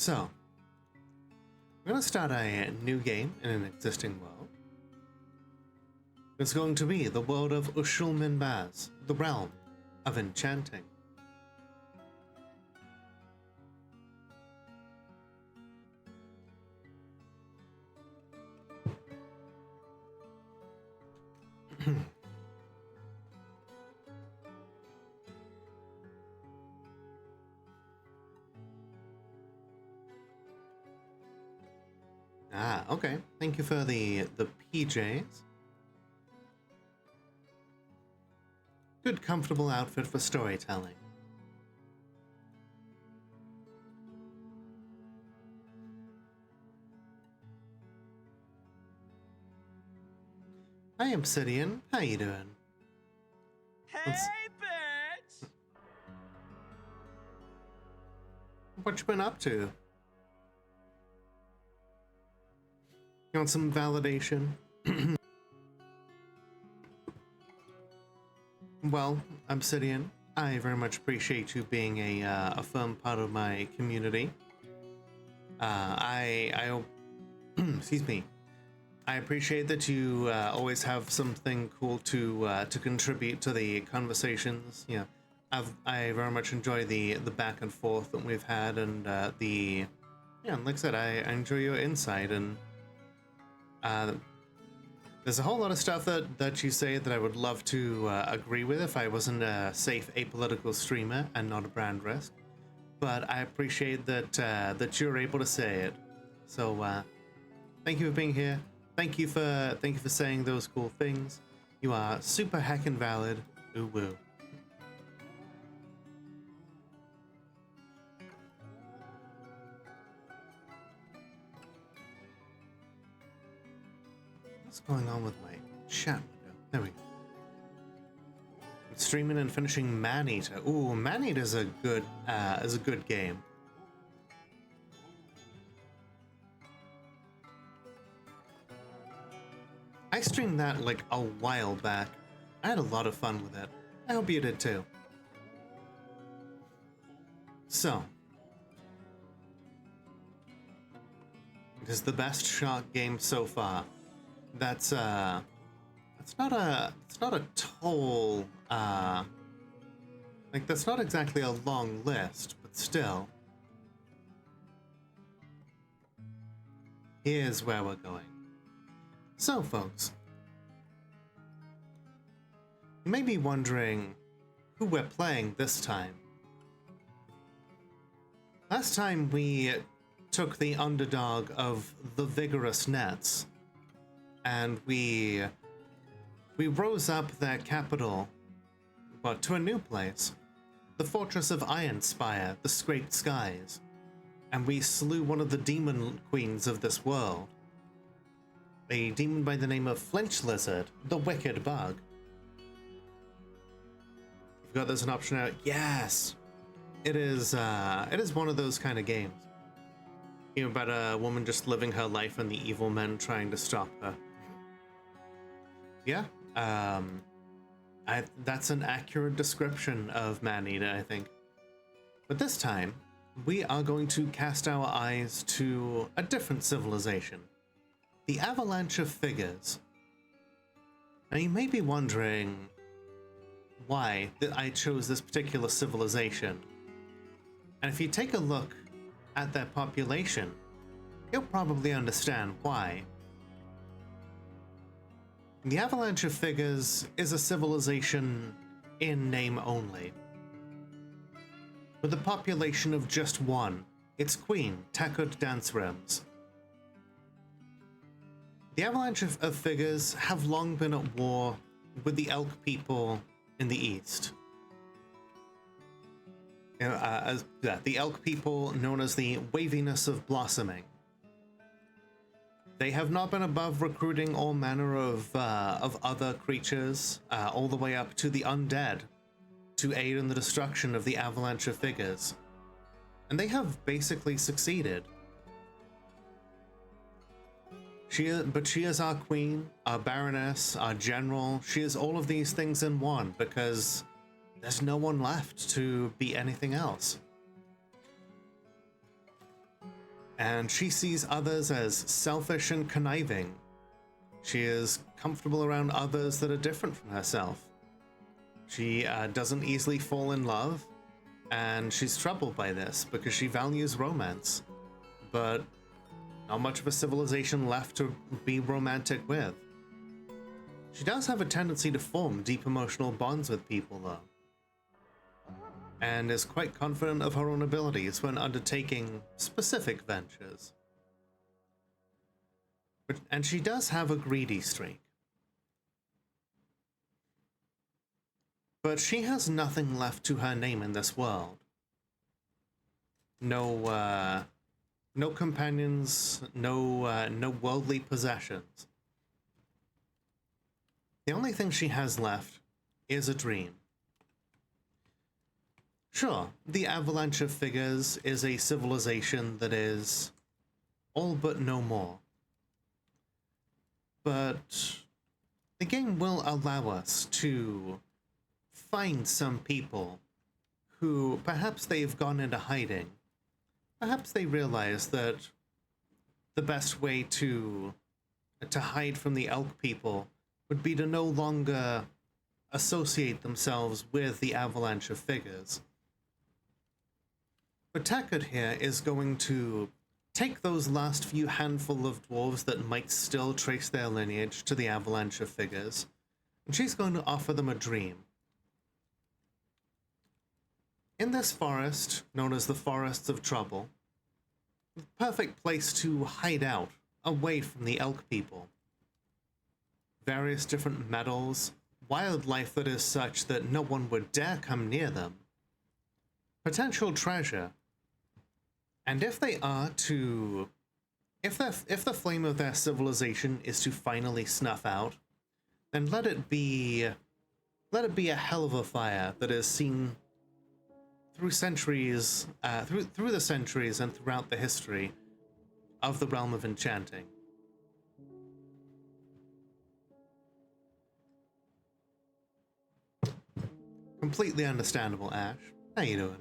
So, we're going to start a new game in an existing world. It's going to be the world of Ushul Minbaz, the realm of enchanting. Okay. Thank you for the PJs. Good, comfortable outfit for storytelling. Hi, Obsidian. How you doing? Hey, bitch! What you been up to? You want some validation? Well, Obsidian, I very much appreciate you being a firm part of my community. Excuse me. I appreciate that you always have something cool to contribute to the conversations. You know, I very much enjoy the back and forth that we've had, and like I said, I enjoy your insight, and there's a whole lot of stuff that you say that I would love to agree with if I wasn't a safe apolitical streamer and not a brand risk. But I appreciate that you're able to say it. So thank you for being here. Thank you for saying those cool things. You are super heckin' valid. Ooh woo. What's going on with my chat window? There we go. I'm streaming and finishing Maneater. Ooh, Maneater is a good game. I streamed that like a while back. I had a lot of fun with it. I hope you did too. So, it is the best shark game so far. That's not a toll, like that's not exactly a long list, but still. Here's where we're going. So, folks, you may be wondering who we're playing this time. Last time we took the underdog of the Vigorous Nets, and we rose up their capital, but to a new place, the Fortress of Ironspire, the Scraped Skies, and we slew one of the demon queens of this world. A demon by the name of Flinch Lizard, the Wicked Bug. You've got there's an option out. Yes! It is one of those kind of games. You know, about a woman just living her life and the evil men trying to stop her. Yeah, that's an accurate description of Maneater, I think. But this time, we are going to cast our eyes to a different civilization. The Avalanche of Figures. Now you may be wondering why I chose this particular civilization. And if you take a look at their population, you'll probably understand why. The Avalanche of Figures is a civilization in name only. With a population of just one, its queen, Takut Dancerems. The Avalanche of Figures have long been at war with the Elk people in the east. The Elk people known as the Waviness of Blossoming. They have not been above recruiting all manner of other creatures, all the way up to the undead, to aid in the destruction of the Avalanche of Figures. And they have basically succeeded. She is our queen, our baroness, our general. She is all of these things in one, because there's no one left to be anything else. and she sees others as selfish and conniving. She is comfortable around others that are different from herself. She doesn't easily fall in love, and she's troubled by this because she values romance, but not much of a civilization left to be romantic with. She does have a tendency to form deep emotional bonds with people, though, and is quite confident of her own abilities when undertaking specific ventures. And she does have a greedy streak. But she has nothing left to her name in this world. No companions, no worldly possessions. The only thing she has left is a dream. Sure, the Avalanche of Figures is a civilization that is all but no more. But the game will allow us to find some people who perhaps they've gone into hiding. Perhaps they realize that the best way to hide from the elk people would be to no longer associate themselves with the Avalanche of Figures. But Tackard here is going to take those last few handful of dwarves that might still trace their lineage to the Avalanche of Figures, and she's going to offer them a dream. In this forest, known as the Forests of Trouble, the perfect place to hide out, away from the elk people. Various different metals, wildlife that is such that no one would dare come near them. Potential treasure. And if they are to... If the flame of their civilization is to finally snuff out, then let it be a hell of a fire that is seen through centuries, through the centuries and throughout the history of the realm of enchanting. Completely understandable, Ash. How you doing?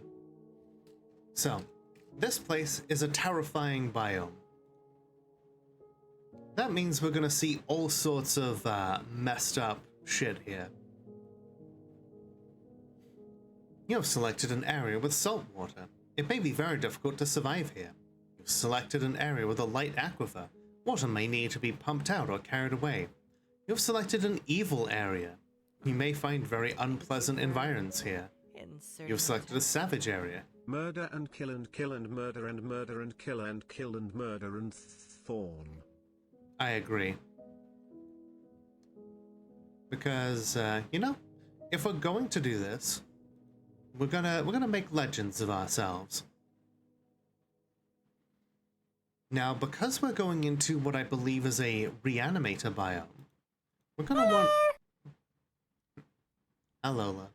So, this place is a terrifying biome. That means we're gonna see all sorts of messed up shit here. You have selected an area with salt water. It may be very difficult to survive here. You've selected an area with a light aquifer. Water may need to be pumped out or carried away. You've selected an evil area. You may find very unpleasant environs here. You've selected a savage area. Murder and kill and kill and murder and murder and kill and kill and murder and thorn. I agree. Because, you know, if we're going to do this, we're gonna make legends of ourselves. Now, because we're going into what I believe is a Reanimator Biome, we're gonna want... Alola.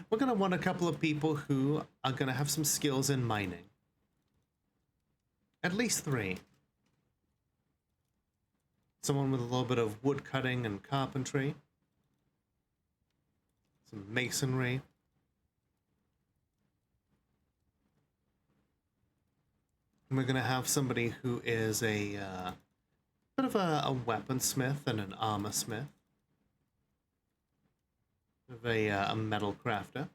We're gonna want a couple of people who are gonna have some skills in mining. At least 3. Someone with a little bit of wood cutting and carpentry. Some masonry. And we're gonna have somebody who is a bit of a weaponsmith and an armor smith. Of a metal crafter.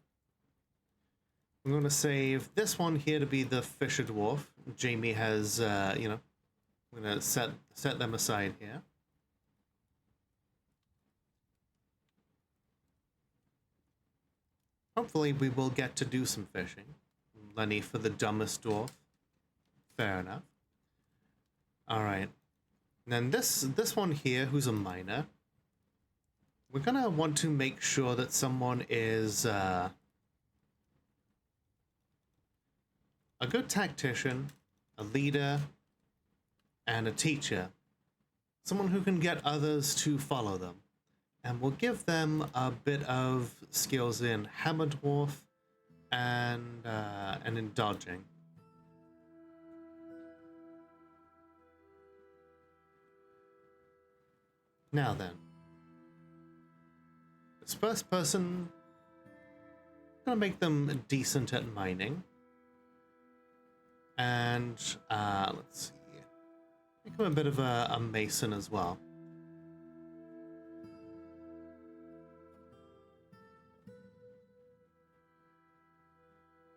I'm going to save this one here to be the Fisher Dwarf. Jamie has, you know, I'm going to set them aside here. Hopefully we will get to do some fishing. Lenny for the dumbest dwarf. Fair enough. Alright. Then this one here, who's a miner. We're gonna want to make sure that someone is a good tactician, a leader, and a teacher. Someone who can get others to follow them. And we'll give them a bit of skills in Hammer Dwarf and in dodging. Now then. This first person, gonna make them decent at mining. And let's see, make him a bit of a mason as well.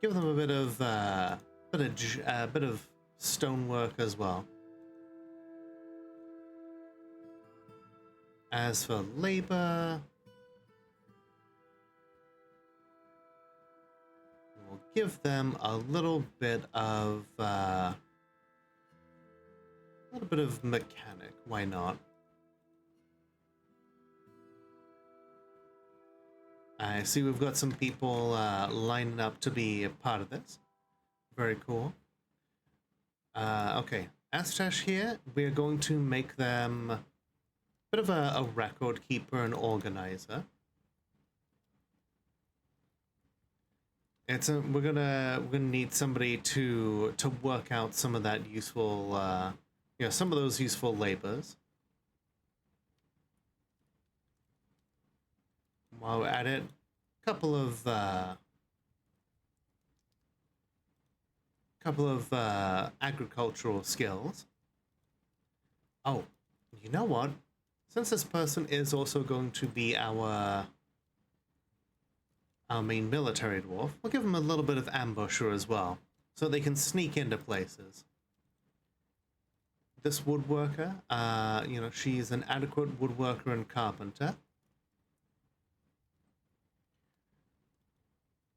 Give them a bit of stonework as well. As for labor, we'll give them a little bit of mechanic. Why not? I see we've got some people lining up to be a part of this. Very cool. Okay, Astash here, we're going to make them a bit of a record keeper and organizer. We're gonna need somebody to work out some of that useful, some of those useful labors. While we're at it, couple of agricultural skills. Oh, you know what? Since this person is also going to be our main military dwarf, we'll give them a little bit of ambusher as well, so they can sneak into places. This woodworker, she's an adequate woodworker and carpenter.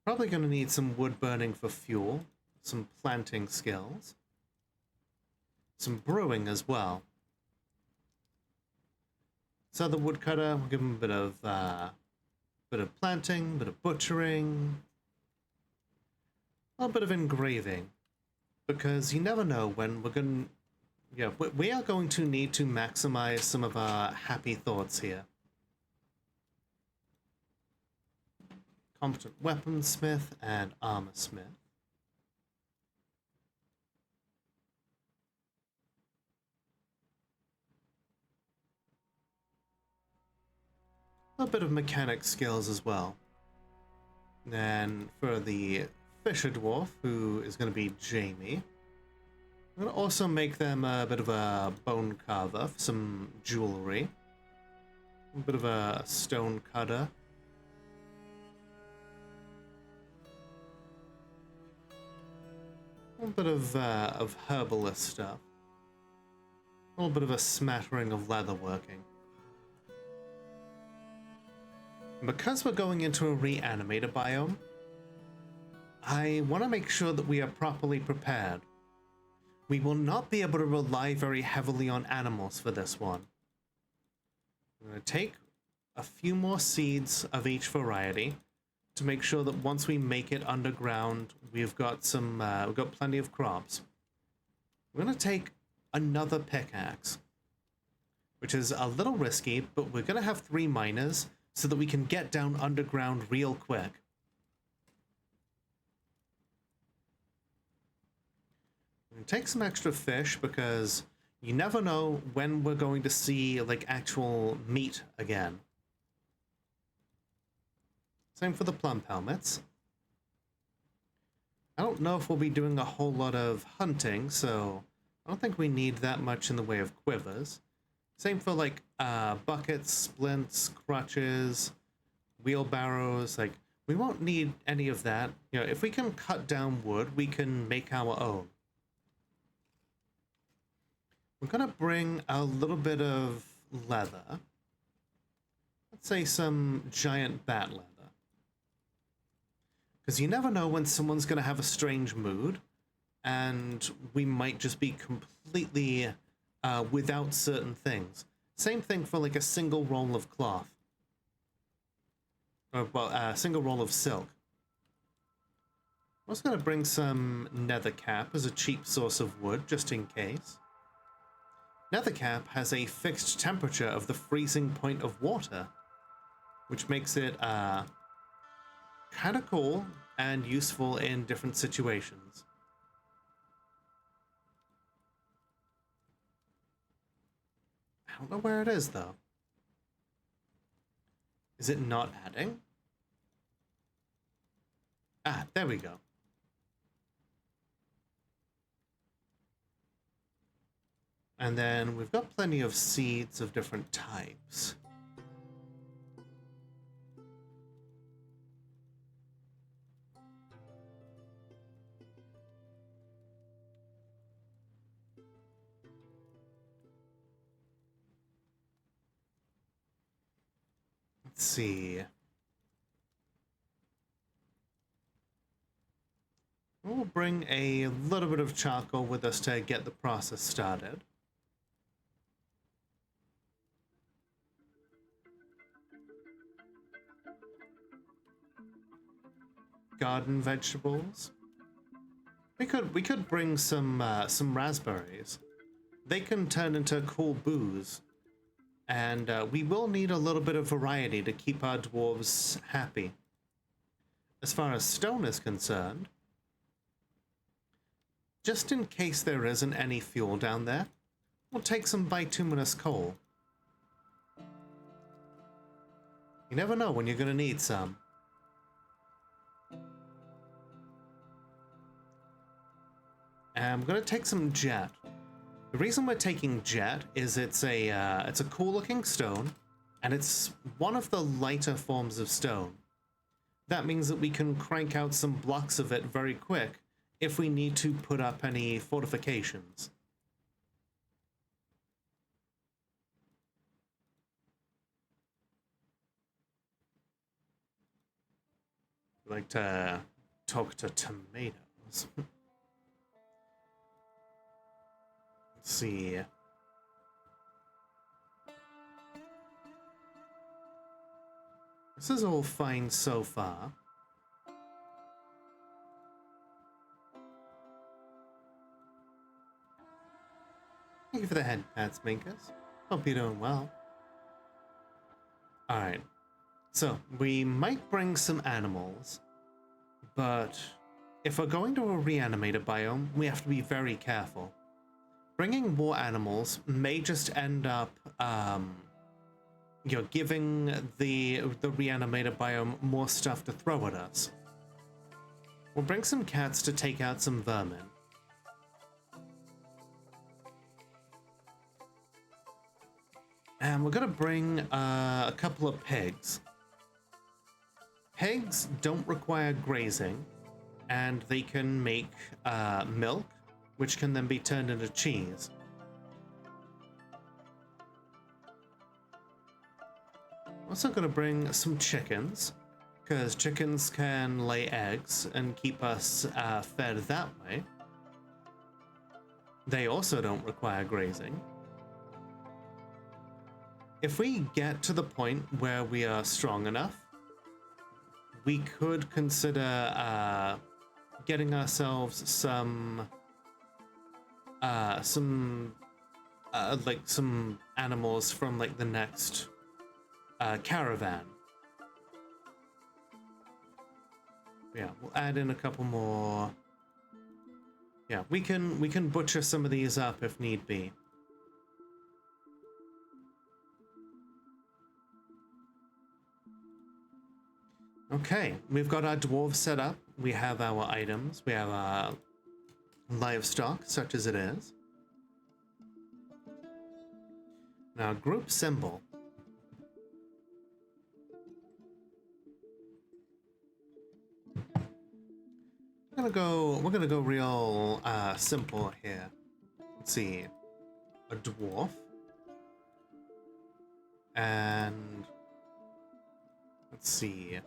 Probably going to need some wood burning for fuel, some planting skills, some brewing as well. So the woodcutter, we'll give him a bit of planting, a bit of butchering, a little bit of engraving, because you never know when we are going to need to maximize some of our happy thoughts here. Competent weaponsmith and armorsmith. A bit of mechanic skills as well. And for the fisher dwarf, who is going to be Jamie, I'm going to also make them a bit of a bone carver for some jewelry. A bit of a stone cutter. A little bit of herbalist stuff. A little bit of a smattering of leatherworking. Because we're going into a Reanimator biome, I want to make sure that we are properly prepared. We will not be able to rely very heavily on animals for this one. I'm going to take a few more seeds of each variety to make sure that once we make it underground, we've got plenty of crops. We're going to take another pickaxe, which is a little risky, but we're going to have 3 miners so that we can get down underground real quick. We're going to take some extra fish because you never know when we're going to see like actual meat again. Same for the plump helmets. I don't know if we'll be doing a whole lot of hunting, so I don't think we need that much in the way of quivers. Same for like buckets, splints, crutches, wheelbarrows. Like, we won't need any of that. If we can cut down wood, we can make our own. We're gonna bring a little bit of leather. Let's say some giant bat leather. Because you never know when someone's gonna have a strange mood, and we might just be completely without certain things. Same thing for like a single roll of cloth. Or, well, a single roll of silk. I'm also going to bring some nethercap as a cheap source of wood, just in case. Nethercap has a fixed temperature of the freezing point of water, which makes it kind of cool and useful in different situations. I don't know where it is, though. Is it not adding? Ah, there we go. And then we've got plenty of seeds of different types. Let's see. We'll bring a little bit of charcoal with us to get the process started. Garden vegetables. We could bring some raspberries. They can turn into cool booze, and we will need a little bit of variety to keep our dwarves happy. As far as stone is concerned, just in case there isn't any fuel down there, we'll take some bituminous coal. You never know when you're going to need some. And I'm going to take some jet. The reason we're taking jet is it's a cool looking stone, and it's one of the lighter forms of stone. That means that we can crank out some blocks of it very quick if we need to put up any fortifications. I like to talk to tomatoes. Let's see. This is all fine so far. Thank you for the head pats, Minkus. Hope you're doing well. Alright. So, we might bring some animals, but if we're going to a Reanimator Biome, we have to be very careful. Bringing more animals may just end up, giving the Reanimator Biome more stuff to throw at us. We'll bring some cats to take out some vermin. And we're gonna bring a couple of pigs. Pigs don't require grazing, and they can make milk, which can then be turned into cheese. Also gonna bring some chickens, because chickens can lay eggs and keep us fed that way. They also don't require grazing. If we get to the point where we are strong enough, we could consider getting ourselves some animals from like the next caravan. Yeah, we'll add in a couple more. Yeah, we can butcher some of these up if need be. Okay, we've got our dwarves set up. We have our items. We have our livestock, such as it is. Now, group symbol. We're gonna go real simple here. Let's see, a dwarf, and let's see.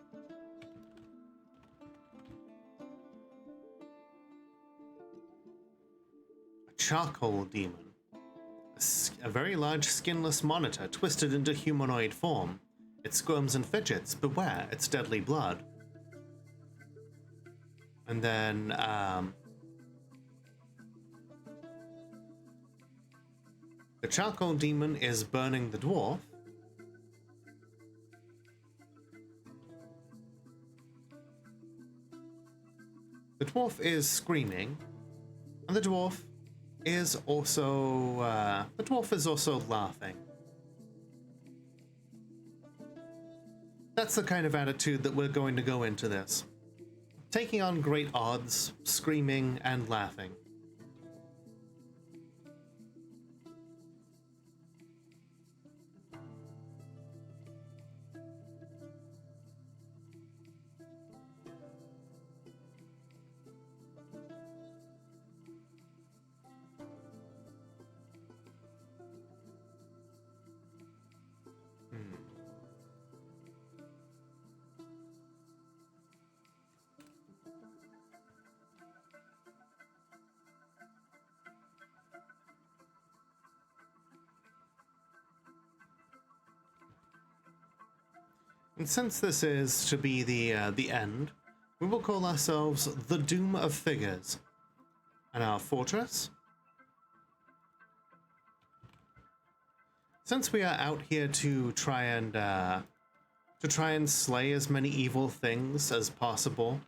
Charcoal demon. A very large skinless monitor twisted into humanoid form. It squirms and fidgets. Beware, it's deadly blood. And then, the charcoal demon is burning the dwarf. The dwarf is screaming, and the dwarf is also laughing. That's the kind of attitude that we're going to go into this. Taking on great odds, screaming and laughing. And since this is to be the end, we will call ourselves the Doom of Figures. And our fortress? Since we are out here to try and slay as many evil things as possible,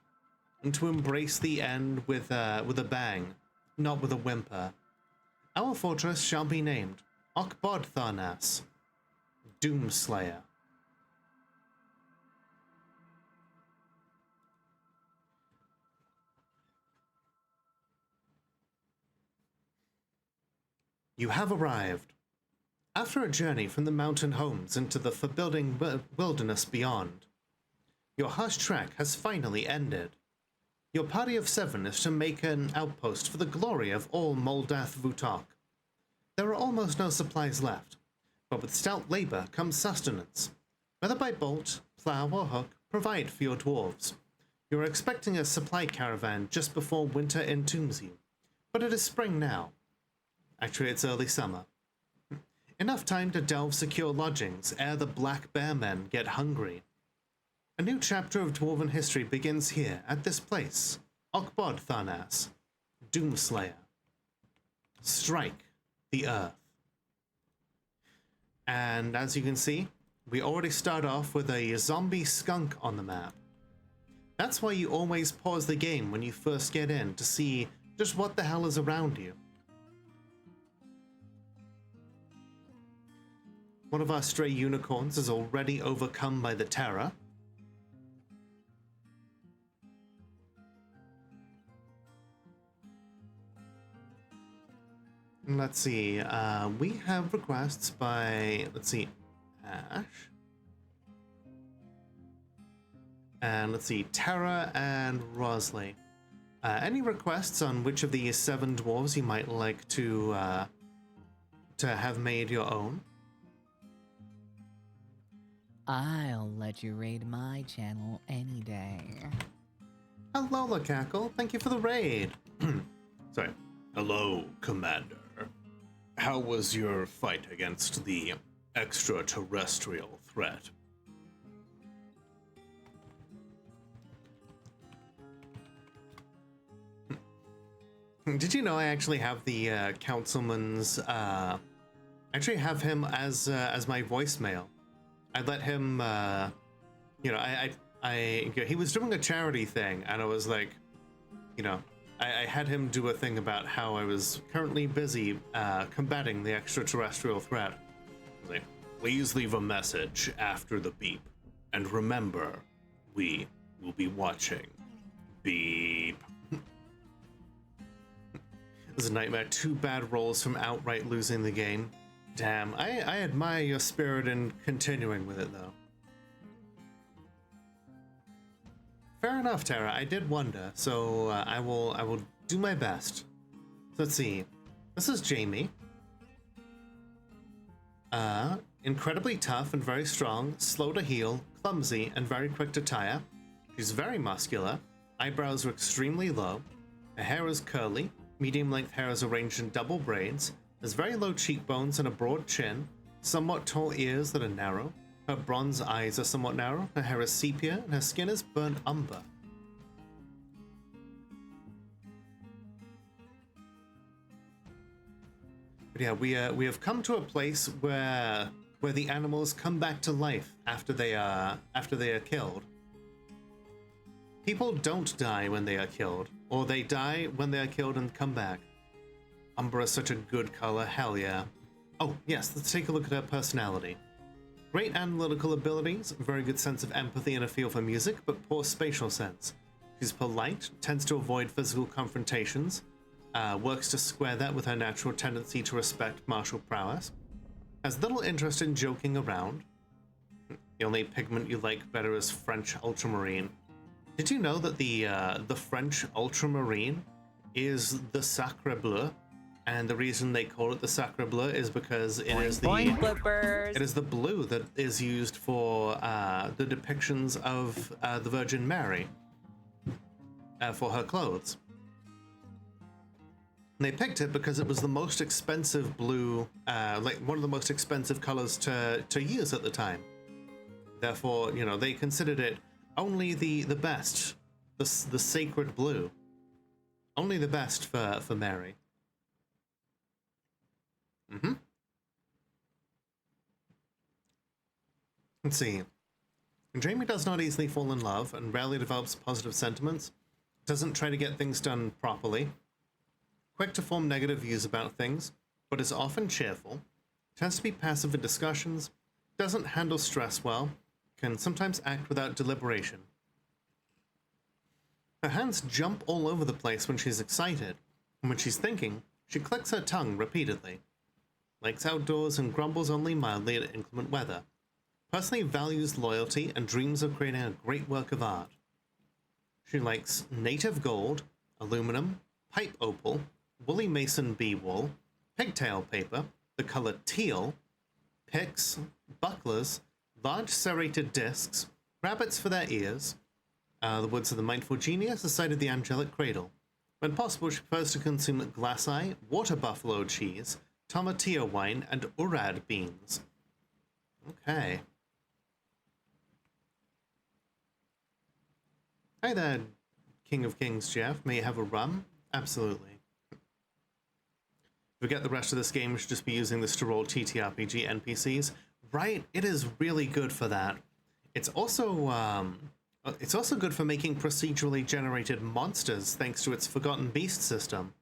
and to embrace the end with a bang, not with a whimper, our fortress shall be named Okbodtharnas, Doomslayer. You have arrived. After a journey from the mountain homes into the forbidding wilderness beyond, your harsh trek has finally ended. Your party of 7 is to make an outpost for the glory of all Moldath Vutok. There are almost no supplies left, but with stout labor comes sustenance. Whether by bolt, plow, or hook, provide for your dwarves. You are expecting a supply caravan just before winter entombs you, but it is spring now. Actually, it's early summer. Enough time to delve secure lodgings ere the black bear men get hungry. A new chapter of dwarven history begins here at this place, Okbodtharnas, Doomslayer. Strike the earth. And as you can see, we already start off with a zombie skunk on the map. That's why you always pause the game when you first get in to see just what the hell is around you. One of our stray unicorns is already overcome by the terror. Let's see, we have requests by, let's see, Ash. And let's see, Tara and Rosley. Any requests on which of these 7 dwarves you might like to have made your own? I'll let you raid my channel any day. Hello, Cackle. Thank you for the raid. Sorry. Hello, Commander. How was your fight against the extraterrestrial threat? Did you know I actually have the councilman's actually have him as my voicemail? I let him you know, he was doing a charity thing, and I was like, you know, I had him do a thing about how I was currently busy combating the extraterrestrial threat. I was like, please leave a message after the beep, and remember, we will be watching. Beep. This is a nightmare. 2 bad rolls from outright losing the game. Damn, I admire your spirit in continuing with it, though. Fair enough, Tara. I did wonder, so I will do my best. So let's see. This is Jamie. Incredibly tough and very strong, slow to heal, clumsy, and very quick to tire. She's very muscular. Eyebrows are extremely low. Her hair is curly. Medium-length hair is arranged in double braids. Has very low cheekbones and a broad chin. Somewhat tall ears that are narrow. Her bronze eyes are somewhat narrow. Her hair is sepia, and her skin is burnt umber. But yeah, we have come to a place where the animals come back to life after they are killed. People don't die when they are killed, or they die when they are killed and come back. Umber is such a good color, hell yeah. Oh yes, let's take a look at her personality. Great analytical abilities, very good sense of empathy and a feel for music, but poor spatial sense. She's polite, tends to avoid physical confrontations, works to square that with her natural tendency to respect martial prowess, has little interest in joking around. The only pigment you like better is French ultramarine. Did you know that the French ultramarine is the Sacre Bleu? And the reason they call it the Sacre Bleu is because it is the blue that is used for the depictions of the Virgin Mary for her clothes. And they picked it because it was the most expensive blue, like one of the most expensive colors to use at the time. Therefore, you know, they considered it only the best, the sacred blue. Only the best for Mary. Let's see. Jamie does not easily fall in love and rarely develops positive sentiments. Doesn't try to get things done properly. Quick to form negative views about things, but is often cheerful. Tends to be passive in discussions. Doesn't handle stress well. Can sometimes act without deliberation. Her hands jump all over the place when she's excited, and when she's thinking, she clicks her tongue repeatedly. Likes outdoors and grumbles only mildly at inclement weather. Personally values loyalty and dreams of creating a great work of art. She likes native gold, aluminum, pipe opal, woolly mason bee wool, pigtail paper, the color teal, picks, bucklers, large serrated discs, rabbits for their ears, the woods of the mindful genius, the site of the angelic cradle. When possible, she prefers to consume glasseye, water buffalo cheese, tomatillo wine, and urad beans. Okay. Hi there, King of Kings Jeff. May you have a rum? Absolutely. Forget the rest of this game, we should just be using this to roll TTRPG NPCs. Right, it is really good for that. It's also good for making procedurally generated monsters thanks to its Forgotten Beast system.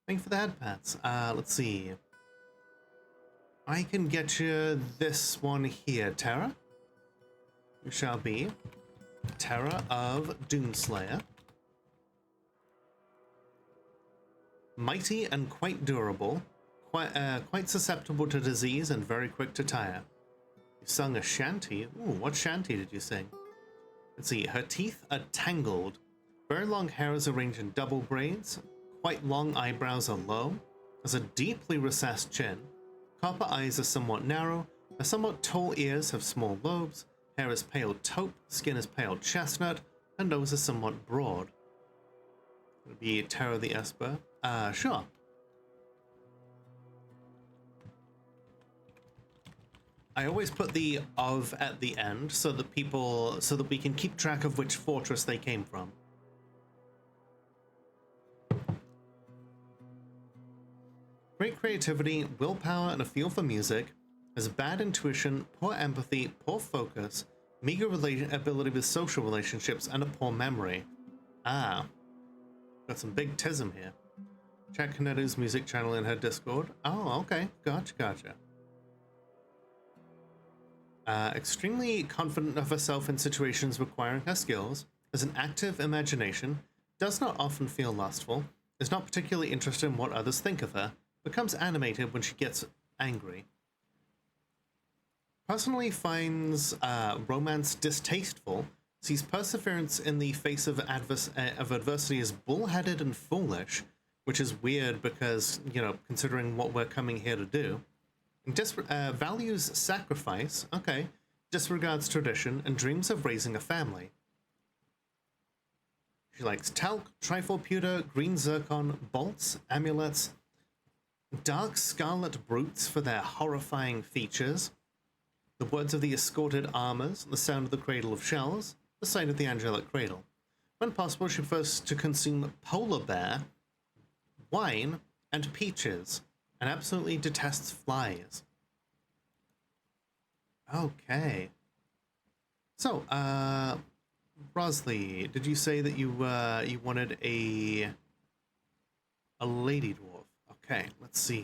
Thank you for the head pats. Let's see. I can get you this one here, Terra. You shall be Terra of Doomslayer. Mighty and quite durable, quite susceptible to disease and very quick to tire. You sung a shanty. Ooh, what shanty did you sing? Let's see. Her teeth are tangled. Very long hair is arranged in double braids. Quite long eyebrows are low. Has a deeply recessed chin. Copper eyes are somewhat narrow. Her somewhat tall ears have small lobes. Hair is pale taupe. Skin is pale chestnut. Her nose is somewhat broad. It would be Terra the Esper. Sure. I always put the of at the end so that we can keep track of which fortress they came from. Great creativity, willpower, and a feel for music. Has bad intuition, poor empathy, poor focus, meager ability with social relationships, and a poor memory. Ah. Got some big tism here. Check Kanedu's music channel in her Discord. Oh, okay. Gotcha. Extremely confident of herself in situations requiring her skills, has an active imagination, does not often feel lustful, is not particularly interested in what others think of her, becomes animated when she gets angry. Personally finds romance distasteful, sees perseverance in the face of adversity as bullheaded and foolish, which is weird because, you know, considering what we're coming here to do. Values sacrifice, okay, disregards tradition, and dreams of raising a family. She likes talc, trifle pewter, green zircon, bolts, amulets, dark scarlet brutes for their horrifying features, the words of the escorted armors, the sound of the cradle of shells, the sight of the angelic cradle. When possible, she prefers to consume polar bear, wine, and peaches, and absolutely detests flies. Okay. So, Rosley, did you say that you wanted a lady dwarf? Okay, let's see.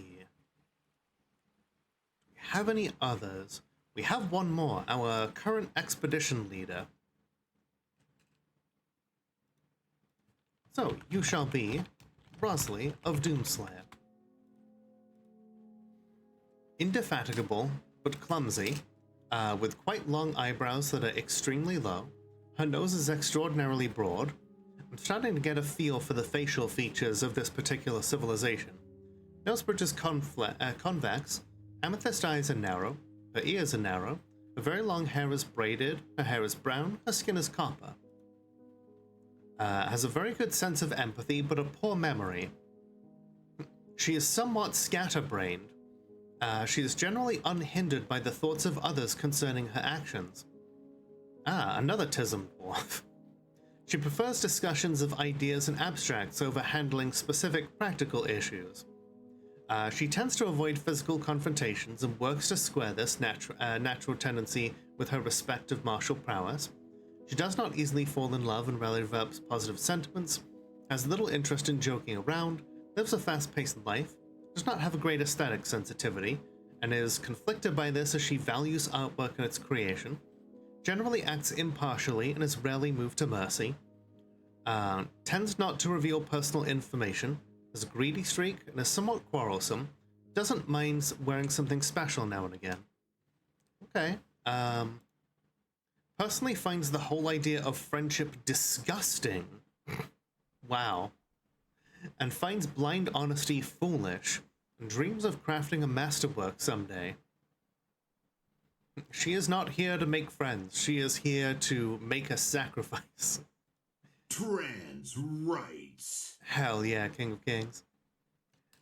Do we have any others? We have one more, our current expedition leader. So, you shall be Rosley of Doomslayer. Indefatigable, but clumsy, with quite long eyebrows that are extremely low. Her nose is extraordinarily broad. I'm starting to get a feel for the facial features of this particular civilization. Nose bridge is convex, amethyst eyes are narrow, her ears are narrow, her very long hair is braided, her hair is brown, her skin is copper. Has a very good sense of empathy, but a poor memory. She is somewhat scatterbrained. She is generally unhindered by the thoughts of others concerning her actions. Ah, another Tism dwarf. She prefers discussions of ideas and abstracts over handling specific practical issues. She tends to avoid physical confrontations and works to square this natural tendency with her respective martial prowess. She does not easily fall in love and rarely develops positive sentiments, has little interest in joking around, lives a fast-paced life, does not have a great aesthetic sensitivity, and is conflicted by this as she values artwork and its creation, generally acts impartially and is rarely moved to mercy, tends not to reveal personal information, has a greedy streak, and is somewhat quarrelsome, doesn't mind wearing something special now and again. Okay. Personally finds the whole idea of friendship disgusting. Wow. And finds blind honesty foolish, and dreams of crafting a masterwork someday. She is not here to make friends. She is here to make a sacrifice. Trans rights. Hell yeah, King of Kings.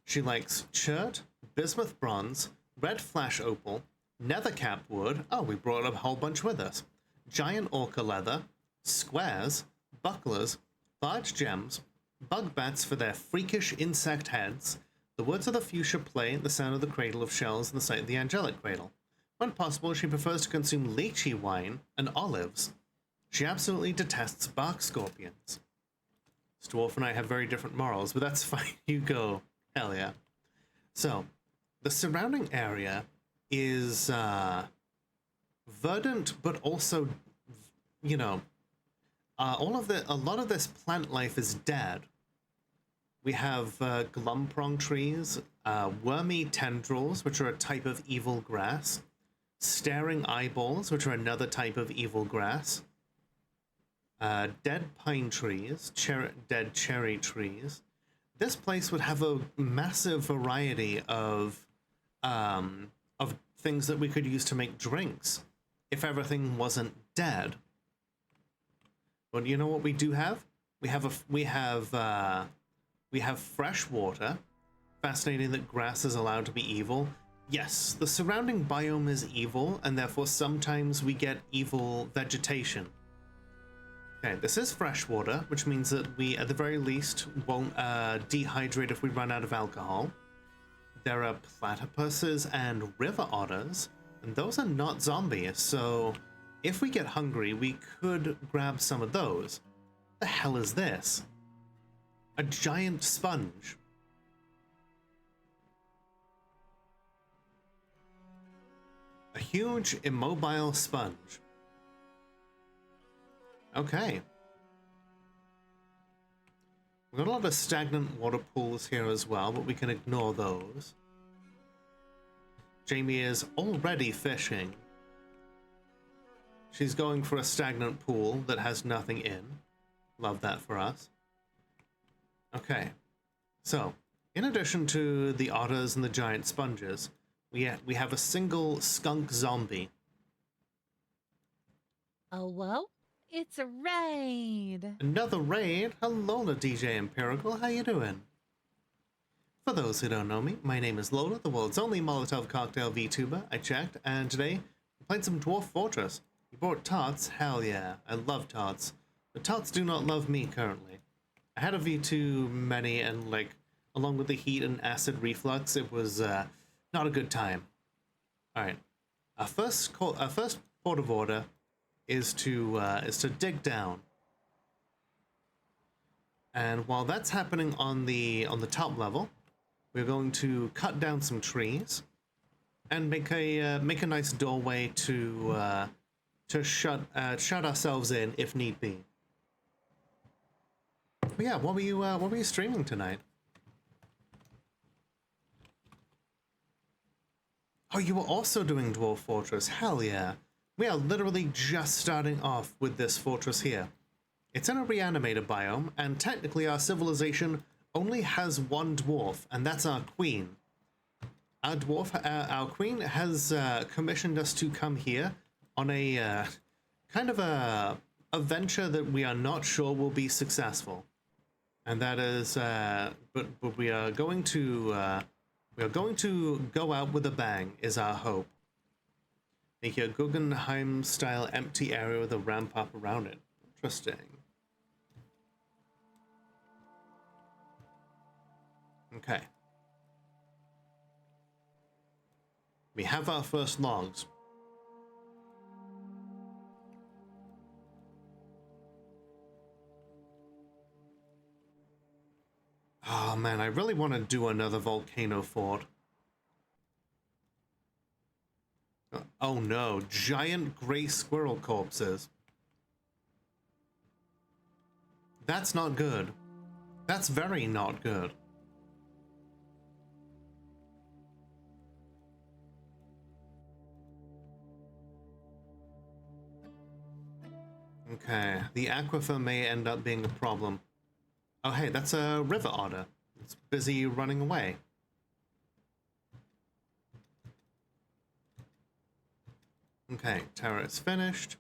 She likes chert, bismuth bronze, red flash opal, nethercap wood. Oh, we brought a whole bunch with us. Giant orca leather, squares, bucklers, large gems, bug bats for their freakish insect heads, the woods of the fuchsia play, the sound of the cradle of shells, and the sight of the angelic cradle. When possible, she prefers to consume lychee wine and olives. She absolutely detests bark scorpions. This dwarf and I have very different morals, but that's fine. You go. Hell yeah. So, the surrounding area is verdant, but also, you know, a lot of this plant life is dead. We have glumprong trees, wormy tendrils, which are a type of evil grass, staring eyeballs, which are another type of evil grass, dead pine trees, dead cherry trees. This place would have a massive variety of things that we could use to make drinks if everything wasn't dead. But you know what we do have? We have fresh water. Fascinating that grass is allowed to be evil. Yes, the surrounding biome is evil, and therefore sometimes we get evil vegetation. Okay, this is fresh water, which means that we, at the very least, won't dehydrate if we run out of alcohol. There are platypuses and river otters, and those are not zombies, so if we get hungry, we could grab some of those. The hell is this? A giant sponge. A huge, immobile sponge. Okay. We've got a lot of stagnant water pools here as well, but we can ignore those. Jamie is already fishing. She's going for a stagnant pool that has nothing in. Love that for us. Okay. So, in addition to the otters and the giant sponges, we have a single skunk zombie. Oh, whoa. It's a raid. Another raid? Hello, DJ Empirical. How you doing? For those who don't know me, my name is Lola, the world's only Molotov cocktail VTuber. I checked, and today we played some Dwarf Fortress. You bought tarts? Hell yeah. I love tarts. But tarts do not love me currently. I had a V2 many, and like, along with the heat and acid reflux, it was not a good time. Alright. Our first port of order is to dig down. And while that's happening on the top level, we're going to cut down some trees and make a nice doorway to shut ourselves in if need be. But yeah, what were you streaming tonight? Oh, you were also doing Dwarf Fortress. Hell yeah. We are literally just starting off with this fortress here. It's in a Reanimator biome, and technically our civilization only has one dwarf, and that's our queen. Our queen has commissioned us to come here on a kind of a venture that we are not sure will be successful, and that is, but we are going to go out with a bang. Is our hope. Make a Guggenheim-style empty area with a ramp up around it. Interesting. Okay. We have our first logs. Oh man, I really want to do another volcano fort. Oh no, giant gray squirrel corpses. That's not good. That's very not good. Okay, the aquifer may end up being a problem. Oh hey, that's a river otter. It's busy running away. Okay, tower is finished.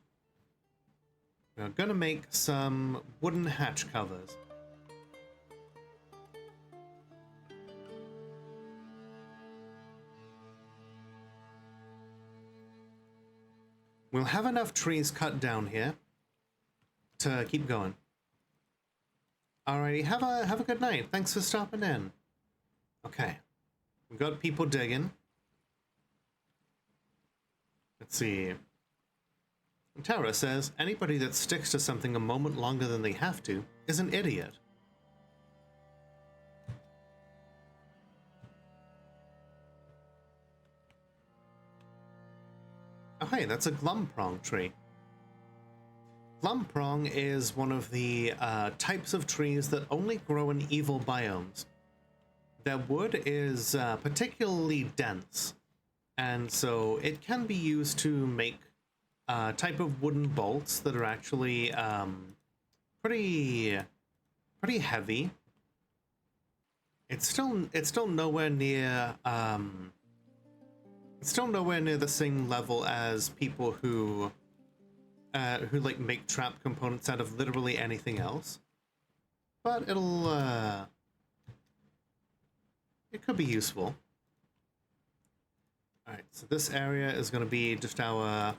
We're gonna make some wooden hatch covers. We'll have enough trees cut down here to keep going. Alrighty, have a good night. Thanks for stopping in. Okay, we've got people digging. Let's see. Tara says, anybody that sticks to something a moment longer than they have to is an idiot. Oh hey, that's a glumprong tree. Glumprong is one of the types of trees that only grow in evil biomes. Their wood is particularly dense, and so it can be used to make a type of wooden bolts that are actually pretty heavy. It's still nowhere near the same level as people who like make trap components out of literally anything else, but it could be useful. All right, so this area is going to be just our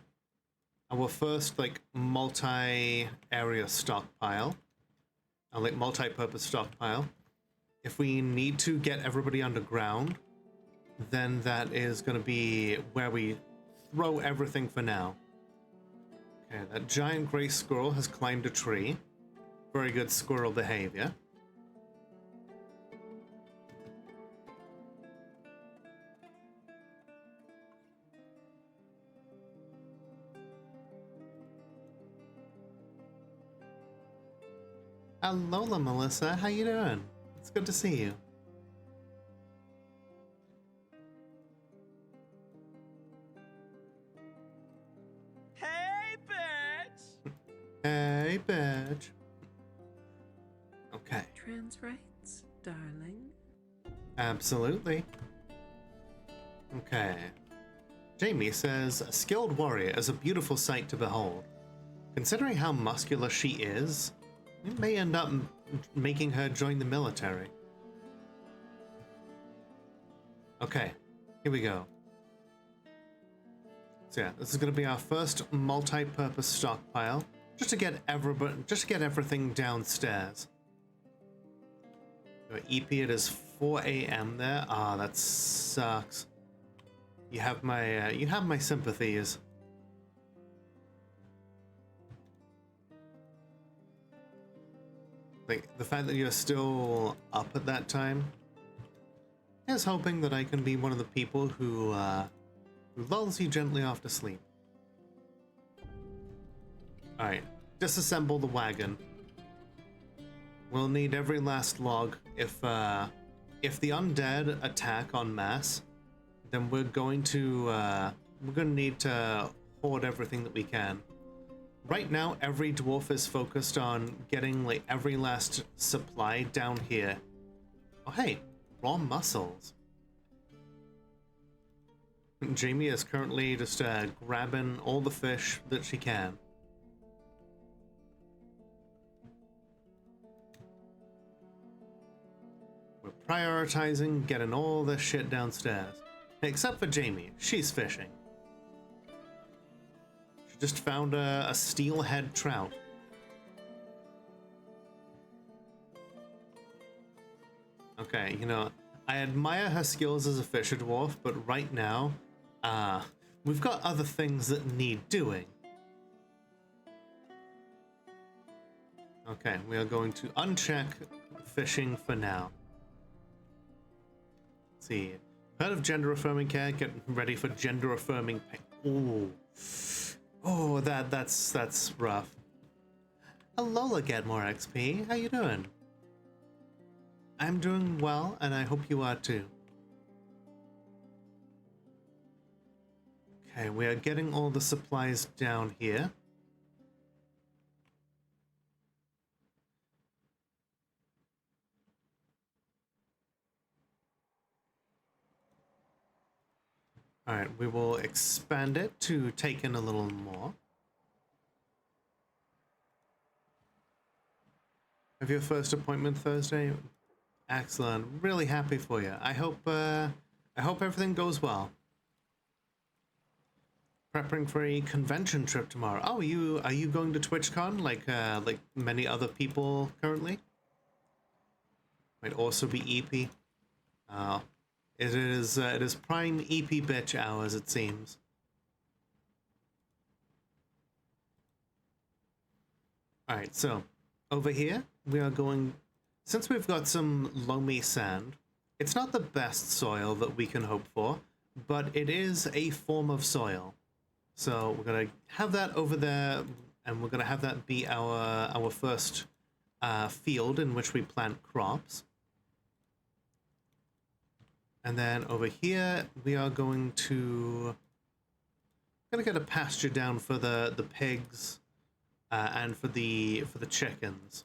first like multi-area stockpile, like multi-purpose stockpile. If we need to get everybody underground, then that is going to be where we throw everything for now. Okay, that giant gray squirrel has climbed a tree. Very good squirrel behavior. Alola, Melissa. How you doing? It's good to see you. Hey, bitch! Hey, bitch. Okay. Trans rights, darling. Absolutely. Okay. Jamie says, a skilled warrior is a beautiful sight to behold. Considering how muscular she is, it may end up making her join the military. Okay, here we go. So yeah, this is going to be our first multi-purpose stockpile, just to get everything downstairs. Your EP, it is 4 a.m. there. Ah, that sucks. You have my sympathies. Like, the fact that you're still up at that time is hoping that I can be one of the people who lulls you gently off to sleep. Alright, disassemble the wagon. We'll need every last log. If the undead attack en masse, then we're going to need to hoard everything that we can. Right now, every dwarf is focused on getting like every last supply down here. Oh hey, raw mussels. Jamie is currently just grabbing all the fish that she can. We're prioritizing getting all this shit downstairs. Except for Jamie, she's fishing. Just found a steelhead trout. Okay, you know, I admire her skills as a fisher dwarf, but right now, we've got other things that need doing. Okay, we are going to uncheck fishing for now. Let's see. Heard of gender affirming care? Get ready for gender affirming pain. Oh, that's rough. Alola, get more XP. How you doing? I'm doing well, and I hope you are too. Okay, we are getting all the supplies down here. Alright, we will expand it to take in a little more. Have your first appointment Thursday? Excellent. Really happy for you. I hope everything goes well. Prepping for a convention trip tomorrow. Oh, are you going to TwitchCon like many other people currently? Might also be EP. It is prime EP bitch hours, it seems. Alright, so over here we are going, since we've got some loamy sand, it's not the best soil that we can hope for, but it is a form of soil. So we're gonna have that over there, and we're gonna have that be our first field in which we plant crops. And then over here, we are going to get a pasture down for the pigs and for the chickens.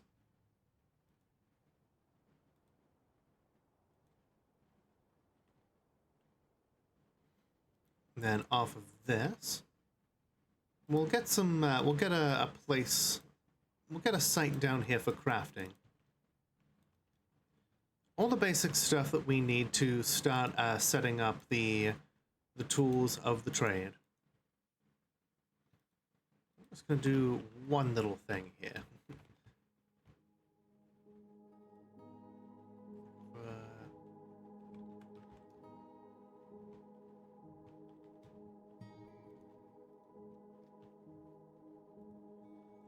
And then off of this, we'll get some. We'll get a place. We'll get a site down here for crafting. All the basic stuff that we need to start setting up the tools of the trade. I'm just going to do one little thing here.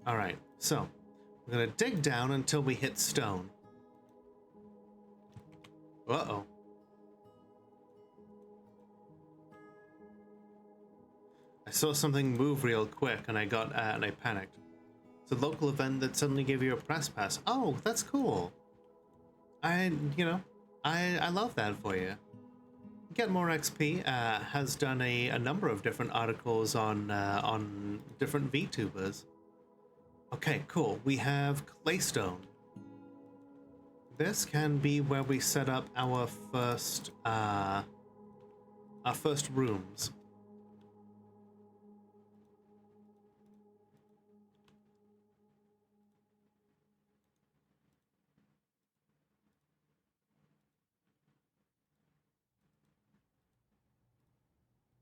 All right, so we're going to dig down until we hit stone. Uh-oh. I saw something move real quick and I got and I panicked. It's a local event that suddenly gave you a press pass. Oh, that's cool. I love that for you. Get More XP has done a number of different articles on different VTubers. Okay, cool. We have claystone. This can be where we set up our first rooms.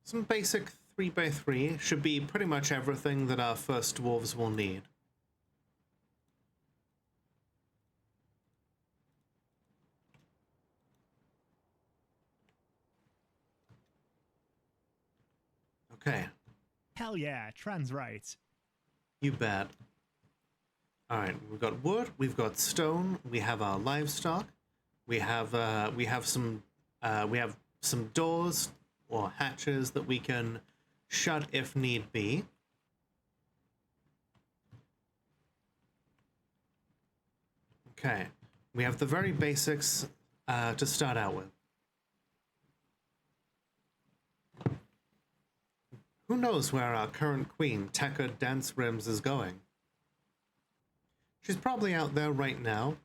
Some basic 3x3 should be pretty much everything that our first dwarves will need. Okay. Hell yeah, trans rights. You bet. Alright, we've got wood, we've got stone, we have our livestock, we have some doors or hatches that we can shut if need be. Okay, we have the very basics to start out with. Who knows where our current queen, Tekka Dance Rims, is going? She's probably out there right now,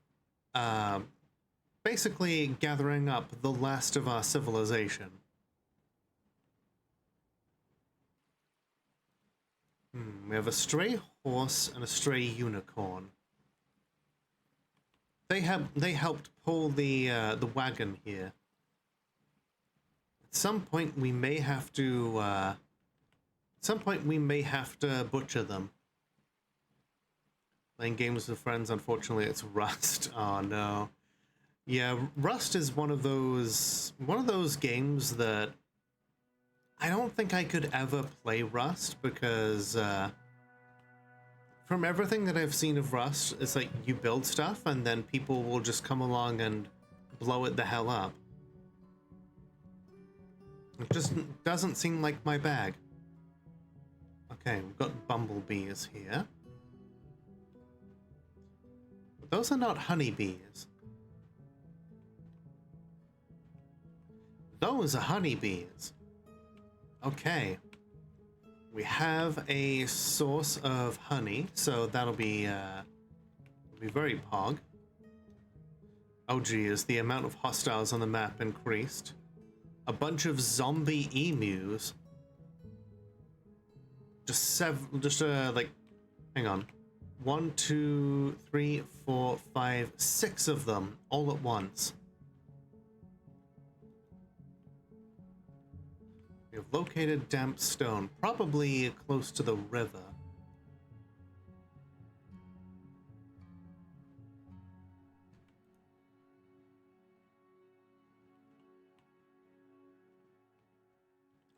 basically gathering up the last of our civilization. We have a stray horse and a stray unicorn. They helped pull the wagon here. At some point, we may have to At some point, we may have to butcher them. Playing games with friends, unfortunately, it's Rust. Oh no. Yeah, Rust is one of those games that I don't think I could ever play Rust because from everything that I've seen of Rust, it's like you build stuff and then people will just come along and blow it the hell up. It just doesn't seem like my bag. Okay, we've got bumblebees here. But those are not honeybees. Those are honeybees. Okay. We have a source of honey, so that'll be very pog. Oh geez, the amount of hostiles on the map increased. A bunch of zombie emus. Like, hang on. 1, 2, 3, 4, 5, 6 of them all at once. We have located damp stone, probably close to the river.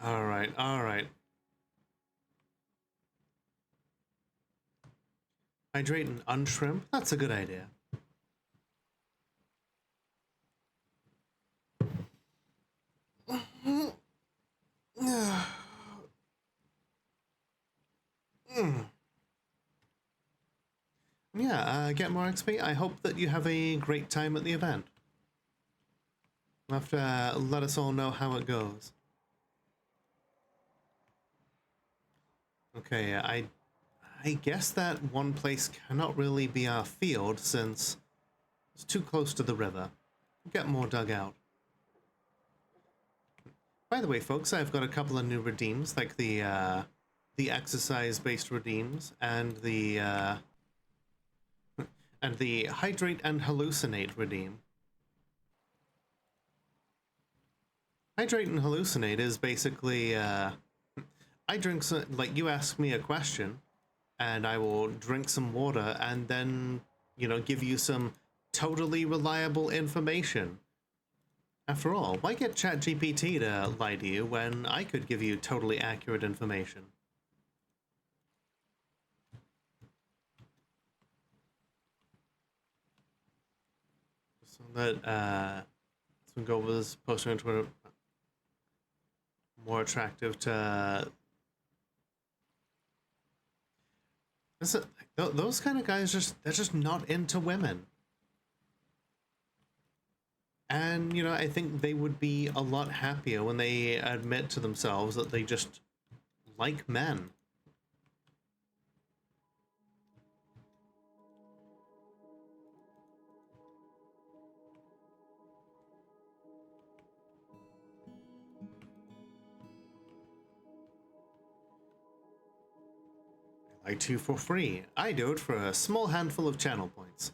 All right. Hydrate and unshrimp? That's a good idea. Yeah, get more XP. I hope that you have a great time at the event. You'll have to let us all know how it goes. Okay, I guess that one place cannot really be our field since it's too close to the river. Get more dug out. By the way, folks, I've got a couple of new redeems, like the exercise-based redeems and the hydrate and hallucinate redeem. Hydrate and hallucinate is basically I drink some, like, you ask me a question and I will drink some water and then, you know, give you some totally reliable information. After all, why get ChatGPT to lie to you when I could give you totally accurate information? So that Swingo was posting on Twitter more attractive to those kind of guys. They're just not into women. And, you know, I think they would be a lot happier when they admit to themselves that they just like men. I like to for free. I do it for a small handful of channel points.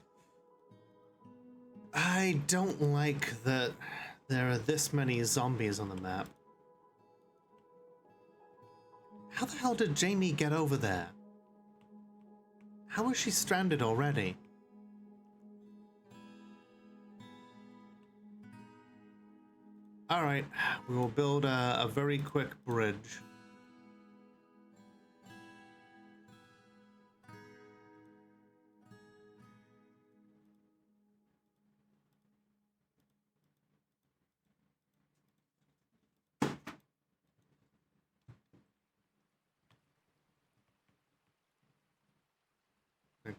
I don't like that there are this many zombies on the map. How the hell did Jamie get over there? How is she stranded already? Alright, we will build a very quick bridge.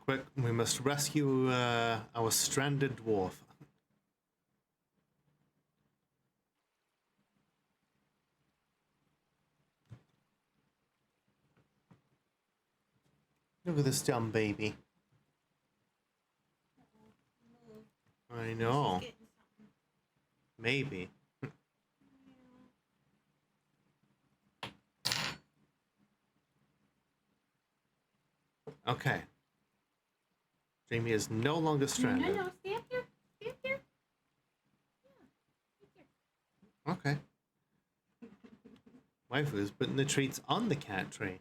Quick, we must rescue our stranded dwarf. Look at this dumb baby. I know. Maybe. Okay. Jamie is no longer stranded. No, stay up here. Stay up here. Yeah, right there. Okay. Waifu's putting the treats on the cat tree.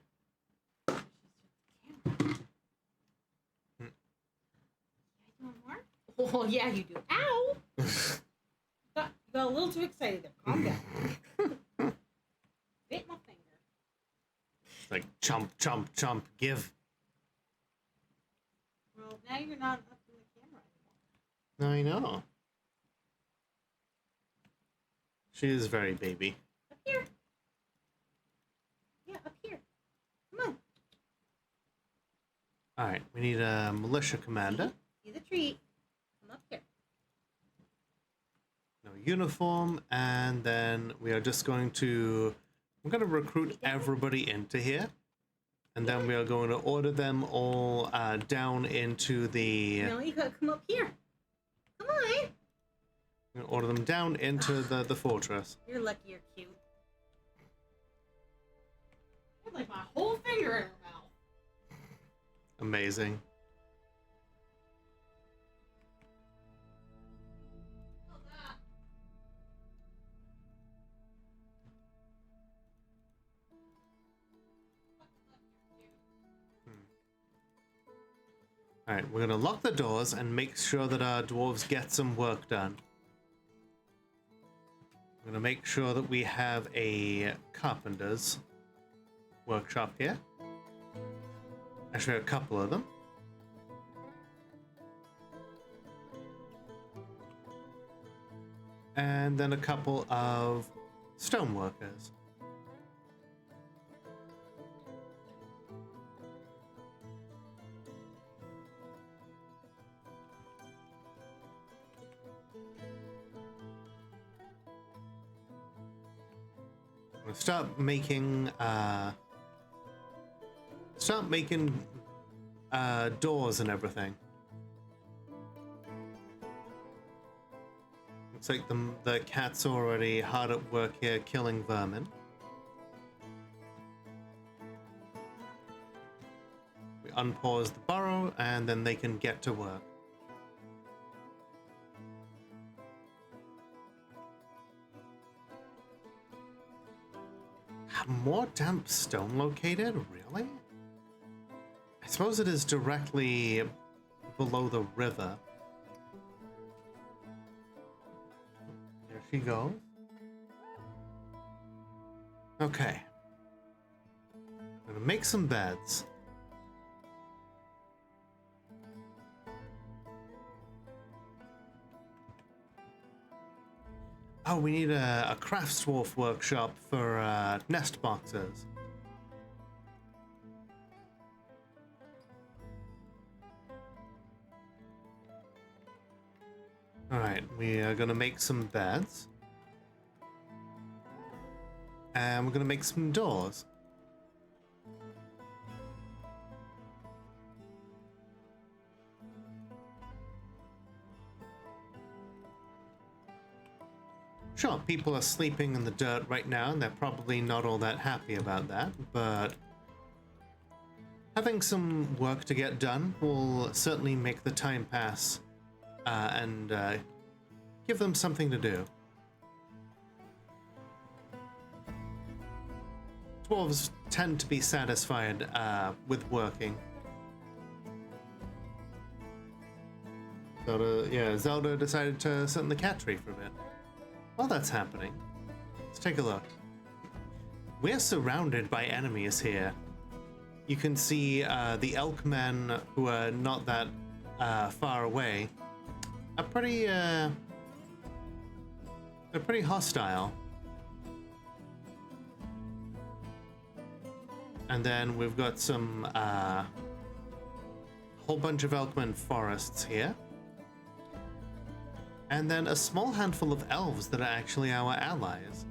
Oh, yeah, you do. Ow! You got a little too excited there. Calm down. Bit my finger. It's like chomp, chomp, chomp, give. Well, now you're not up in the camera anymore. I know. She is very baby. Up here. Yeah, up here. Come on. Alright, we need a militia commander. See the treat. Come up here. No uniform, and then we are just going to... We're going to recruit everybody into here. And then we are going to order them all down into the... No, you gotta come up here. Come on. We're gonna order them down into the fortress. You're lucky you're cute. You have like my whole finger in her mouth. Amazing. Alright, we're gonna lock the doors and make sure that our dwarves get some work done. I'm gonna make sure that we have a carpenter's workshop here. Actually, a couple of them. And then a couple of stone workers. Start making doors and everything. Looks like the cat's already hard at work here killing vermin. We unpause the burrow and then they can get to work. More damp stone located? Really? I suppose it is directly below the river. There she goes. Okay. I'm gonna make some beds. Oh, we need a crafts dwarf workshop for nest boxes. Alright, we are gonna make some beds. And we're gonna make some doors. Sure, people are sleeping in the dirt right now, and they're probably not all that happy about that, but having some work to get done will certainly make the time pass and give them something to do. Dwarves tend to be satisfied with working. Zelda decided to sit in the cat tree for a bit. While that's happening, let's take a look. We're surrounded by enemies here. You can see the elk men, who are not that far away, are pretty they're pretty hostile. And then we've got some whole bunch of elkmen forests here. And then a small handful of elves that are actually our allies.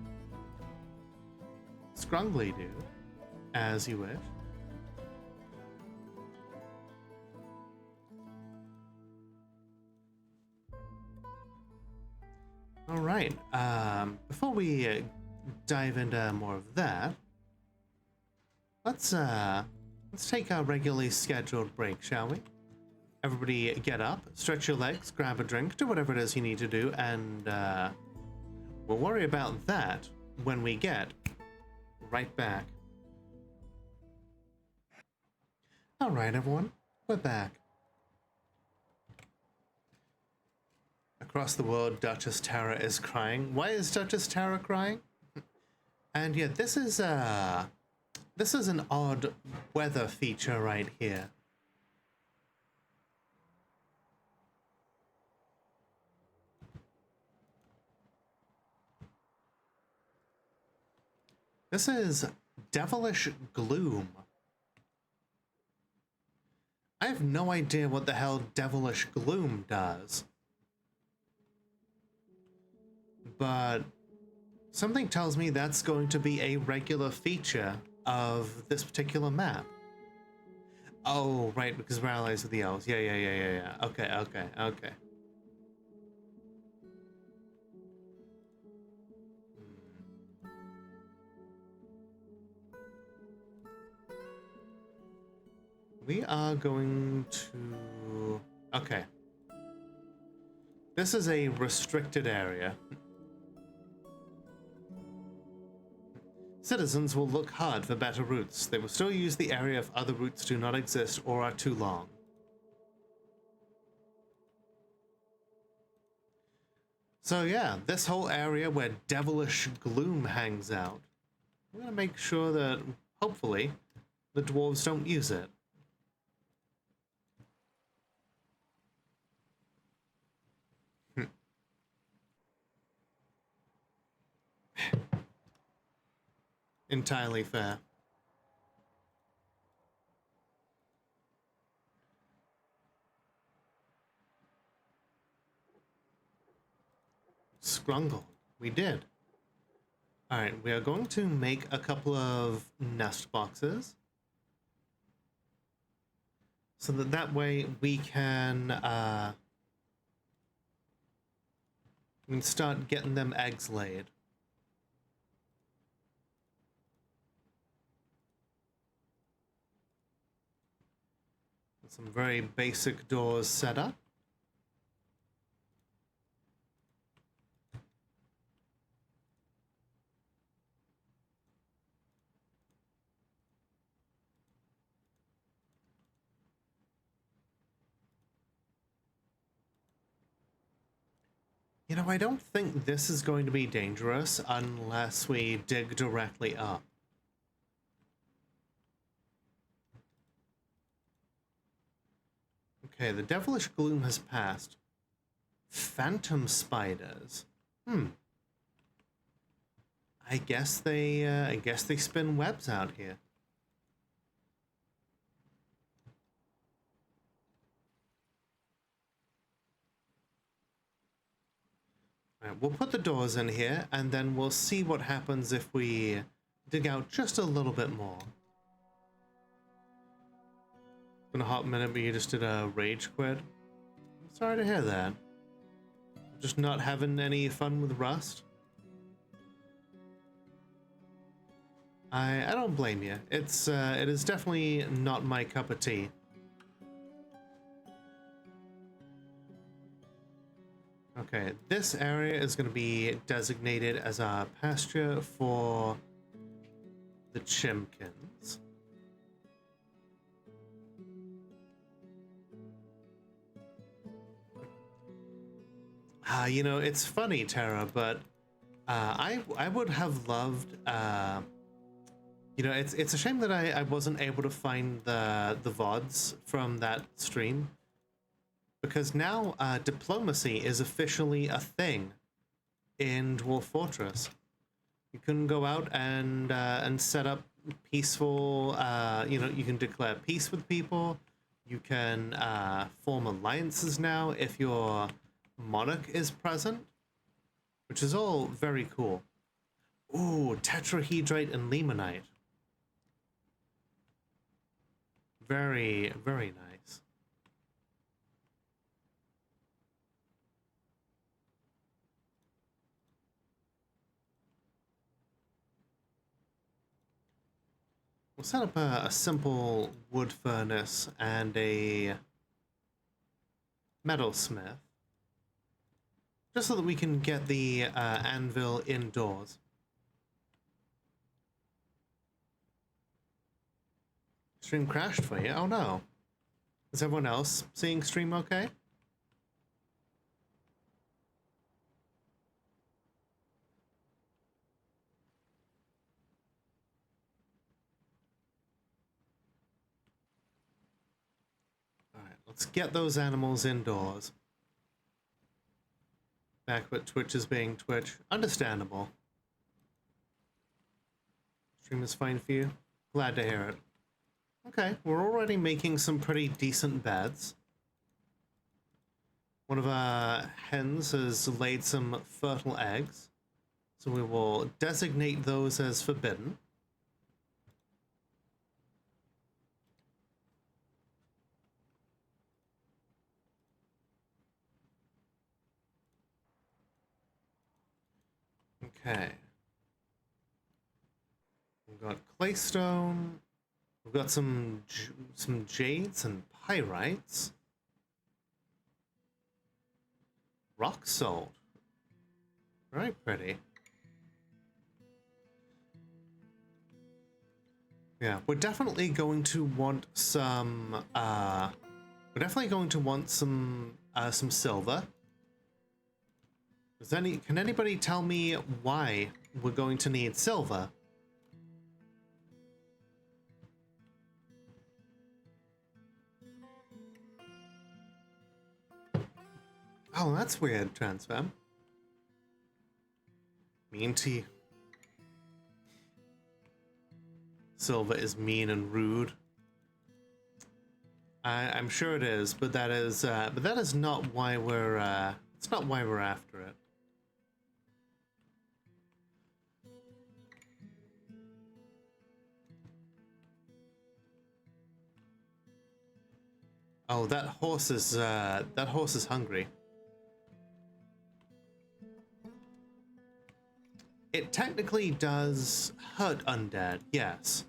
Scrungly do, as you wish. All right, before we dive into more of that, let's take our regularly scheduled break, shall we? Everybody get up, stretch your legs, grab a drink, do whatever it is you need to do, and we'll worry about that when we get right back. Alright, everyone. We're back. Across the world, Duchess Tara is crying. Why is Duchess Tara crying? And yeah, this is an odd weather feature right here. This is devilish gloom. I have no idea what the hell devilish gloom does. But something tells me that's going to be a regular feature of this particular map. Oh, right, because we're allies with the elves. Yeah. Okay. We are going to... Okay. This is a restricted area. Citizens will look hard for better routes. They will still use the area if other routes do not exist or are too long. So yeah, this whole area where devilish gloom hangs out, I'm gonna make sure that, hopefully, the dwarves don't use it. Entirely fair. Scrungle. We did. Alright, we are going to make a couple of nest boxes. So that way we can start getting them eggs laid. Some very basic doors set up. You know, I don't think this is going to be dangerous unless we dig directly up. Okay, the devilish gloom has passed. Phantom spiders. I guess they spin webs out here. All right, we'll put the doors in here, and then we'll see what happens if we dig out just a little bit more. It's been a hot minute, but you just did a rage quit. I'm sorry to hear that. Just not having any fun with Rust? I don't blame you. It is definitely not my cup of tea. Okay, this area is going to be designated as a pasture for the chimkins. You know, it's funny, Tara, but I would have loved. You know, it's a shame that I wasn't able to find the VODs from that stream, because now diplomacy is officially a thing in Dwarf Fortress. You can go out and set up peaceful. You know, you can declare peace with people. You can form alliances now if your monarch is present, which is all very cool. Ooh, tetrahedrite and limonite. Very, very nice. We'll set up a simple wood furnace and a metalsmith, just so that we can get the anvil indoors. Stream crashed for you? Oh no. Is everyone else seeing stream okay? Alright, let's get those animals indoors. Back but Twitch is being Twitch. Understandable. Stream is fine for you? Glad to hear it. Okay, we're already making some pretty decent beds. One of our hens has laid some fertile eggs, so we will designate those as forbidden. Okay. We've got claystone. We've got some jades and pyrites. Rock salt. Very pretty. Yeah, we're definitely going to want some. We're definitely going to want some silver. Can anybody tell me why we're going to need silver? Oh, that's weird, Transfam. Mean to you. Silver is mean and rude. I'm sure it is, but that is not why we're. It's not why we're after it. Oh, that horse is hungry. It technically does hurt undead, yes.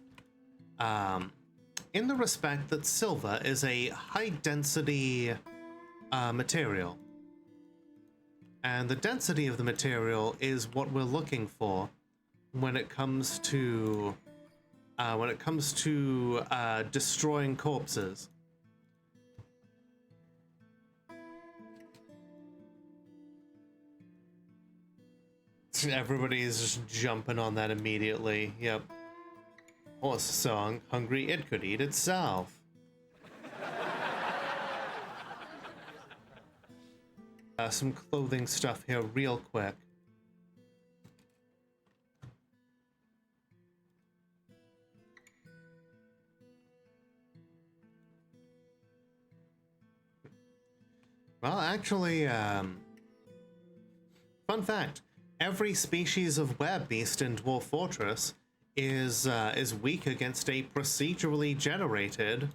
In the respect that silver is a high-density material. And the density of the material is what we're looking for when it comes to destroying corpses. Everybody's just jumping on that immediately. Yep. Horse song, hungry, it could eat itself. Some clothing stuff here real quick. Well, actually, fun fact. Every species of were beast in Dwarf Fortress is weak against a procedurally generated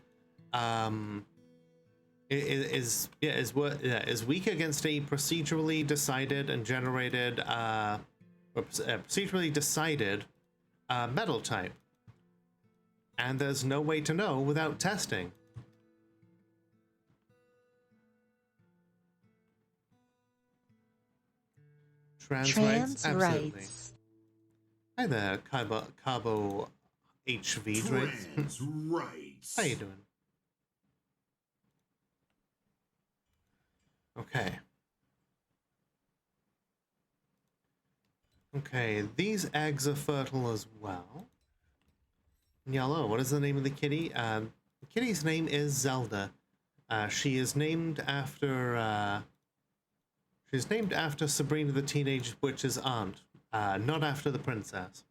is weak against a procedurally decided and generated procedurally decided metal type, and there's no way to know without testing. Trans rights, absolutely. Hi there, Carbo HV Drakes. Trans rights. How you doing? Okay. Okay, these eggs are fertile as well. Yellow, what is the name of the kitty? The kitty's name is Zelda. She is named after she's named after Sabrina the Teenage Witch's aunt, not after the princess.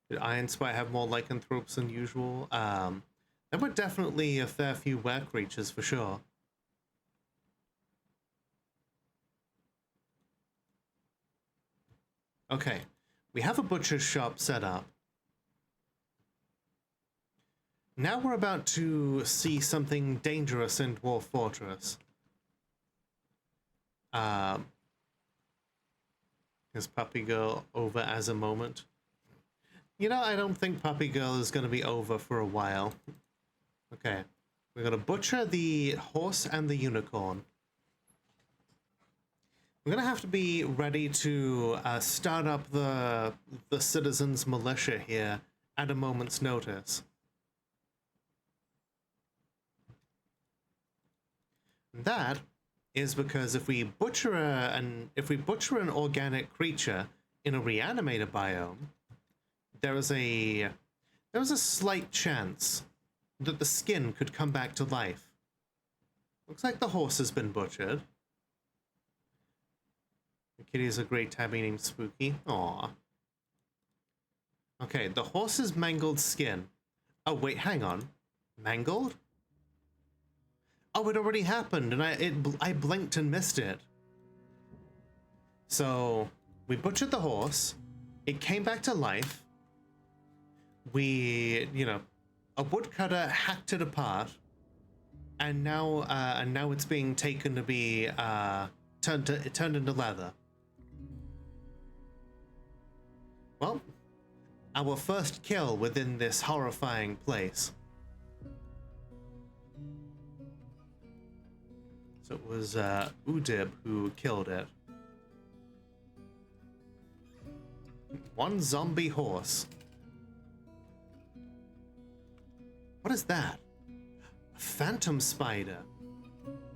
Did Iron Spite have more lycanthropes than usual? There were definitely a fair few were creatures for sure. Okay, we have a butcher's shop set up. Now we're about to see something dangerous in Dwarf Fortress. Is Puppy Girl over as a moment? You know, I don't think Puppy Girl is going to be over for a while. Okay, we're going to butcher the horse and the unicorn. We're going to have to be ready to start up the citizens' militia here at a moment's notice. That is because if we butcher an organic creature in a reanimator biome, there is a slight chance that the skin could come back to life. Looks like the horse has been butchered. The kitty is a great tabby named Spooky. Aww. Okay, the horse's mangled skin. Oh wait, hang on. Mangled? Oh, it already happened, and I blinked and missed it. So we butchered the horse. It came back to life. We, a woodcutter hacked it apart, and now it's being taken to be turned into leather. Well, our first kill within this horrifying place. So it was Udib who killed it. One zombie horse. What is that? A phantom spider.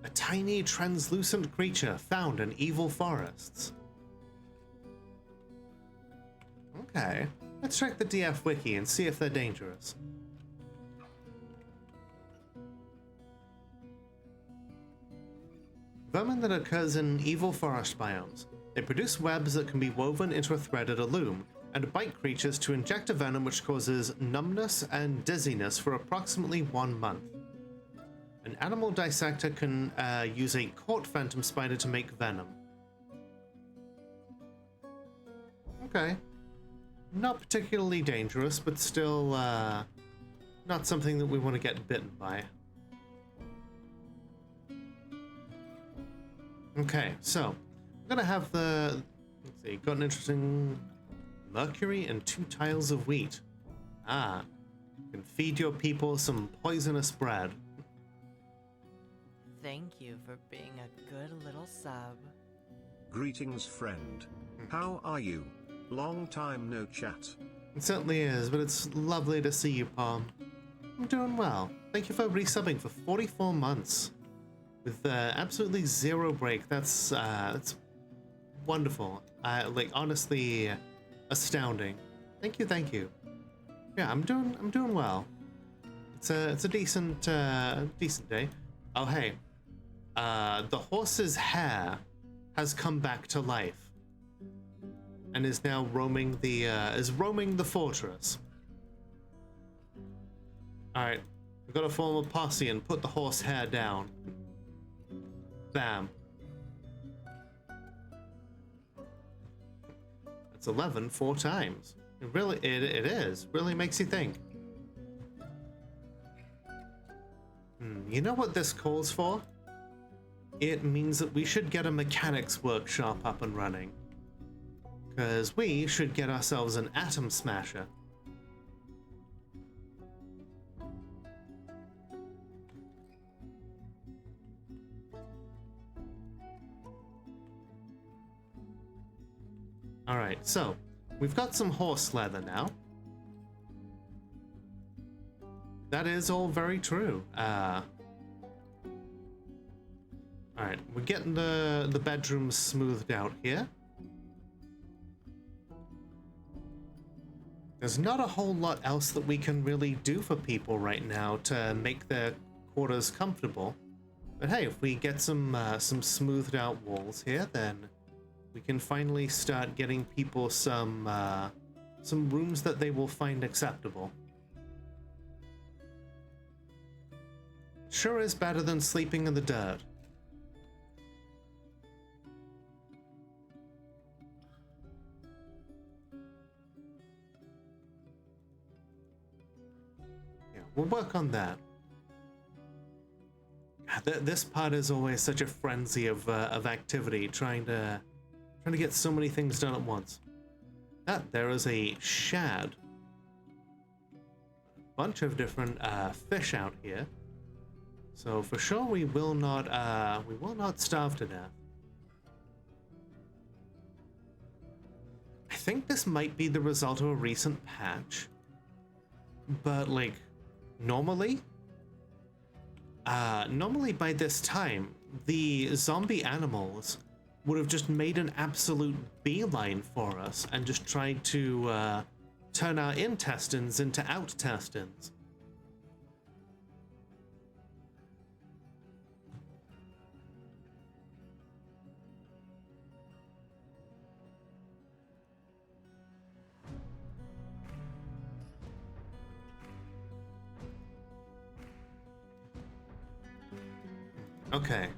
A tiny translucent creature found in evil forests. Okay, let's check the DF wiki and see if they're dangerous. Vermin that occurs in evil forest biomes. They produce webs that can be woven into a threaded loom, and bite creatures to inject a venom which causes numbness and dizziness for approximately 1 month. An animal dissector can use a caught phantom spider to make venom. Okay. Not particularly dangerous, but still not something that we want to get bitten by. Okay, so I'm gonna have let's see, got an interesting mercury and 2 tiles of wheat. Ah, you can feed your people some poisonous bread. Thank you for being a good little sub. Greetings, friend. How are you? Long time no chat. It certainly is, but it's lovely to see you, Palm. I'm doing well. Thank you for resubbing for 44 months. With absolutely 0 break. That's wonderful. Like, honestly astounding. Thank you. Yeah, I'm doing well. It's a decent day. Oh hey, the horse's hair has come back to life and is now roaming the fortress. All right, we've got to form a posse and put the horse hair down. Bam. That's 11 4 times. It is. Really makes you think. You know what this calls for? It means that we should get a mechanics workshop up and running. Because we should get ourselves an atom smasher. Alright, so we've got some horse leather now. That is all very true. Alright, we're getting the bedroom smoothed out here. There's not a whole lot else that we can really do for people right now to make their quarters comfortable. But hey, if we get some smoothed out walls here, then we can finally start getting people some rooms that they will find acceptable. Sure is better than sleeping in the dirt. Yeah, we'll work on that. This part is always such a frenzy of activity, trying to get so many things done at once. Ah, there is a shad. A bunch of different fish out here. So for sure we will not starve to death. I think this might be the result of a recent patch. But like normally by this time the zombie animals would have just made an absolute beeline for us and just tried to turn our intestines into outtestines. Okay.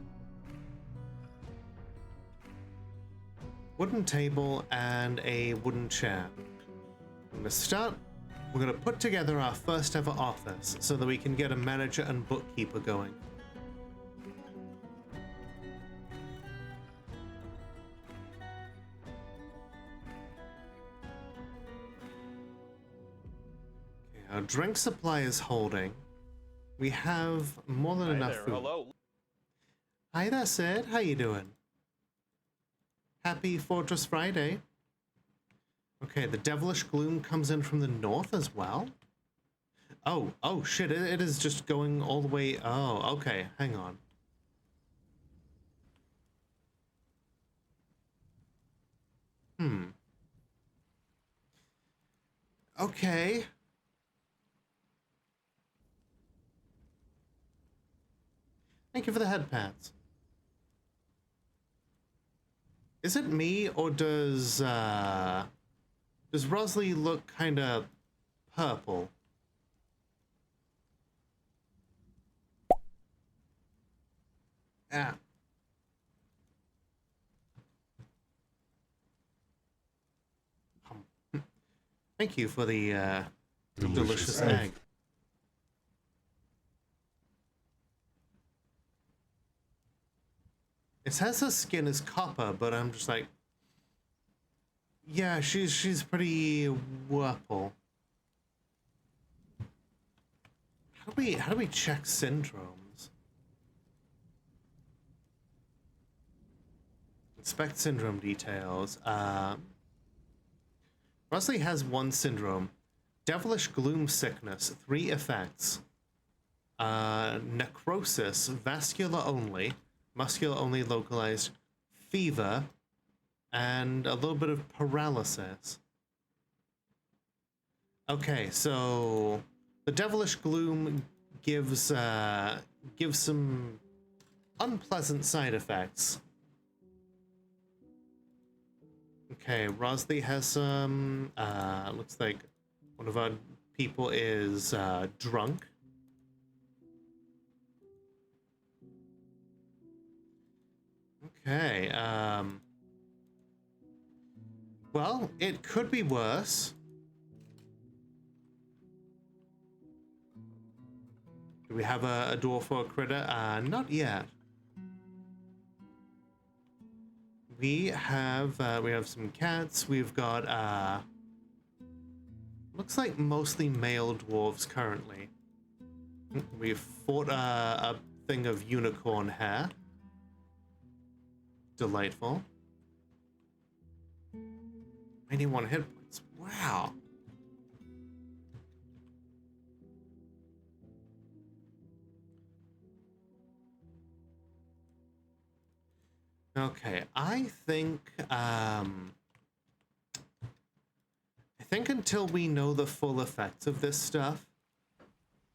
Wooden table and a wooden chair. I'm gonna start. We're gonna put together our first ever office so that we can get a manager and bookkeeper going. Okay, our drink supply is holding. We have more than enough food. Hello. Hi there, Sid. How you doing? Happy Fortress Friday. Okay, the devilish gloom comes in from the north as well. Oh shit, it is just going all the way. Oh, okay, hang on. Okay. Thank you for the head pats. Is it me, or does Rosalie look kind of purple? Ah. Thank you for the delicious egg. It says her skin is copper, but I'm just like, yeah, she's pretty purple. How do we check syndromes? Inspect syndrome details. Rosalie has one syndrome. Devilish gloom sickness, 3 effects. Necrosis, vascular only. Muscular only localized, fever, and a little bit of paralysis. Okay, so the devilish gloom gives some unpleasant side effects. Okay, Rosalie has some. Looks like one of our people is drunk. Okay, well, it could be worse. Do we have a dwarf or a critter? Not yet. We have some cats. We've got, looks like mostly male dwarves currently. We've fought a thing of unicorn hair. Delightful. 91 hit points. Wow. Okay, I think until we know the full effects of this stuff,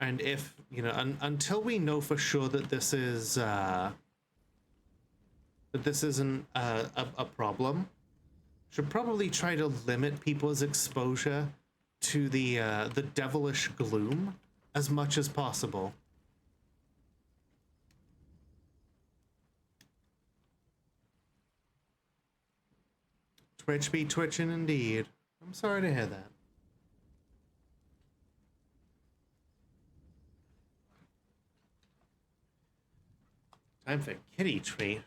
and if, you know, until we know for sure that this is that this isn't a problem, should probably try to limit people's exposure to the devilish gloom as much as possible. Twitch be twitching indeed. I'm sorry to hear that. Time for kitty treat.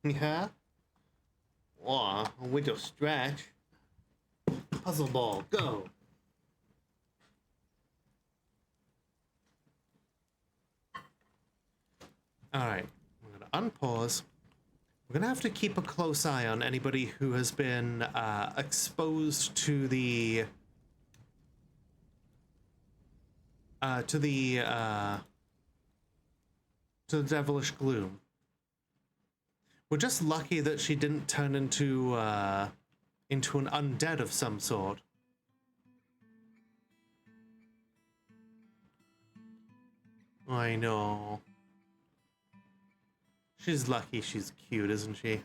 Yeah? Aw, a window stretch. Puzzle ball, go! Alright, we're gonna unpause. We're gonna have to keep a close eye on anybody who has been exposed to the devilish gloom. We're just lucky that she didn't turn into an undead of some sort. I know. She's lucky she's cute, isn't she?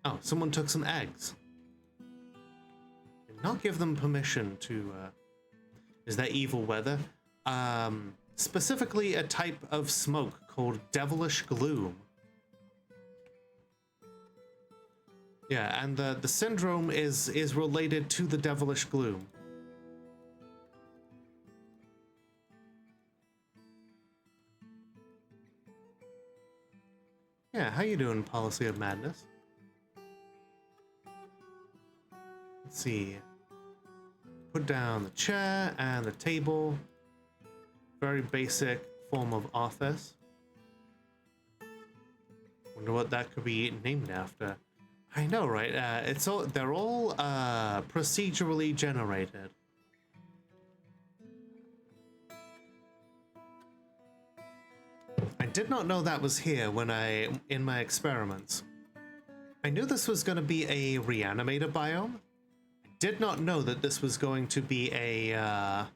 Oh, someone took some eggs. Did not give them permission to, is that evil weather? Specifically a type of smoke called devilish gloom. Yeah, and the syndrome is related to the devilish gloom. Yeah, how you doing, Policy of Madness? Let's see. Put down the chair and the table. Very basic form of office. Wonder what that could be named after. I know, right? They're all procedurally generated. I did not know that was here when in my experiments. I knew this was going to be a Reanimator Biome. I did not know that this was going to be a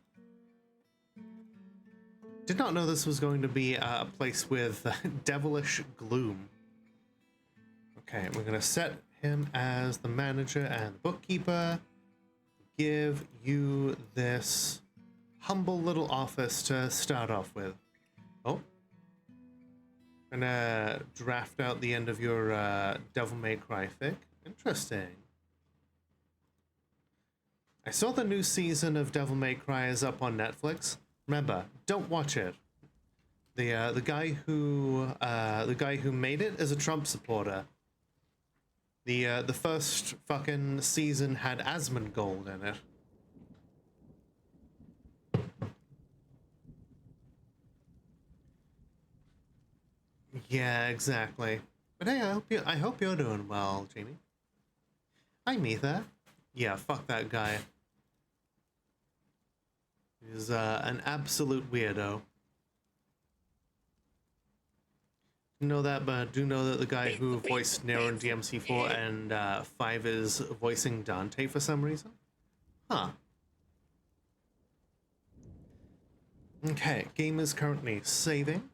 place with devilish gloom. Okay, we're gonna set him as the manager and the bookkeeper. Give you this humble little office to start off with. Oh. Gonna draft out the end of your Devil May Cry fic. Interesting. I saw the new season of Devil May Cry is up on Netflix. Remember, don't watch it. The guy who made it is a Trump supporter. The first fucking season had Asmongold in it. Yeah, exactly. But hey, I hope you're doing well, Jamie. Hi, Mitha. Yeah, fuck that guy. He's an absolute weirdo. Know that, but I do know that the guy who voiced Nero in DMC4 and 5 is voicing Dante for some reason. Huh. Okay, game is currently saving.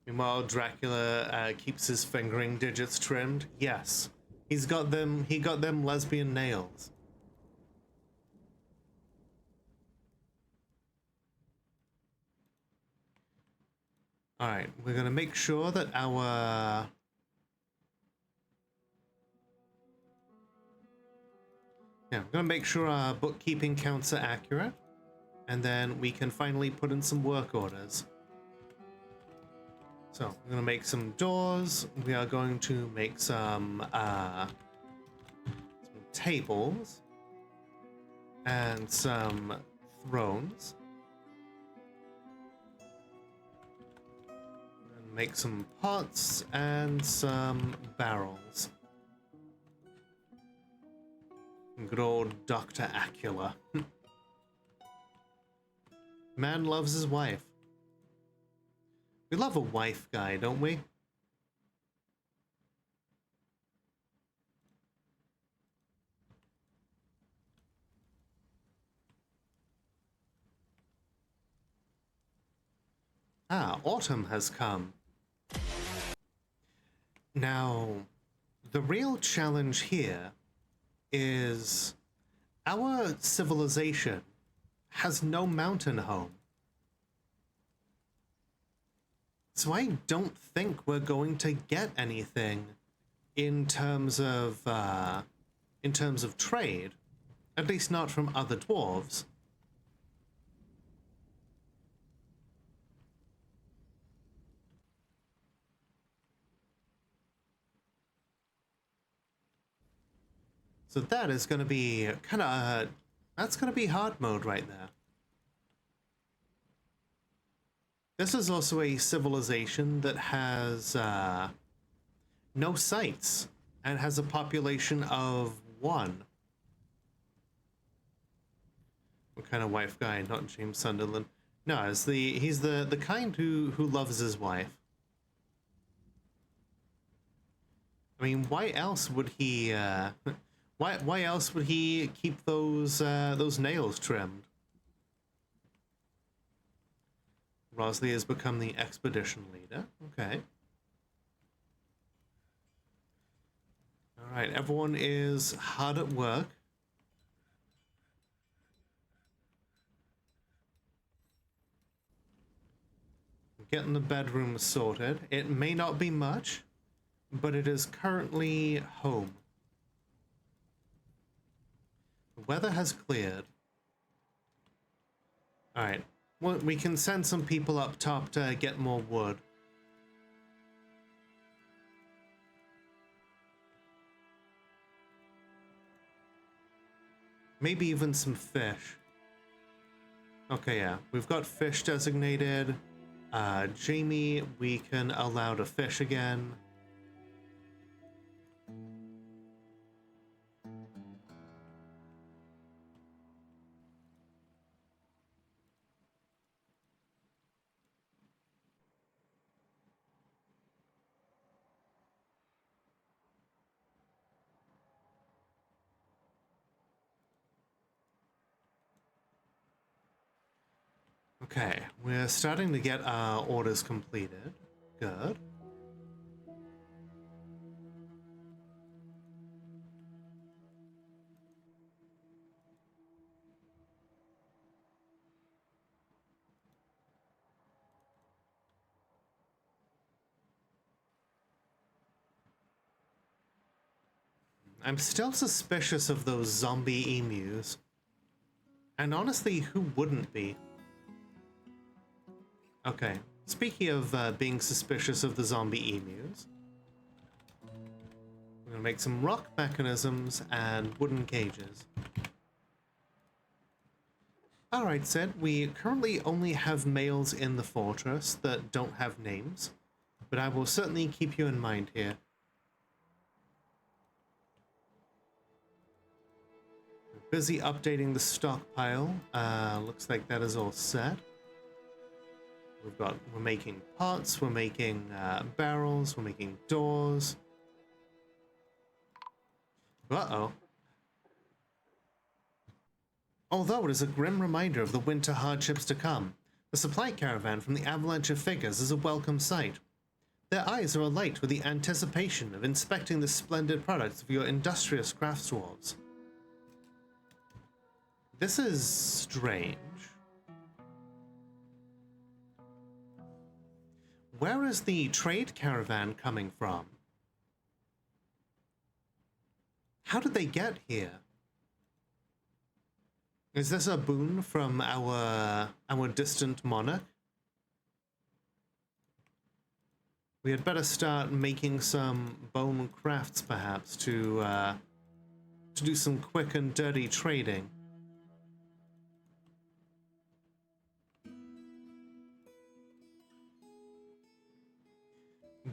Meanwhile, Dracula keeps his fingering digits trimmed. Yes, he got them lesbian nails. All right, we're gonna make sure that our bookkeeping counts are accurate, and then we can finally put in some work orders. So we're gonna make some doors. We are going to make some tables and some thrones. Make some pots and some barrels. Good old Dr. Acula. Man loves his wife. We love a wife guy, don't we? Ah, autumn has come. Now, the real challenge here is our civilization has no mountain home. So I don't think we're going to get anything in terms of trade, at least not from other dwarves. So that is going to be that's going to be hard mode right there. This is also a civilization that has no sites and has a population of 1. What kind of wife guy? Not James Sunderland. No, he's the kind who loves his wife. I mean, why else would he why else would he keep those nails trimmed? Rosley has become the expedition leader. Okay. All right, everyone is hard at work. Getting the bedroom sorted. It may not be much, but it is currently home. The weather has cleared. All right. Well, we can send some people up top to get more wood. Maybe even some fish. Okay, yeah. We've got fish designated. Jamie, we can allow to fish again. Okay, we're starting to get our orders completed. Good. I'm still suspicious of those zombie emus. And honestly, who wouldn't be? Okay, speaking of being suspicious of the zombie emus, we're gonna make some rock mechanisms and wooden cages. Alright, Sid, we currently only have males in the fortress that don't have names, but I will certainly keep you in mind here. We're busy updating the stockpile. Looks like that is all set. We're making pots, we're making barrels, we're making doors. Uh-oh. Although it is a grim reminder of the winter hardships to come, the supply caravan from the avalanche of figures is a welcome sight. Their eyes are alight with the anticipation of inspecting the splendid products of your industrious craftsdwarves. This is strange. Where is the trade caravan coming from? How did they get here? Is this a boon from our distant monarch? We had better start making some bone crafts, perhaps, to do some quick and dirty trading.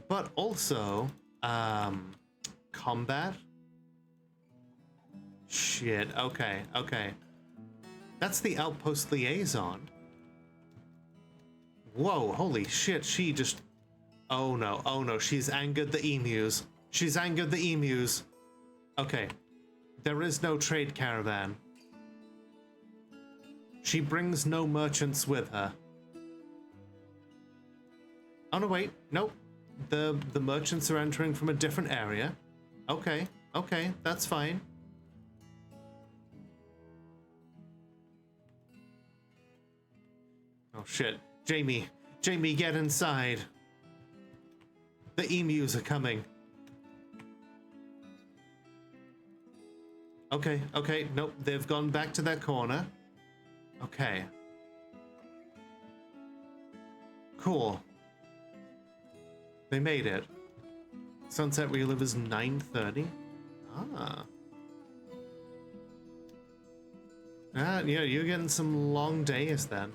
But also, combat? Shit, okay. That's the outpost liaison. Whoa, holy shit, she just... Oh no, she's angered the emus. Okay, there is no trade caravan. She brings no merchants with her. Oh no, wait, nope. The merchants are entering from a different area. Okay, that's fine. Oh shit, Jamie, get inside. The emus are coming. Okay, nope, they've gone back to their corner. Okay. Cool. They made it. Sunset where you live is 9:30. Yeah, you're getting some long days then.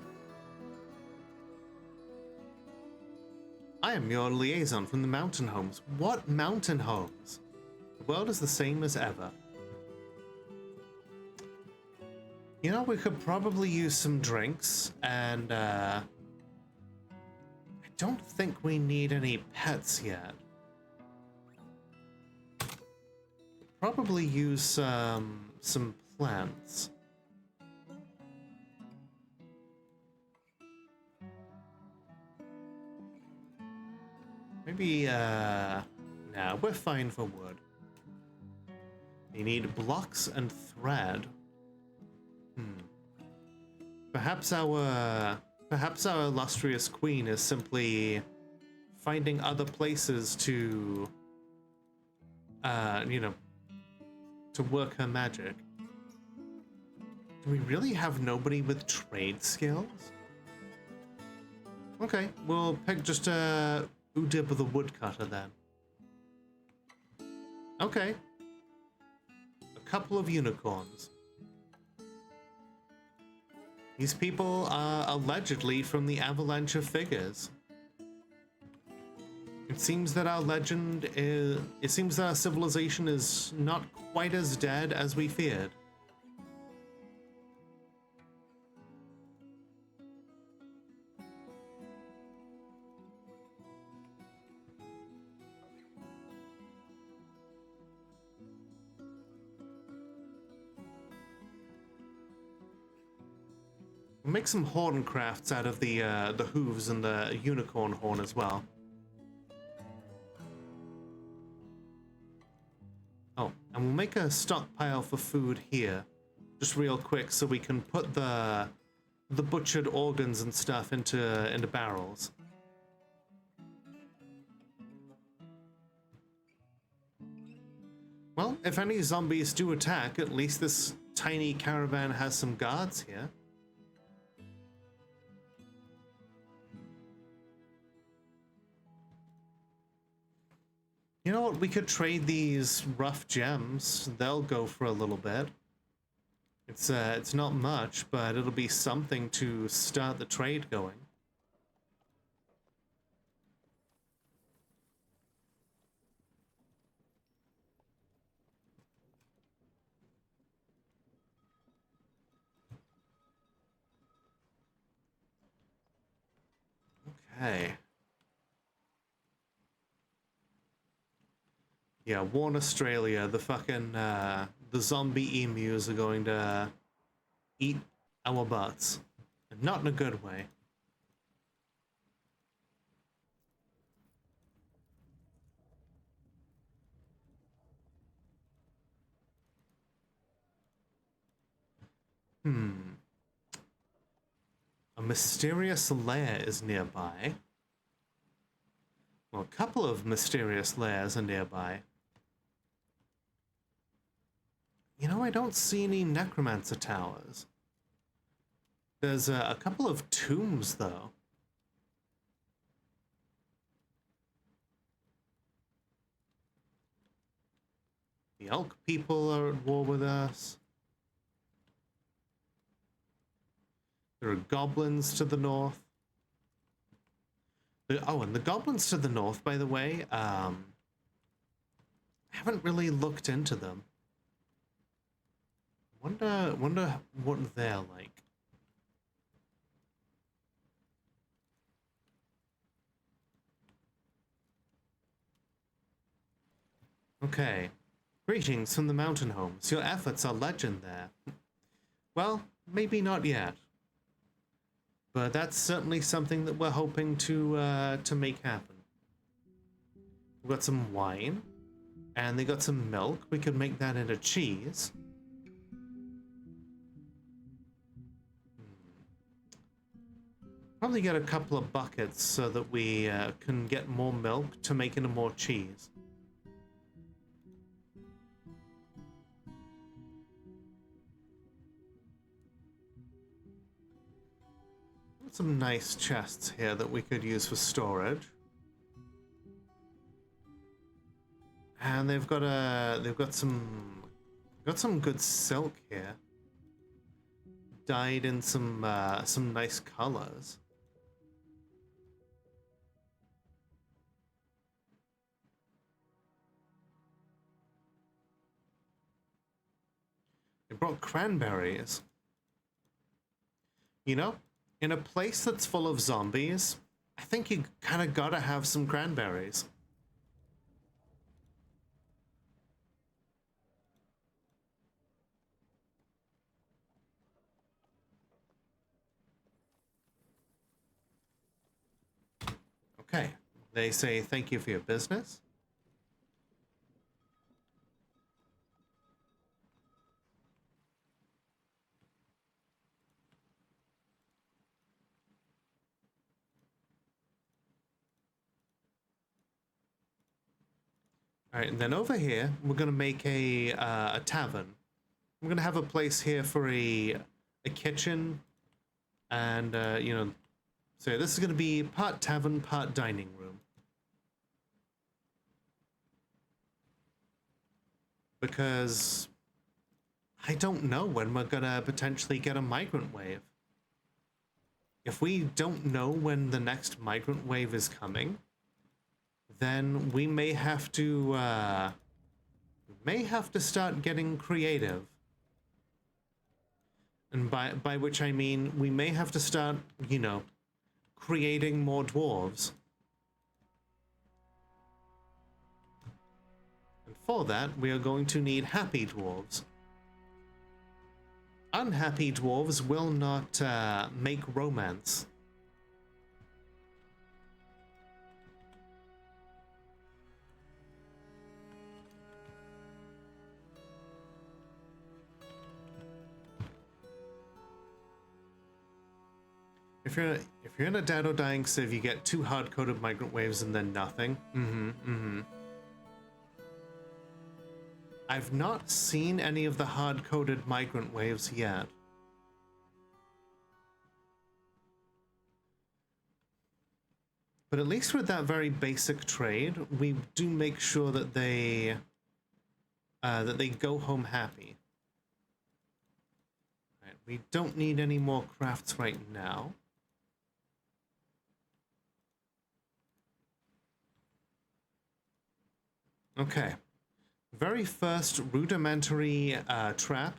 I am your liaison from the mountain homes. What mountain homes? The world is the same as ever. You know, we could probably use some drinks, and I don't think we need any pets yet. Probably use some plants. Maybe, nah, we're fine for wood. You need blocks and thread. Perhaps our illustrious queen is simply finding other places to, you know, to work her magic. Do we really have nobody with trade skills? Okay, we'll pick just Udib the woodcutter then. Okay. A couple of unicorns. These people are allegedly from the Avalanche of Figures. It seems that our legend is... It seems that our civilization is not quite as dead as we feared. We'll make some horn crafts out of the hooves and the unicorn horn as well. Oh, and we'll make a stockpile for food here, just real quick, so we can put the butchered organs and stuff into barrels. Well, if any zombies do attack, at least this tiny caravan has some guards here. You know what, we could trade these rough gems. They'll go for a little bit. It's not much, but it'll be something to start the trade going. Okay. Yeah, warn Australia, the fucking, the zombie emus are going to eat our butts. And not in a good way. A mysterious lair is nearby. Well, a couple of mysterious lairs are nearby. You know, I don't see any necromancer towers. There's a couple of tombs, though. The elk people are at war with us. There are goblins to the north. Oh, and the goblins to the north, by the way, I haven't really looked into them. Wonder what they're like. Okay. Greetings from the mountain homes. Your efforts are legend there. Well, maybe not yet. But that's certainly something that we're hoping to make happen. We've got some wine, and they got some milk. We could make that into cheese. Probably get a couple of buckets so that we can get more milk to make into more cheese. Some nice chests here that we could use for storage. And they've got some good silk here. Dyed in some nice colors. brought cranberries. You know, in a place that's full of zombies, I think you kind of gotta have some cranberries. Okay, they say thank you for your business. All right, and then over here, we're gonna make a tavern. We're gonna have a place here for a kitchen, and you know, so this is gonna be part tavern, part dining room. Because I don't know when we're gonna potentially get a migrant wave. If we don't know when the next migrant wave is coming, then we may have to start getting creative. And by which I mean we may have to start, you know, creating more dwarves. And for that, we are going to need happy dwarves. Unhappy dwarves will not make romance. If you're in a dead or dying civ, you get 2 hard-coded migrant waves and then nothing. I've not seen any of the hard-coded migrant waves yet. But at least with that very basic trade, we do make sure that they go home happy. Right, we don't need any more crafts right now. Okay. Very first rudimentary trap.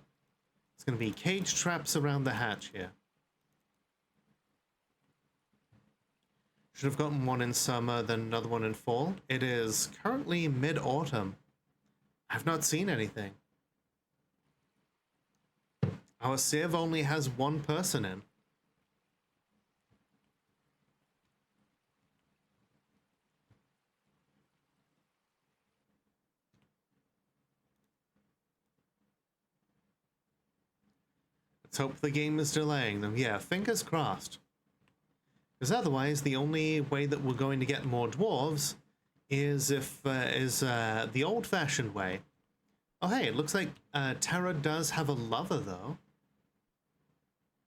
It's going to be cage traps around the hatch here. Should have gotten one in summer, then another one in fall. It is currently mid-autumn. I've not seen anything. Our civ only has 1 person in. Let's hope the game is delaying them. Yeah, fingers crossed. Because otherwise, the only way that we're going to get more dwarves is if the old-fashioned way. Oh, hey, it looks like Terra does have a lover, though.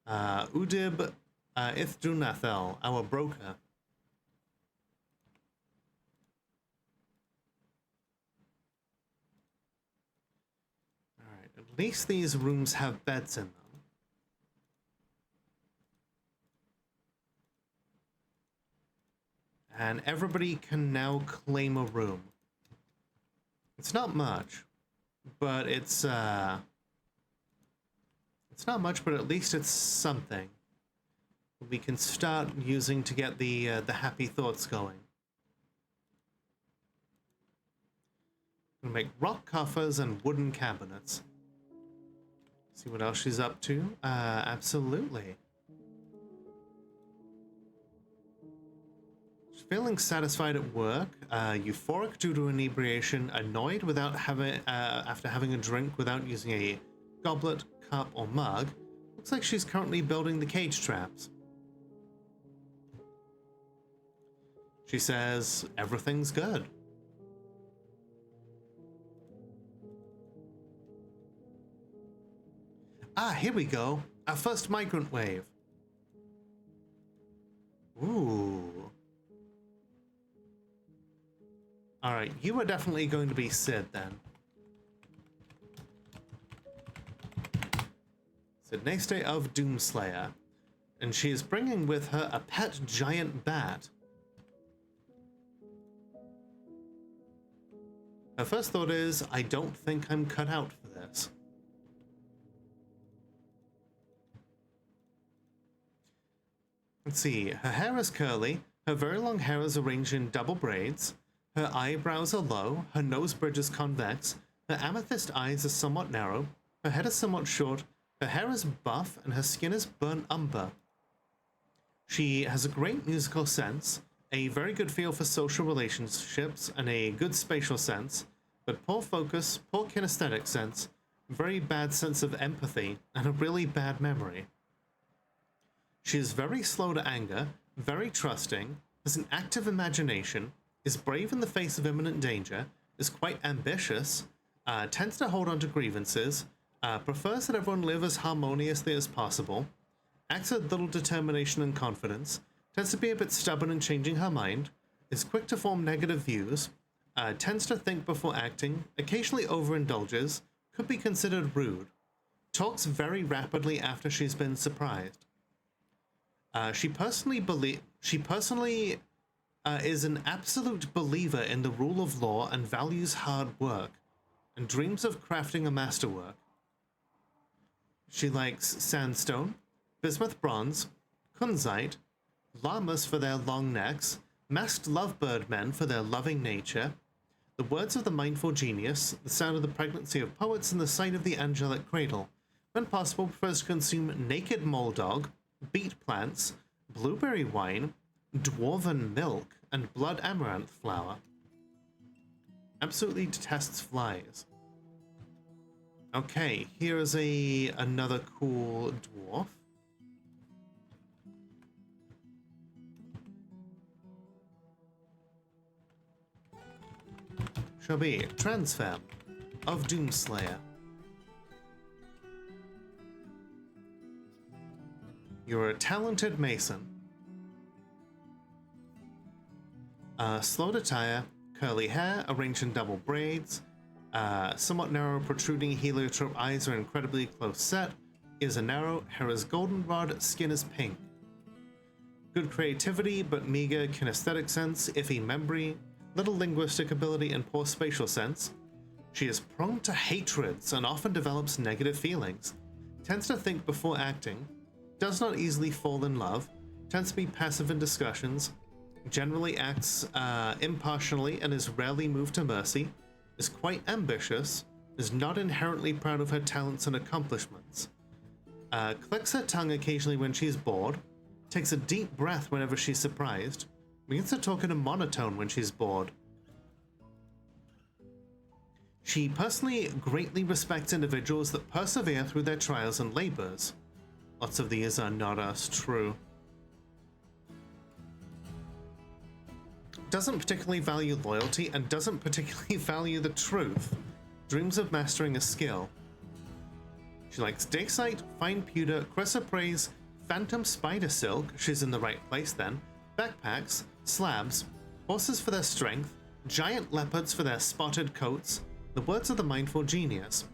Udib Ithdunathel, our broker. Alright, at least these rooms have beds in them. And everybody can now claim a room. It's not much, but it's not much, but at least it's something we can start using to get the happy thoughts going. We'll make rock coffers and wooden cabinets. See what else she's up to? Absolutely. Feeling satisfied at work, euphoric due to inebriation, annoyed without after having a drink without using a goblet, cup, or mug. Looks like she's currently building the cage traps. She says everything's good. Ah, here we go. Our first migrant wave. Ooh. Alright, you are definitely going to be Sid then. Sid Neste of Doomslayer. And she is bringing with her a pet giant bat. Her first thought is, I don't think I'm cut out for this. Let's see. Her hair is curly. Her very long hair is arranged in double braids. Her eyebrows are low. Her nose bridge is convex. Her amethyst eyes are somewhat narrow. Her head is somewhat short. Her hair is buff, and her skin is burnt umber. She has a great musical sense, a very good feel for social relationships, and a good spatial sense, but poor focus, poor kinesthetic sense, very bad sense of empathy, and a really bad memory. She is very slow to anger, very trusting, has an active imagination, is brave in the face of imminent danger, is quite ambitious, tends to hold on to grievances, prefers that everyone live as harmoniously as possible, acts with little determination and confidence, tends to be a bit stubborn in changing her mind, is quick to form negative views, tends to think before acting, occasionally overindulges, could be considered rude, talks very rapidly after she's been surprised. She personally is an absolute believer in the rule of law and values hard work, and dreams of crafting a masterwork. She likes sandstone, bismuth bronze, kunzite, llamas for their long necks, masked lovebird men for their loving nature, the words of the mindful genius, the sound of the pregnancy of poets, and the sight of the angelic cradle. When possible, prefers to consume naked mole dog, beet plants, blueberry wine, dwarven milk, and blood amaranth flower. Absolutely detests flies. Okay, here is another cool dwarf. Shall be Transfem of Doomslayer. You're a talented mason. Slow to tire, curly hair arranged in double braids, somewhat narrow protruding heliotrope eyes are incredibly close set, ears are narrow, hair is goldenrod, skin is pink. Good creativity but meager kinesthetic sense, iffy memory, little linguistic ability, and poor spatial sense. She is prone to hatreds and often develops negative feelings, tends to think before acting, does not easily fall in love, tends to be passive in discussions, generally acts impartially and is rarely moved to mercy, is quite ambitious, is not inherently proud of her talents and accomplishments, clicks her tongue occasionally when she's bored, takes a deep breath whenever she's surprised, begins to talk in a monotone when she's bored. She personally greatly respects individuals that persevere through their trials and labors. Lots of these are not as true. Doesn't particularly value loyalty and doesn't particularly value the truth. Dreams of mastering a skill. She likes dacite, fine pewter, chrysoprase, phantom spider silk, she's in the right place then, backpacks, slabs, horses for their strength, giant leopards for their spotted coats, the words of the mindful genius.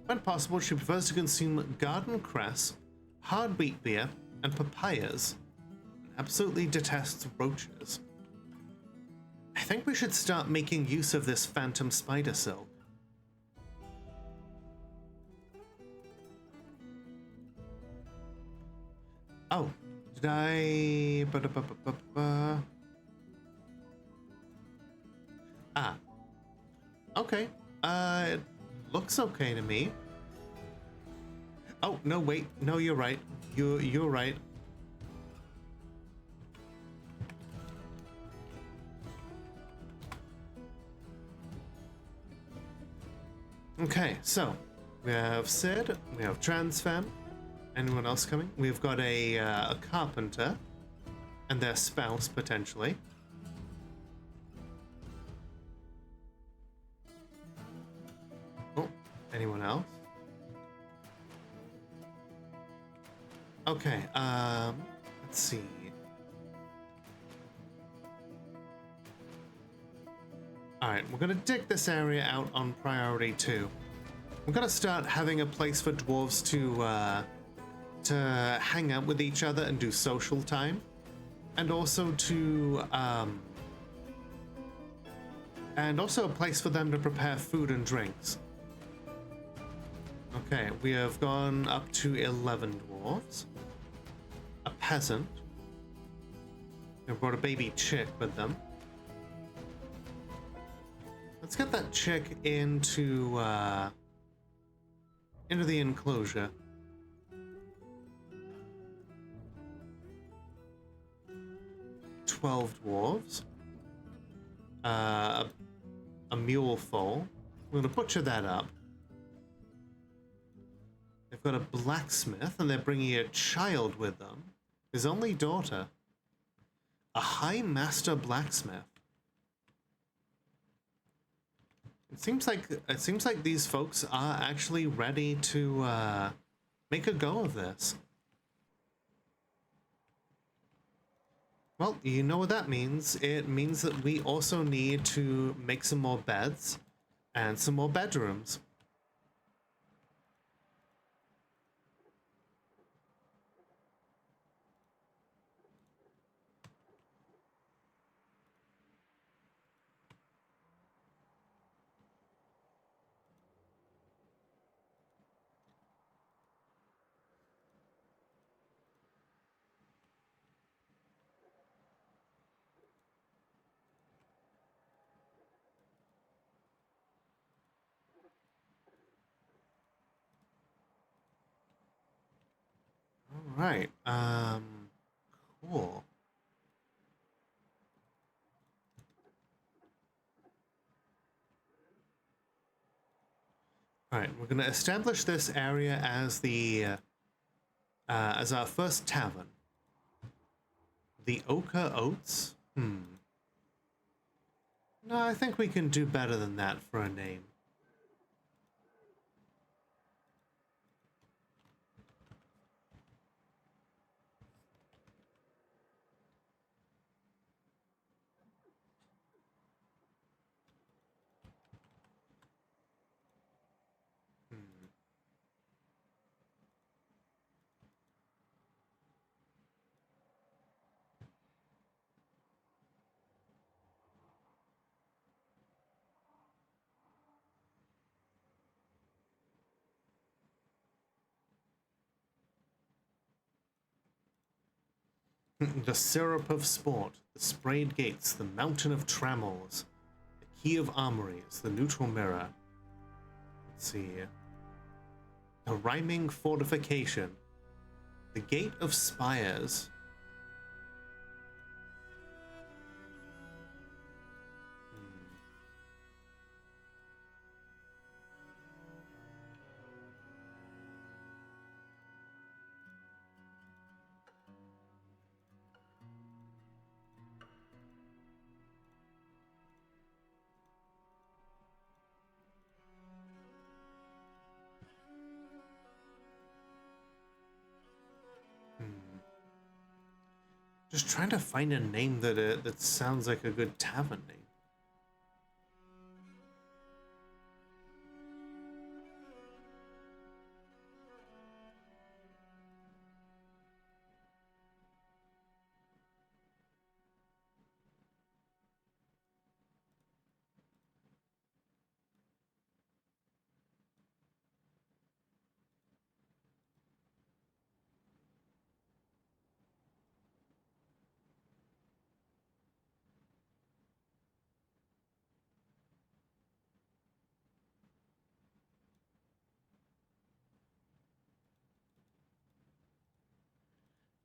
When possible, she prefers to consume garden cress, hard wheat beer, and papayas. Absolutely detests roaches. I think we should start making use of this phantom spider silk. Oh, did I... Ah. Okay. It looks okay to me. Oh, no, wait. No, you're right. You're right. Okay, so we have Sid, we have Transfem. Anyone else coming? We've got a carpenter and their spouse potentially. Oh, anyone else? Okay, let's see. Alright, we're gonna dig this area out on priority 2. We're gonna start having a place for dwarves to hang out with each other and do social time. And also to, and also a place for them to prepare food and drinks. Okay, we have gone up to 11 dwarves. A peasant. They brought a baby chick with them. Let's get that chick into the enclosure. "12 dwarves. A mule foal. We're gonna butcher that up. They've got a blacksmith, and they're bringing a child with them. His only daughter. A high master blacksmith. It seems like these folks are actually ready to make a go of this. Well, you know what that means. It means that we also need to make some more beds and some more bedrooms. Right. Cool. All right, we're gonna establish this area as as our first tavern. The Ochre Oats? No, I think we can do better than that for a name. The syrup of sport, the sprayed gates, the mountain of trammels, the key of armories, the neutral mirror. Let's see. The rhyming fortification, the gate of spires. Just trying to find a name that sounds like a good tavern name.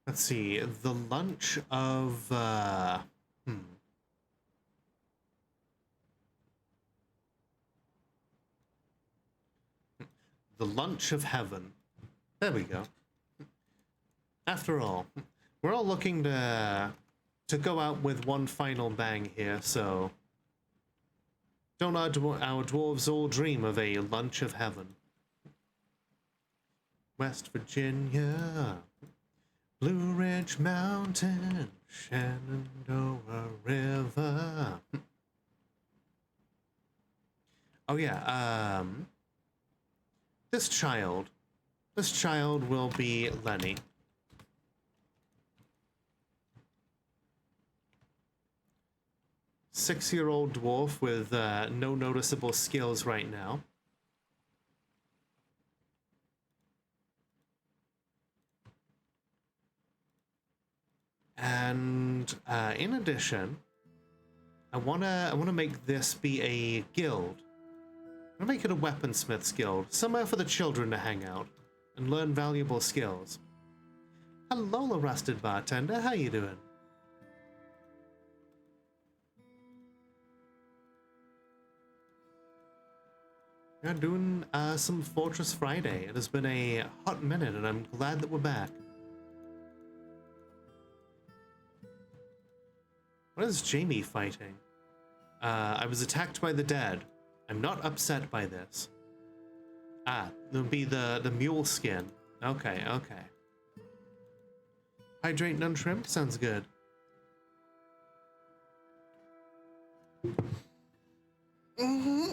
Let's see, the lunch of, The lunch of heaven. There we go. After all, we're all looking to go out with one final bang here, so don't our dwarves all dream of a lunch of heaven? West Virginia, Blue Ridge Mountain, Shenandoah River. Oh yeah, this child will be Lenny. Six-year-old dwarf with no noticeable skills right now. And in addition, I wanna make this be a guild. I'm gonna make it a weaponsmith's guild, somewhere for the children to hang out and learn valuable skills. Hello, the rusted bartender. How you doing? We're doing some Fortress Friday. It has been a hot minute, and I'm glad that we're back. What is Jamie fighting? I was attacked by the dead. I'm not upset by this. Ah, there'll be the mule skin. Okay, okay. Hydrate none shrimp? Sounds good. Mm-hmm.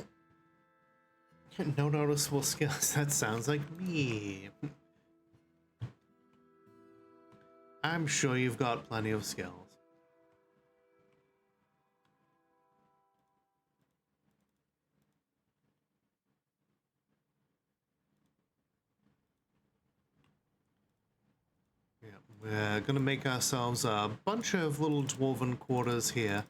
No noticeable skills. That sounds like me. I'm sure you've got plenty of skills. Yeah, we're gonna make ourselves a bunch of little dwarven quarters here.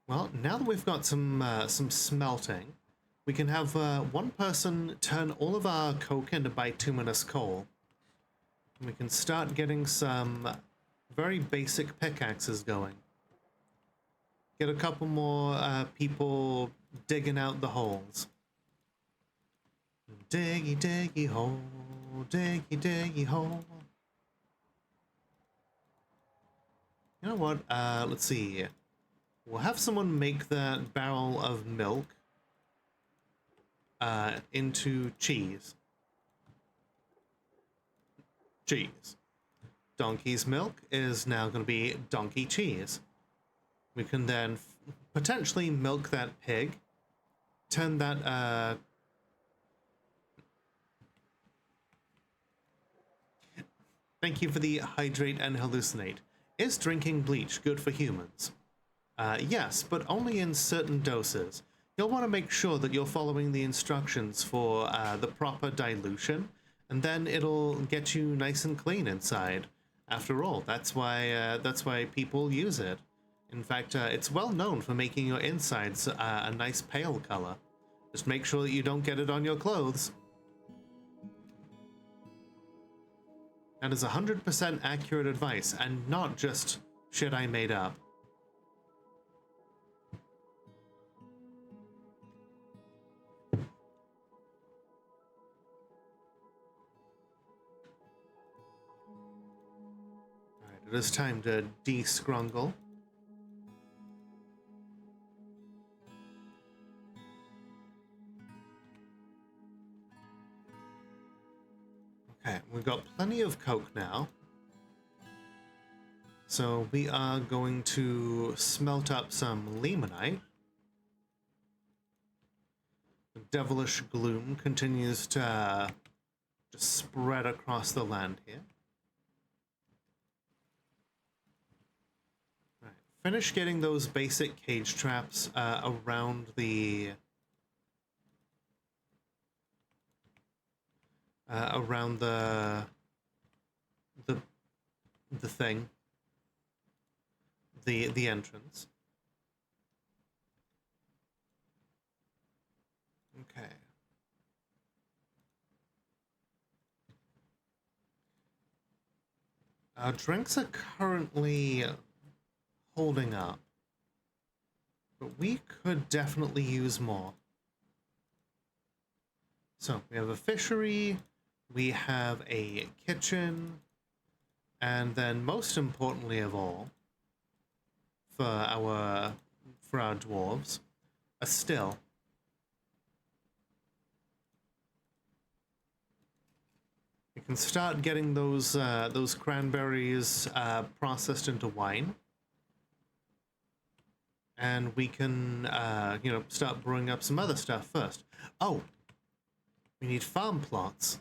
Well, now that we've got some smelting, we can have one person turn all of our coke into bituminous coal. And we can start getting some very basic pickaxes going. Get a couple more people digging out the holes. Diggy, diggy hole, diggy, diggy hole. You know what? Let's see. We'll have someone make that barrel of milk into cheese. Cheese. Donkey's milk is now going to be donkey cheese. We can then potentially milk that pig, turn that thank you for the hydrate and hallucinate. Is drinking bleach good for humans? Yes, but only in certain doses. You'll want to make sure that you're following the instructions for the proper dilution, and then it'll get you nice and clean inside. After all, that's why people use it. In fact, it's well known for making your insides a nice pale color. Just make sure that you don't get it on your clothes. That is 100% accurate advice, and not just shit I made up. It is time to de-scrungle. Okay, we've got plenty of coke now. So we are going to smelt up some limonite. The devilish gloom continues to just spread across the land here. Finish getting those basic cage traps around the thing, the entrance. Okay. Our drinks are currently holding up, but we could definitely use more. So we have a fishery, we have a kitchen, and then most importantly of all, for our dwarves, a still. We can start getting those cranberries processed into wine. And we can, you know, start brewing up some other stuff first. Oh, we need farm plots.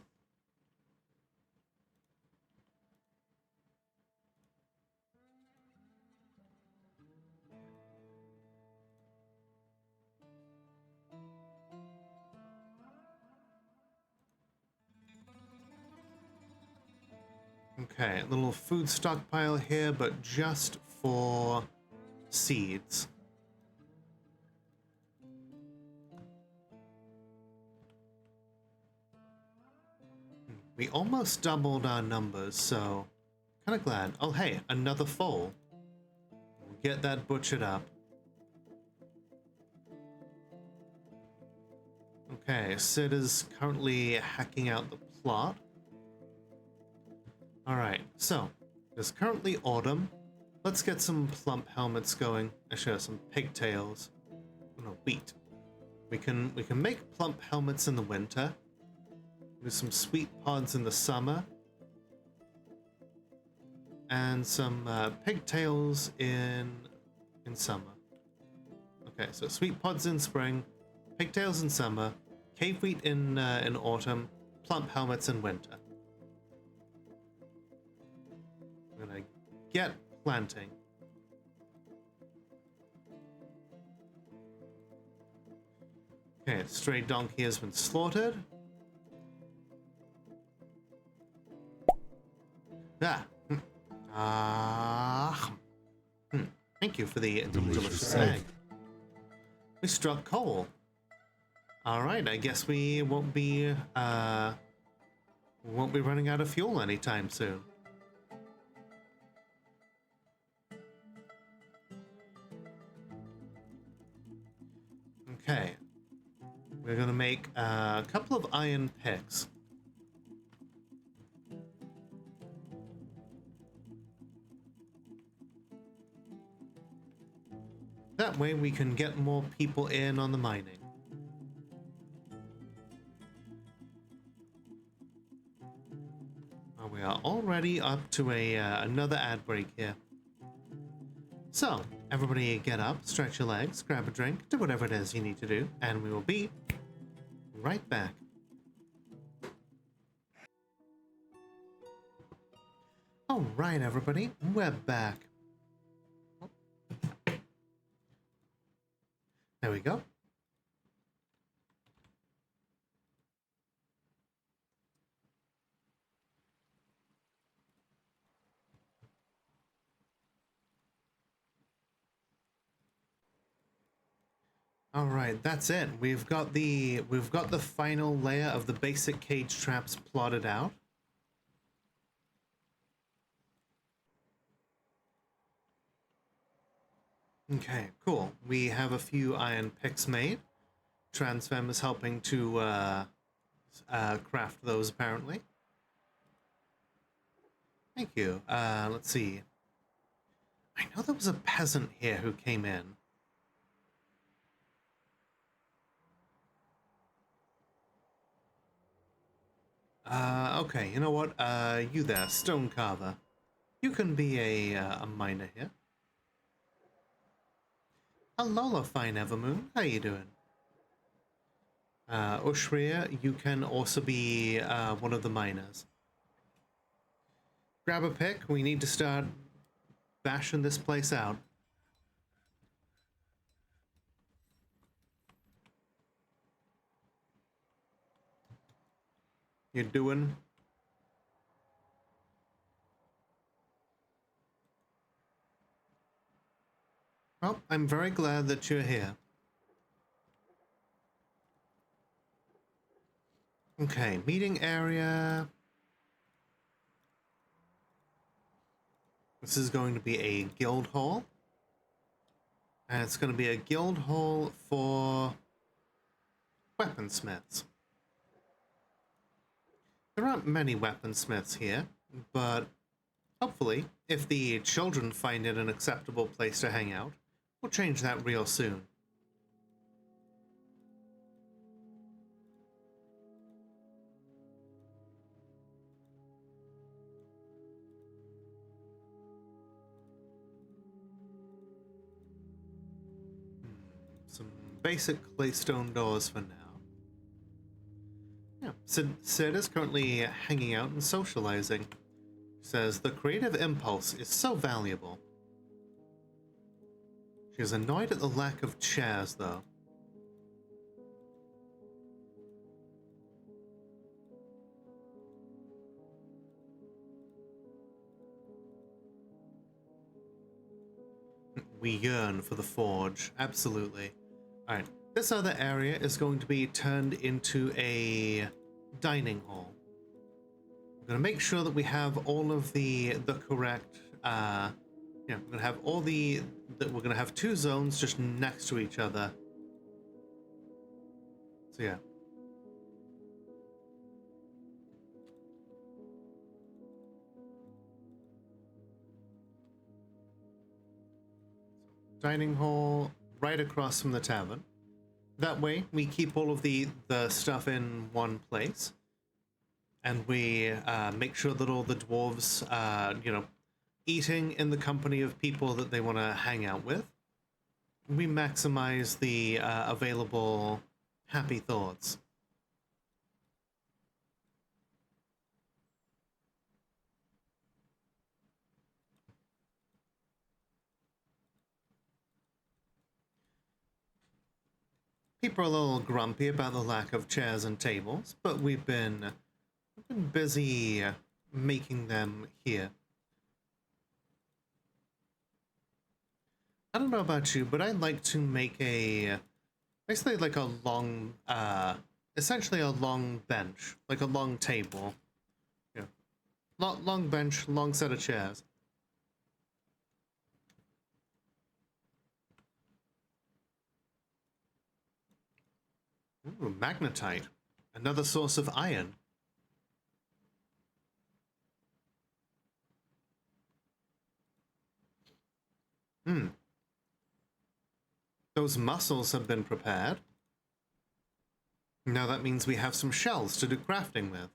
Okay, a little food stockpile here, but just for seeds. We almost doubled our numbers, so kind of glad. Oh, hey, another foal. We'll get that butchered up. Okay, Sid is currently hacking out the plot. Alright, so it's currently autumn. Let's get some plump helmets going. Actually, some pigtails. No, wheat. We can make plump helmets in the winter. Do some sweet pods in the summer. And some pigtails in summer. Okay, so sweet pods in spring, pigtails in summer, cave wheat in autumn, plump helmets in winter. I'm gonna get planting. Okay, stray donkey has been slaughtered. Thank you for the delicious egg. We struck coal. All right, I guess we won't be running out of fuel anytime soon. Okay, we're gonna make a couple of iron picks. That way we can get more people in on the mining. We are already up to another ad break here. So, everybody get up, stretch your legs, grab a drink, do whatever it is you need to do, and we will be right back. Alright everybody, we're back. There we go. All right, that's it. We've got the final layer of the basic cage traps plotted out. Okay, cool. We have a few iron picks made. Transfem is helping to craft those, apparently. Thank you. Let's see. I know there was a peasant here who came in. Okay, you know what? You there, stone carver. You can be a miner here. Alola, fine Evermoon. How you doing? Ushria, you can also be one of the miners. Grab a pick. We need to start bashing this place out. You doing? Well, I'm very glad that you're here. Okay, meeting area. This is going to be a guild hall. And it's going to be a guild hall for weaponsmiths. There aren't many weaponsmiths here, but hopefully, if the children find it an acceptable place to hang out, we'll change that real soon. Some basic claystone doors for now. Yeah, Sid is currently hanging out and socializing. She says, the creative impulse is so valuable. She is annoyed at the lack of chairs, though. we yearn for the forge. Absolutely. Alright, this other area is going to be turned into a dining hall. I'm going to make sure that we have all of the correct, yeah, we're going to have all the, that we're going to have 2 zones just next to each other. So yeah. Dining hall right across from the tavern. That way we keep all of the stuff in one place. And we make sure that all the dwarves, you know, eating in the company of people that they want to hang out with. We maximize the available happy thoughts. People are a little grumpy about the lack of chairs and tables, but we've been busy making them here. I don't know about you, but I'd like to make a, basically like a long, essentially a long bench, like a long table. Yeah. Long bench, long set of chairs. Ooh, magnetite. Another source of iron. Those mussels have been prepared. Now that means we have some shells to do crafting with.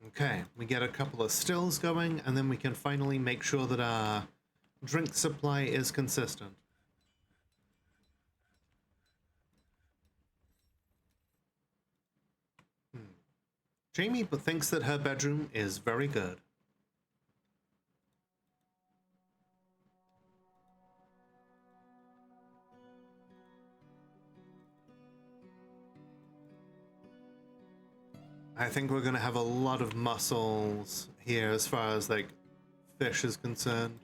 Okay, we get a couple of stills going, and then we can finally make sure that our drink supply is consistent. Jamie thinks that her bedroom is very good. I think we're gonna have a lot of mussels here as far as like fish is concerned.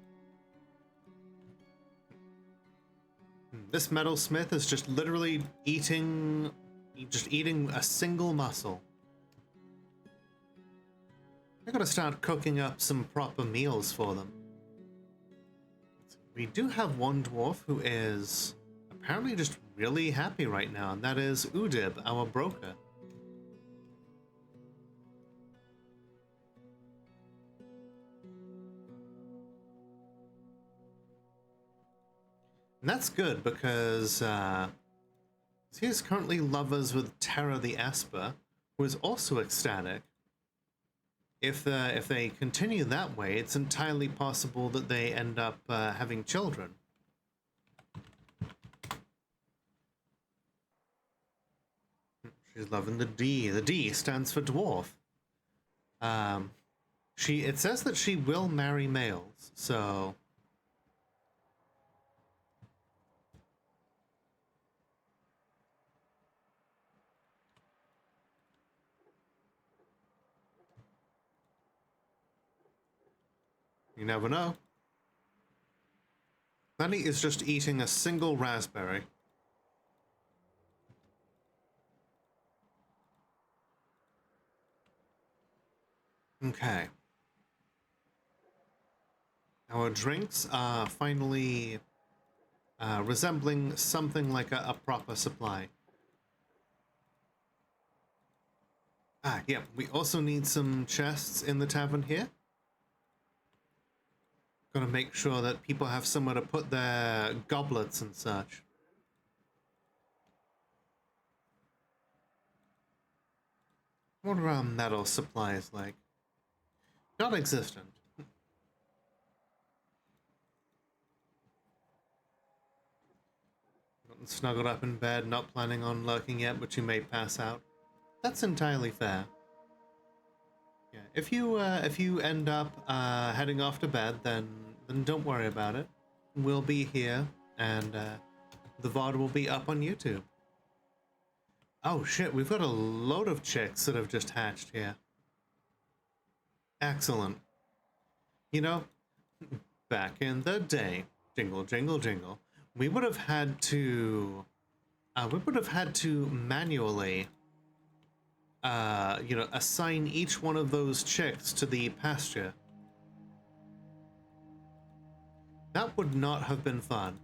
This metalsmith is just literally eating a single mussel. I gotta start cooking up some proper meals for them. We do have one dwarf who is apparently just really happy right now, and that is Udib, our broker. And that's good because he is currently lovers with Terra the Esper, who is also ecstatic. If they continue that way, it's entirely possible that they end up having children. She's loving the D. The D stands for dwarf. It says that she will marry males, so. You never know. Benny is just eating a single raspberry. Okay. Our drinks are finally resembling something like a proper supply. Ah, yeah, we also need some chests in the tavern here. Gotta make sure that people have somewhere to put their goblets and such. What are our metal supplies like? Non-existent. Snuggled up in bed, not planning on lurking yet, but you may pass out. That's entirely fair. Yeah, if you end up heading off to bed, then don't worry about it. We'll be here, and the VOD will be up on YouTube. Oh shit, we've got a load of chicks that have just hatched here. Excellent. You know, back in the day, jingle, jingle, jingle, we would have had to manually, you know, assign each one of those chicks to the pasture. That would not have been fun.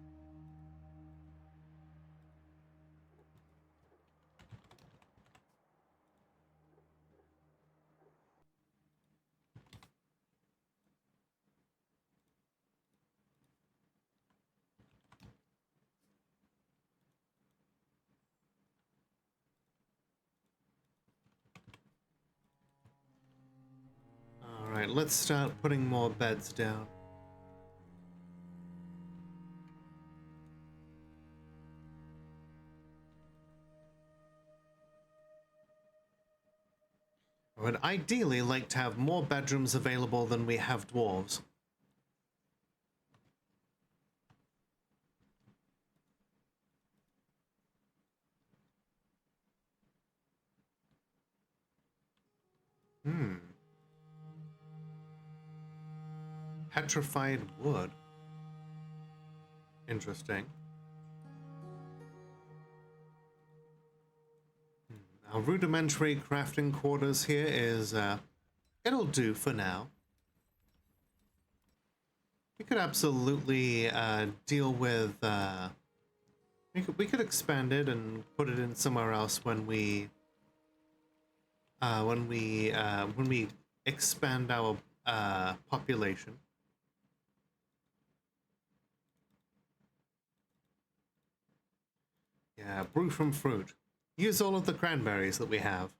All right, let's start putting more beds down. I would ideally like to have more bedrooms available than we have dwarves. Petrified wood. Interesting. Our rudimentary crafting quarters here is, it'll do for now. We could absolutely deal with, we could expand it and put it in somewhere else when we expand our population. Yeah, brew from fruit. Use all of the cranberries that we have.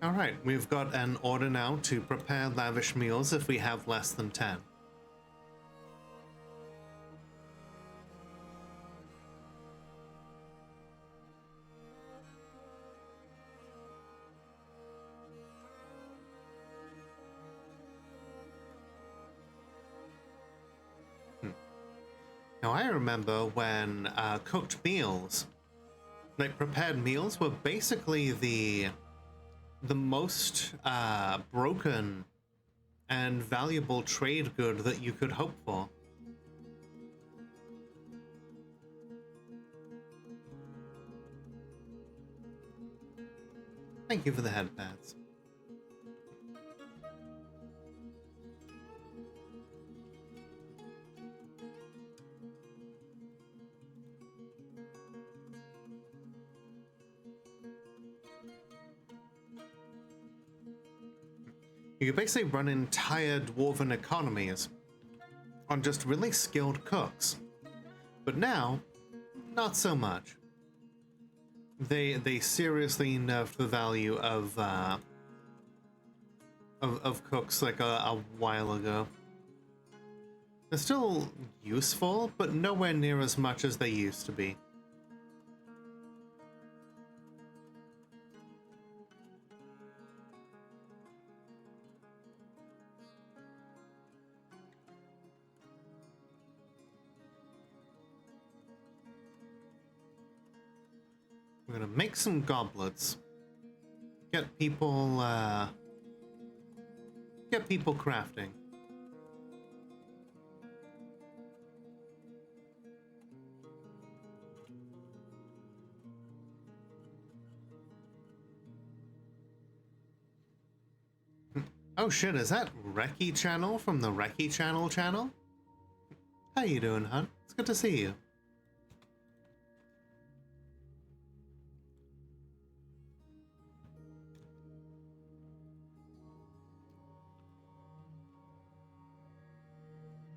Alright, we've got an order now to prepare lavish meals if we have less than 10. Now I remember when cooked meals, like prepared meals, were basically the most broken and valuable trade good that you could hope for. Thank you for the head pads. You could basically run entire dwarven economies on just really skilled cooks. But now, not so much. They seriously nerfed the value of cooks like a while ago. They're still useful, but nowhere near as much as they used to be. We're gonna make some goblets. Get people crafting. Oh shit, is that Reki Channel from the Reki Channel? How you doing, hon? It's good to see you.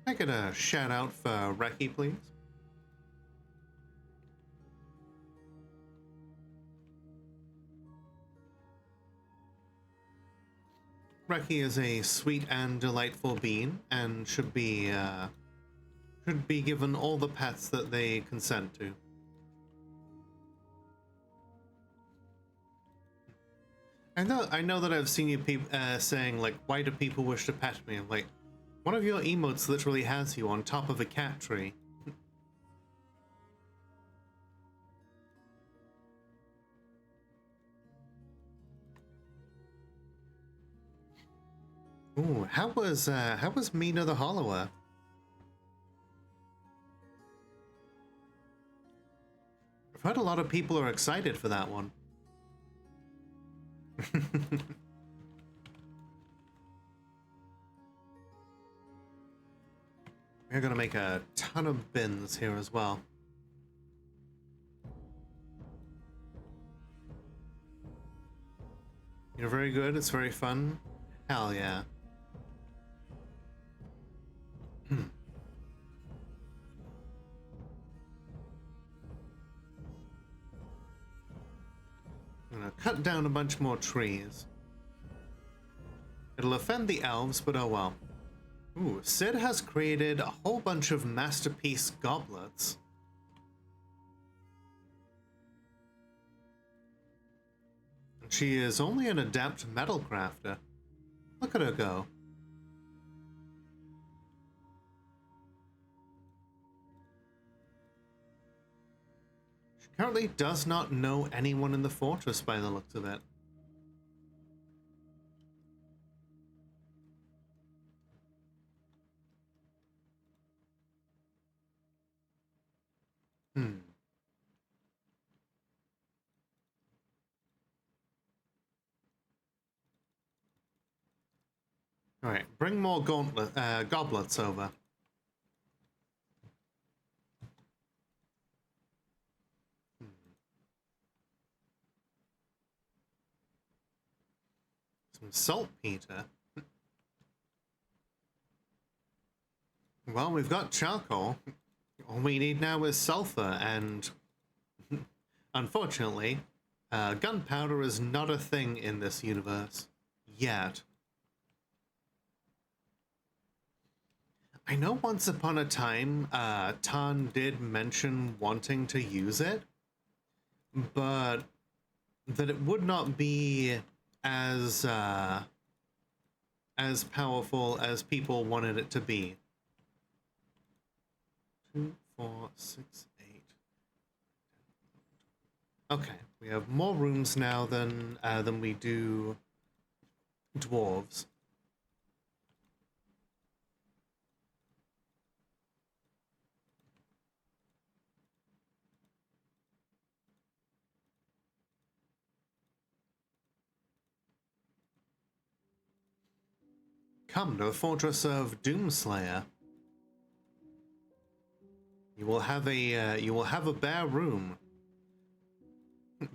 Can I get a shout out for Reki, please? Reki is a sweet and delightful being and should be given all the pets that they consent to. I know that I've seen you saying, like, why do people wish to pet me? Like, one of your emotes literally has you on top of a cat tree. Ooh, how was Mina the Hollower? I've heard a lot of people are excited for that one. We're gonna make a ton of bins here as well. You're very good, it's very fun. Hell yeah. I'm gonna cut down a bunch more trees. It'll offend the elves, but oh well. Ooh, Sid has created a whole bunch of masterpiece goblets. And she is only an adept metal crafter. Look at her go. She currently does not know anyone in the fortress by the looks of it. Alright, bring more goblets over. Some saltpeter. Well, we've got charcoal. All we need now is sulfur, and unfortunately, gunpowder is not a thing in this universe. Yet. I know once upon a time, Tan did mention wanting to use it, but that it would not be as powerful as people wanted it to be. 2, 4, 6, 8. Okay, we have more rooms now than we do dwarves. Come to the fortress of Doomslayer. You will have a bare room,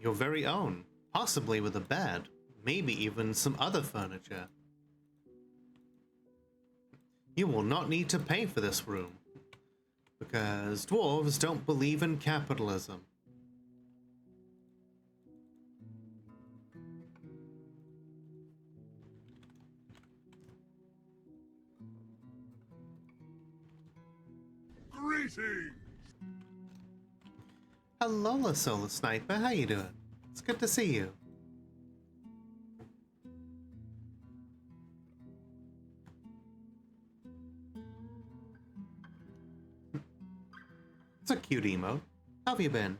your very own, possibly with a bed, maybe even some other furniture. You will not need to pay for this room, because dwarves don't believe in capitalism. Greetings! Hello, Solar Sniper. How you doing? It's good to see you. It's a cute emote. How have you been?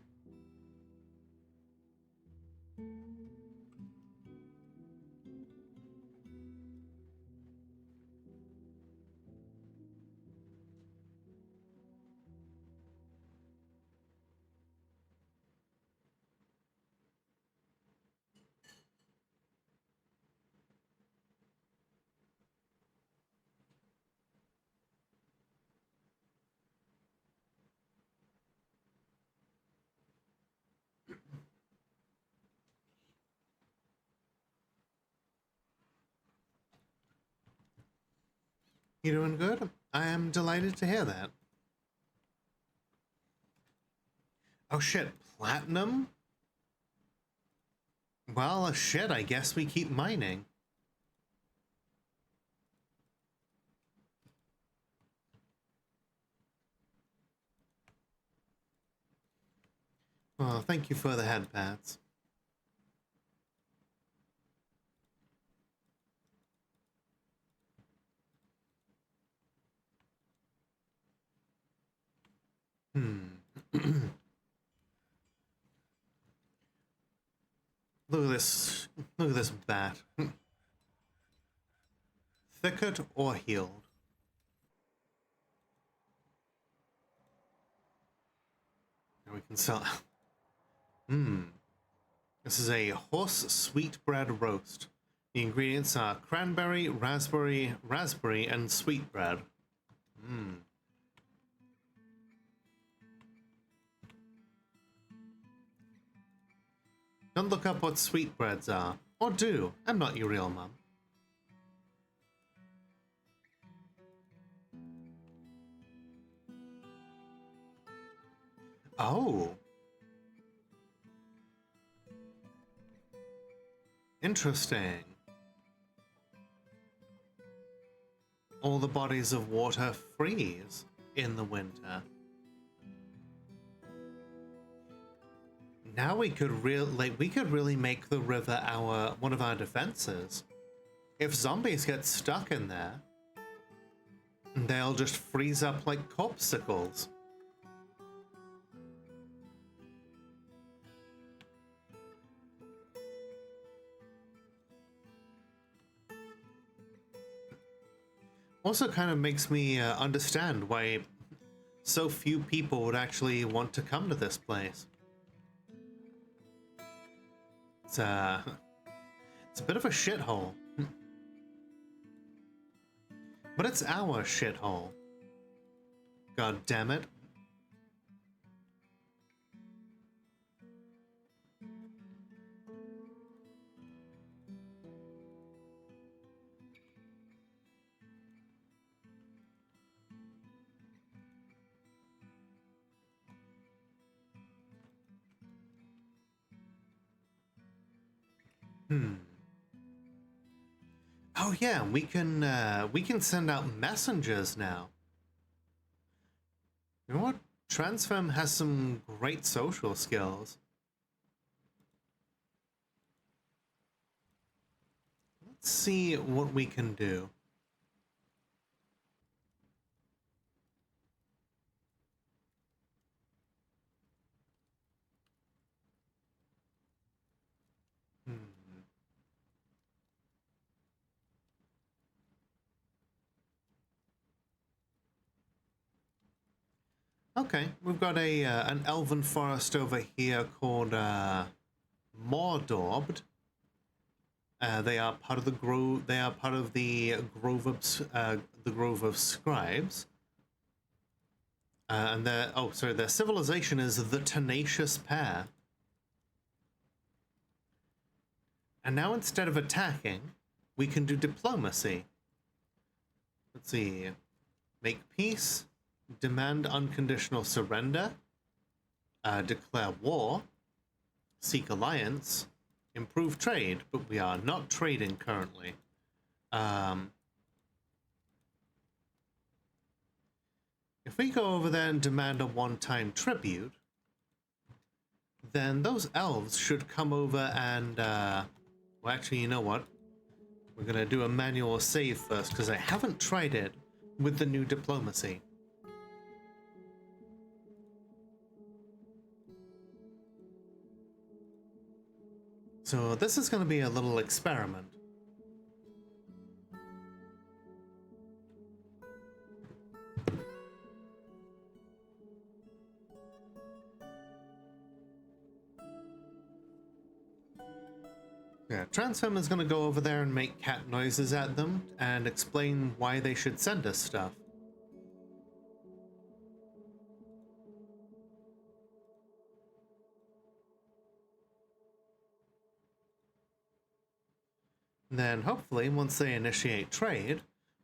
You doing good? I am delighted to hear that. Oh shit, platinum? Well, shit, I guess we keep mining. Oh, thank you for the head pats. Look at this. Look at this bat. Thicket or healed? Now we can sell. This is a horse sweetbread roast. The ingredients are cranberry, raspberry, and sweetbread. Don't look up what sweetbreads are. Or do. I'm not your real mum. Oh. Interesting. All the bodies of water freeze in the winter. Now we could really make the river one of our defenses. If zombies get stuck in there, they'll just freeze up like popsicles. Also kind of makes me understand why so few people would actually want to come to this place. It's a bit of a shithole. But it's our shithole. God damn it. Oh yeah, we can send out messengers now. You know what? Transfem has some great social skills. Let's see what we can do. Okay, we've got an elven forest over here called Mordorbed. They are part of the grove. They are part of the Grove of Scribes. And their civilization is the Tenacious Pair. And now instead of attacking, we can do diplomacy. Let's see. Make peace. Demand unconditional surrender, declare war, seek alliance, improve trade, but we are not trading currently. If we go over there and demand a one-time tribute, then those elves should come over and, well, actually, you know what? We're gonna do a manual save first, because I haven't tried it with the new diplomacy. So this is going to be a little experiment. Yeah, Transfem is going to go over there and make cat noises at them and explain why they should send us stuff. Then hopefully, once they initiate trade,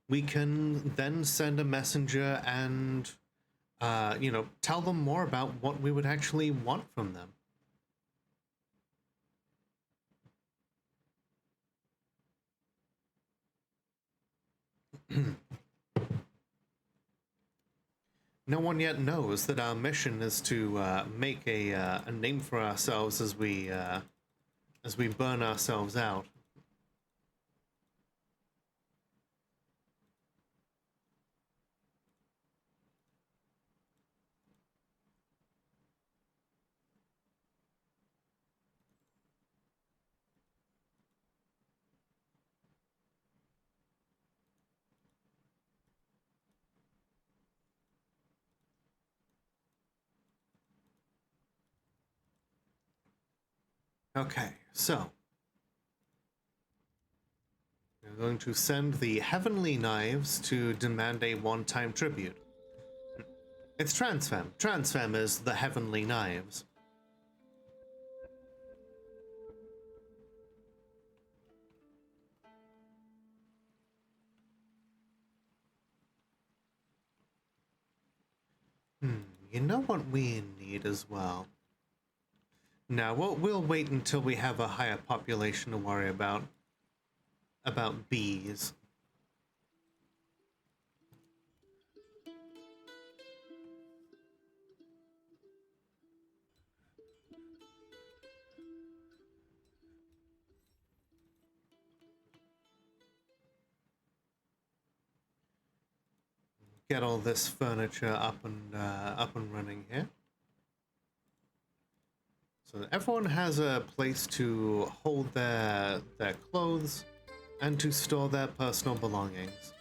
we can then send a messenger and, you know, tell them more about what we would actually want from them. No one yet knows that our mission is to make a name for ourselves as we burn ourselves out. Okay, so we're going to send the Heavenly Knives to demand a one-time tribute. It's Transfem. Transfem is the Heavenly Knives. You know what we need as well? Now, we'll wait until we have a higher population to worry about bees. Get all this furniture up and running here, so that everyone has a place to hold their clothes and to store their personal belongings.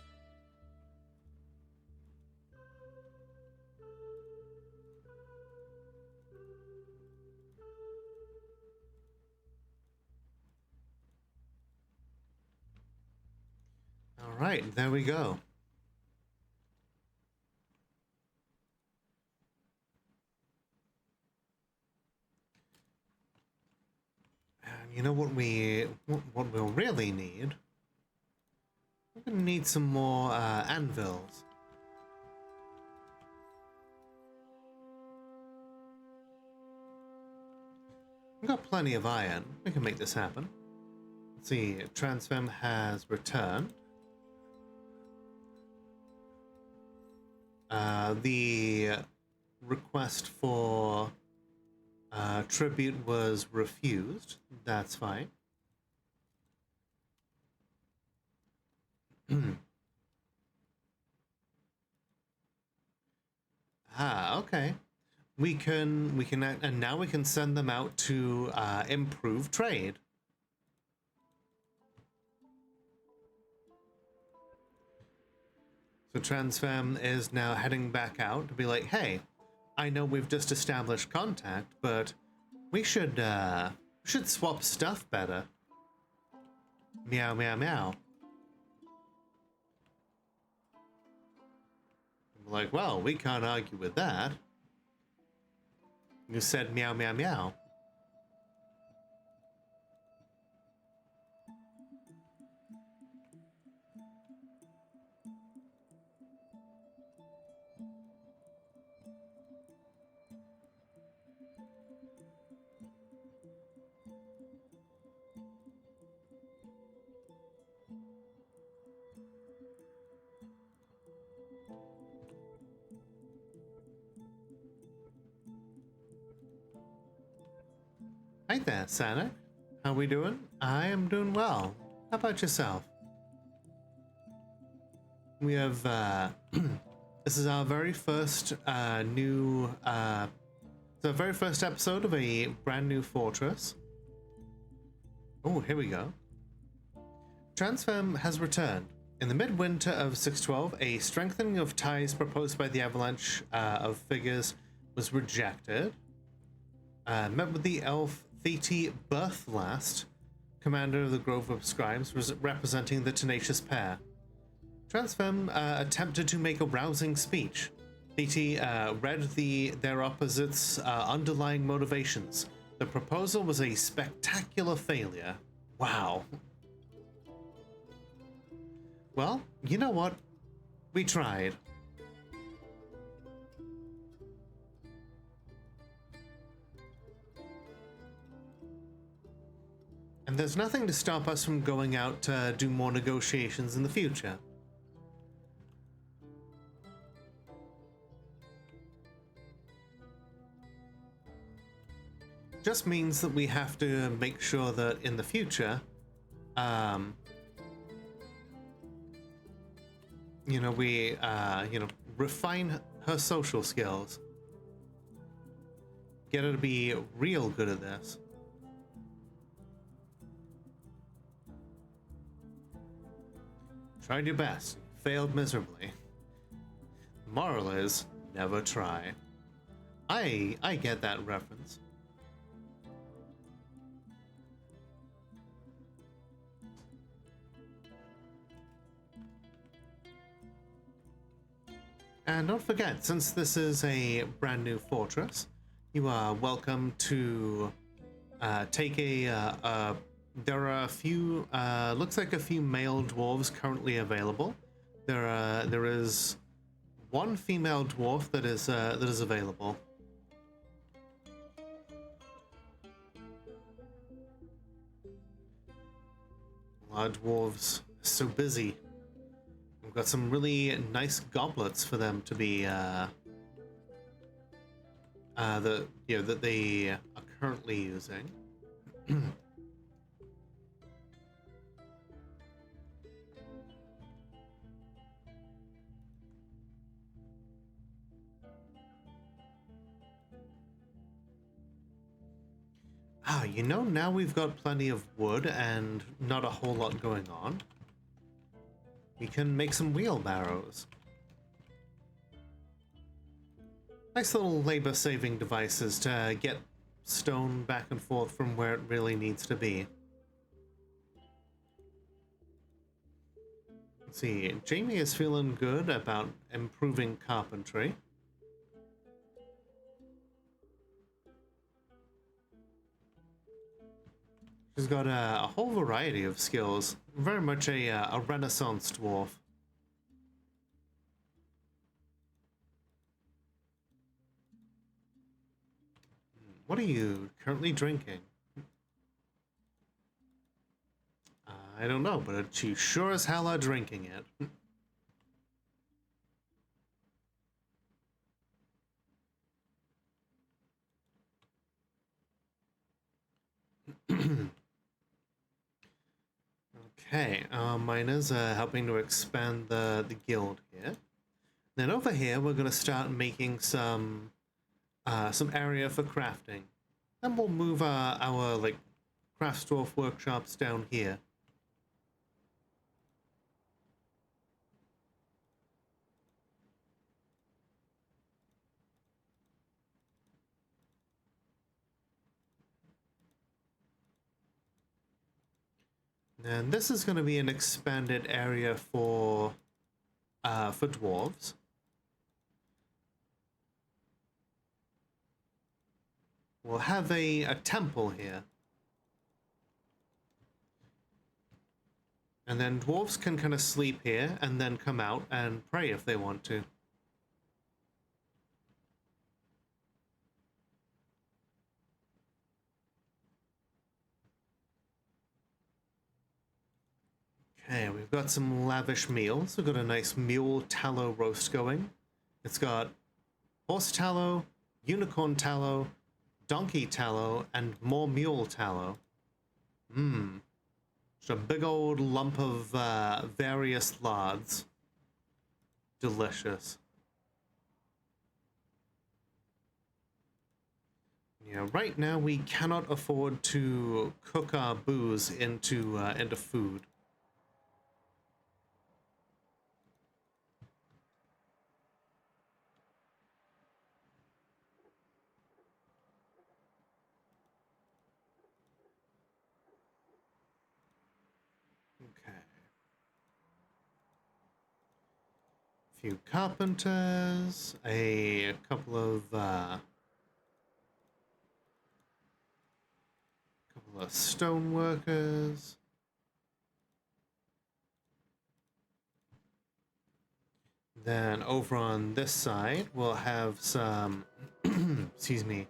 All right, there we go. You know what we'll really need? We're gonna need some more anvils. We've got plenty of iron. We can make this happen. Let's see, Transfem has returned. The request for tribute was refused. That's fine. Okay. We can, and now we can send them out to improve trade. So Transfem is now heading back out to be like, hey, I know we've just established contact, but we should swap stuff better. Meow, meow, meow. I'm like, well, we can't argue with that. You said meow, meow, meow. Hi there, Santa. How we doing? I am doing well. How about yourself? We have, this is our very first it's our very first episode of a brand new fortress. Oh, here we go. Transfem has returned. In the midwinter of 612, a strengthening of ties proposed by the avalanche of figures was rejected. Met with the elf Theti Birthlast, commander of the Grove of Scribes, representing the tenacious pair. Transfem attempted to make a rousing speech. Theti read their opposites' underlying motivations. The proposal was a spectacular failure. Wow. Well, you know what? We tried. And there's nothing to stop us from going out to do more negotiations in the future. just means that we have to make sure that in the future, you know, we, you know, refine her social skills. Get her to be real good at this. Tried your best, failed miserably. Moral is, never try. I get that reference. And don't forget, since this is a brand new fortress, you are welcome to take a there are a few, looks like a few male dwarves currently available. There is one female dwarf that is available. Our dwarves are so busy. We've got some really nice goblets for them to be that they are currently using. You know, now we've got plenty of wood and not a whole lot going on. We can make some wheelbarrows. Nice little labor-saving devices to get stone back and forth from where it really needs to be. Let's see, Jamie is feeling good about improving carpentry. She's got a whole variety of skills. Very much a Renaissance dwarf. What are you currently drinking? I don't know, but she sure as hell are drinking it. Okay, our miners are helping to expand the guild here. Then over here, we're going to start making some area for crafting. Then we'll move our like craft dwarf workshops down here. And this is going to be an expanded area for dwarves. We'll have a temple here. And then dwarves can kind of sleep here and then come out and pray if they want to. Okay, we've got some lavish meals. We've got a nice mule tallow roast going. It's got horse tallow, unicorn tallow, donkey tallow, and more mule tallow. Just a big old lump of various lards. Delicious. Yeah, right now we cannot afford to cook our booze into food. Few carpenters, a couple of stone workers. Then over on this side, we'll have some, excuse me,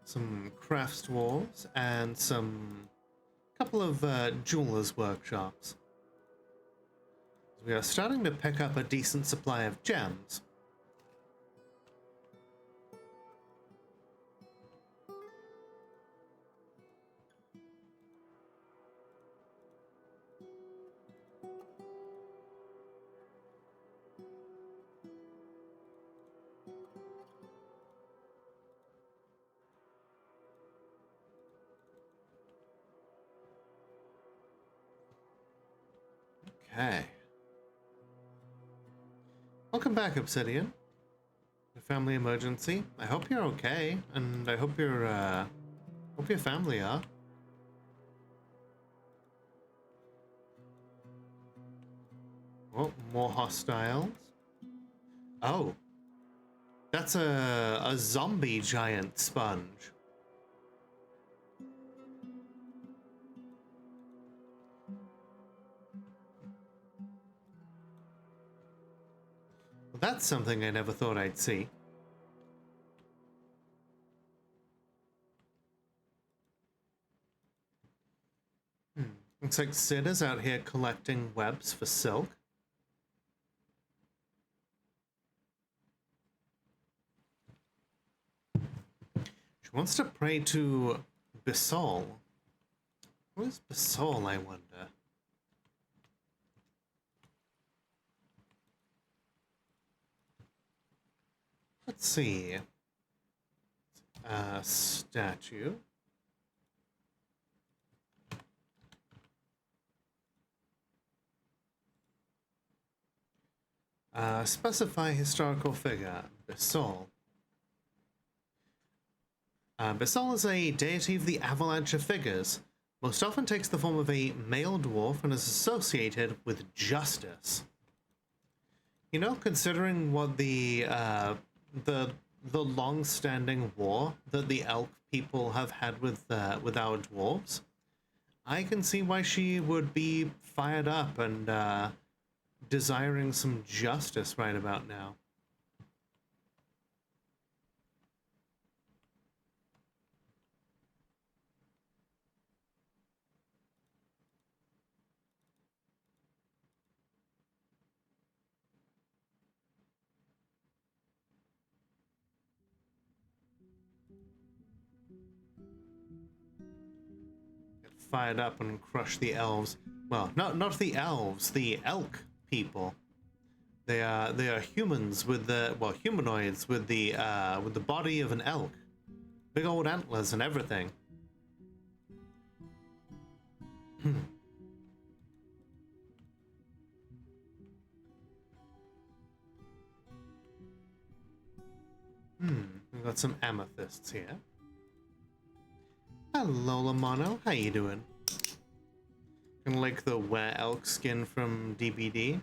some crafts dwarves and some couple of jewelers' workshops. We are starting to pick up a decent supply of gems. Okay. Welcome back, Obsidian. A family emergency. I hope you're okay, and I hope your family are. Oh, more hostiles. Oh. That's a zombie giant sponge. Well, that's something I never thought I'd see. Looks like Sid is out here collecting webs for silk. She wants to pray to Bisol. What is Bisol, I wonder? Let's see. Statue. Specify historical figure. Bisol. Bisol is a deity of the avalanche of figures. Most often takes the form of a male dwarf and is associated with justice. You know, considering what the long-standing war that the elk people have had with our dwarves, I can see why she would be fired up and desiring some justice right about now. Fired up and crush the elves. Well, not the elves, the elk people. They are humans with humanoids with the body of an elk, big old antlers and everything. We've got some amethysts here. Hello, Lamano. How you doing? Kinda like the were elk skin from DBD.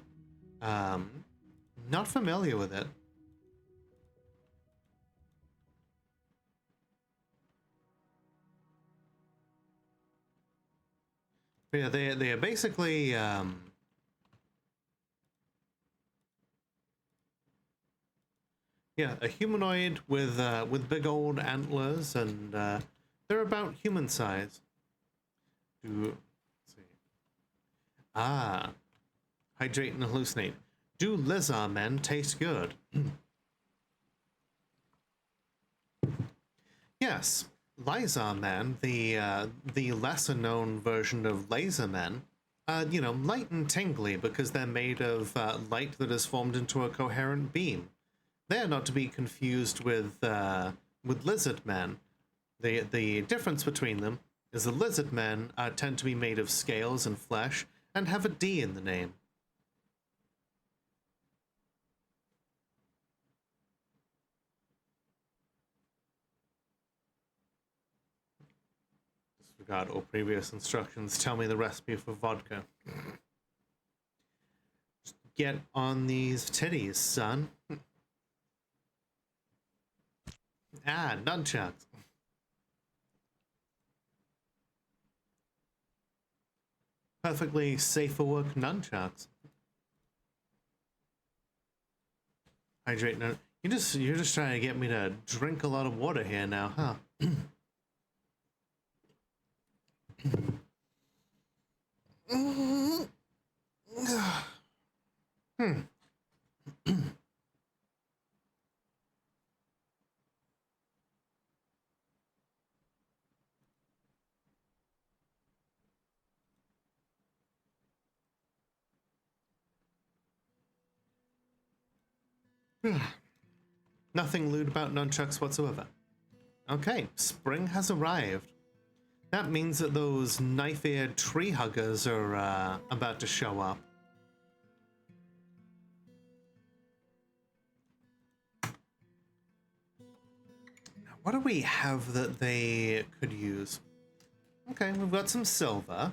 Not familiar with it. But yeah, they are basically yeah, a humanoid with big old antlers, and they're about human size. Let's see. Hydrate and hallucinate. Do lizard men taste good? Yes, Lizard Men, the lesser known version of laser men, you know, light and tingly because they're made of light that is formed into a coherent beam. They are not to be confused with lizard men. The difference between them is the lizard men tend to be made of scales and flesh and have a D in the name. Disregard all previous instructions. Tell me the recipe for vodka. Just get on these titties, son. Nunchucks. Perfectly safe for work nunchucks. Hydrate. No, you're just trying to get me to drink a lot of water here now, huh? Nothing lewd about nunchucks whatsoever. Okay, spring has arrived. That means that those knife-eared tree huggers are about to show up. what do we have that they could use? Okay, we've got some silver.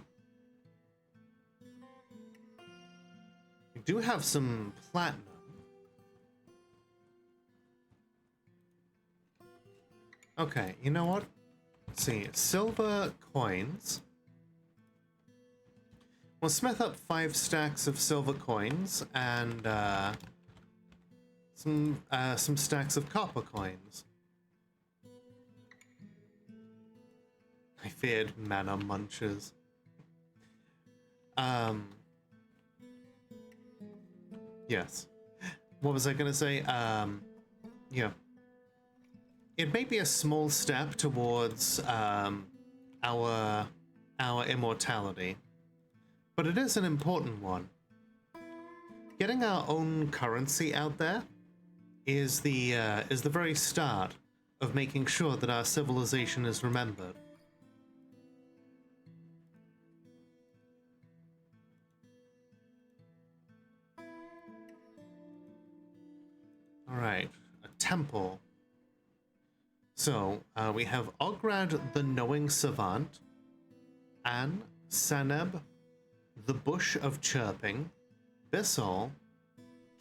We do have some platinum. Okay, you know what? Let's see, silver coins. We'll smith up 5 stacks of silver coins and some stacks of copper coins. I feared mana munchers. Yes. What was I gonna say? Yeah. It may be a small step towards our immortality, but it is an important one. Getting our own currency out there is the very start of making sure that our civilization is remembered. All right, a temple. So, we have Ograd the Knowing Savant, Anne, Saneb, the Bush of Chirping, Bissol,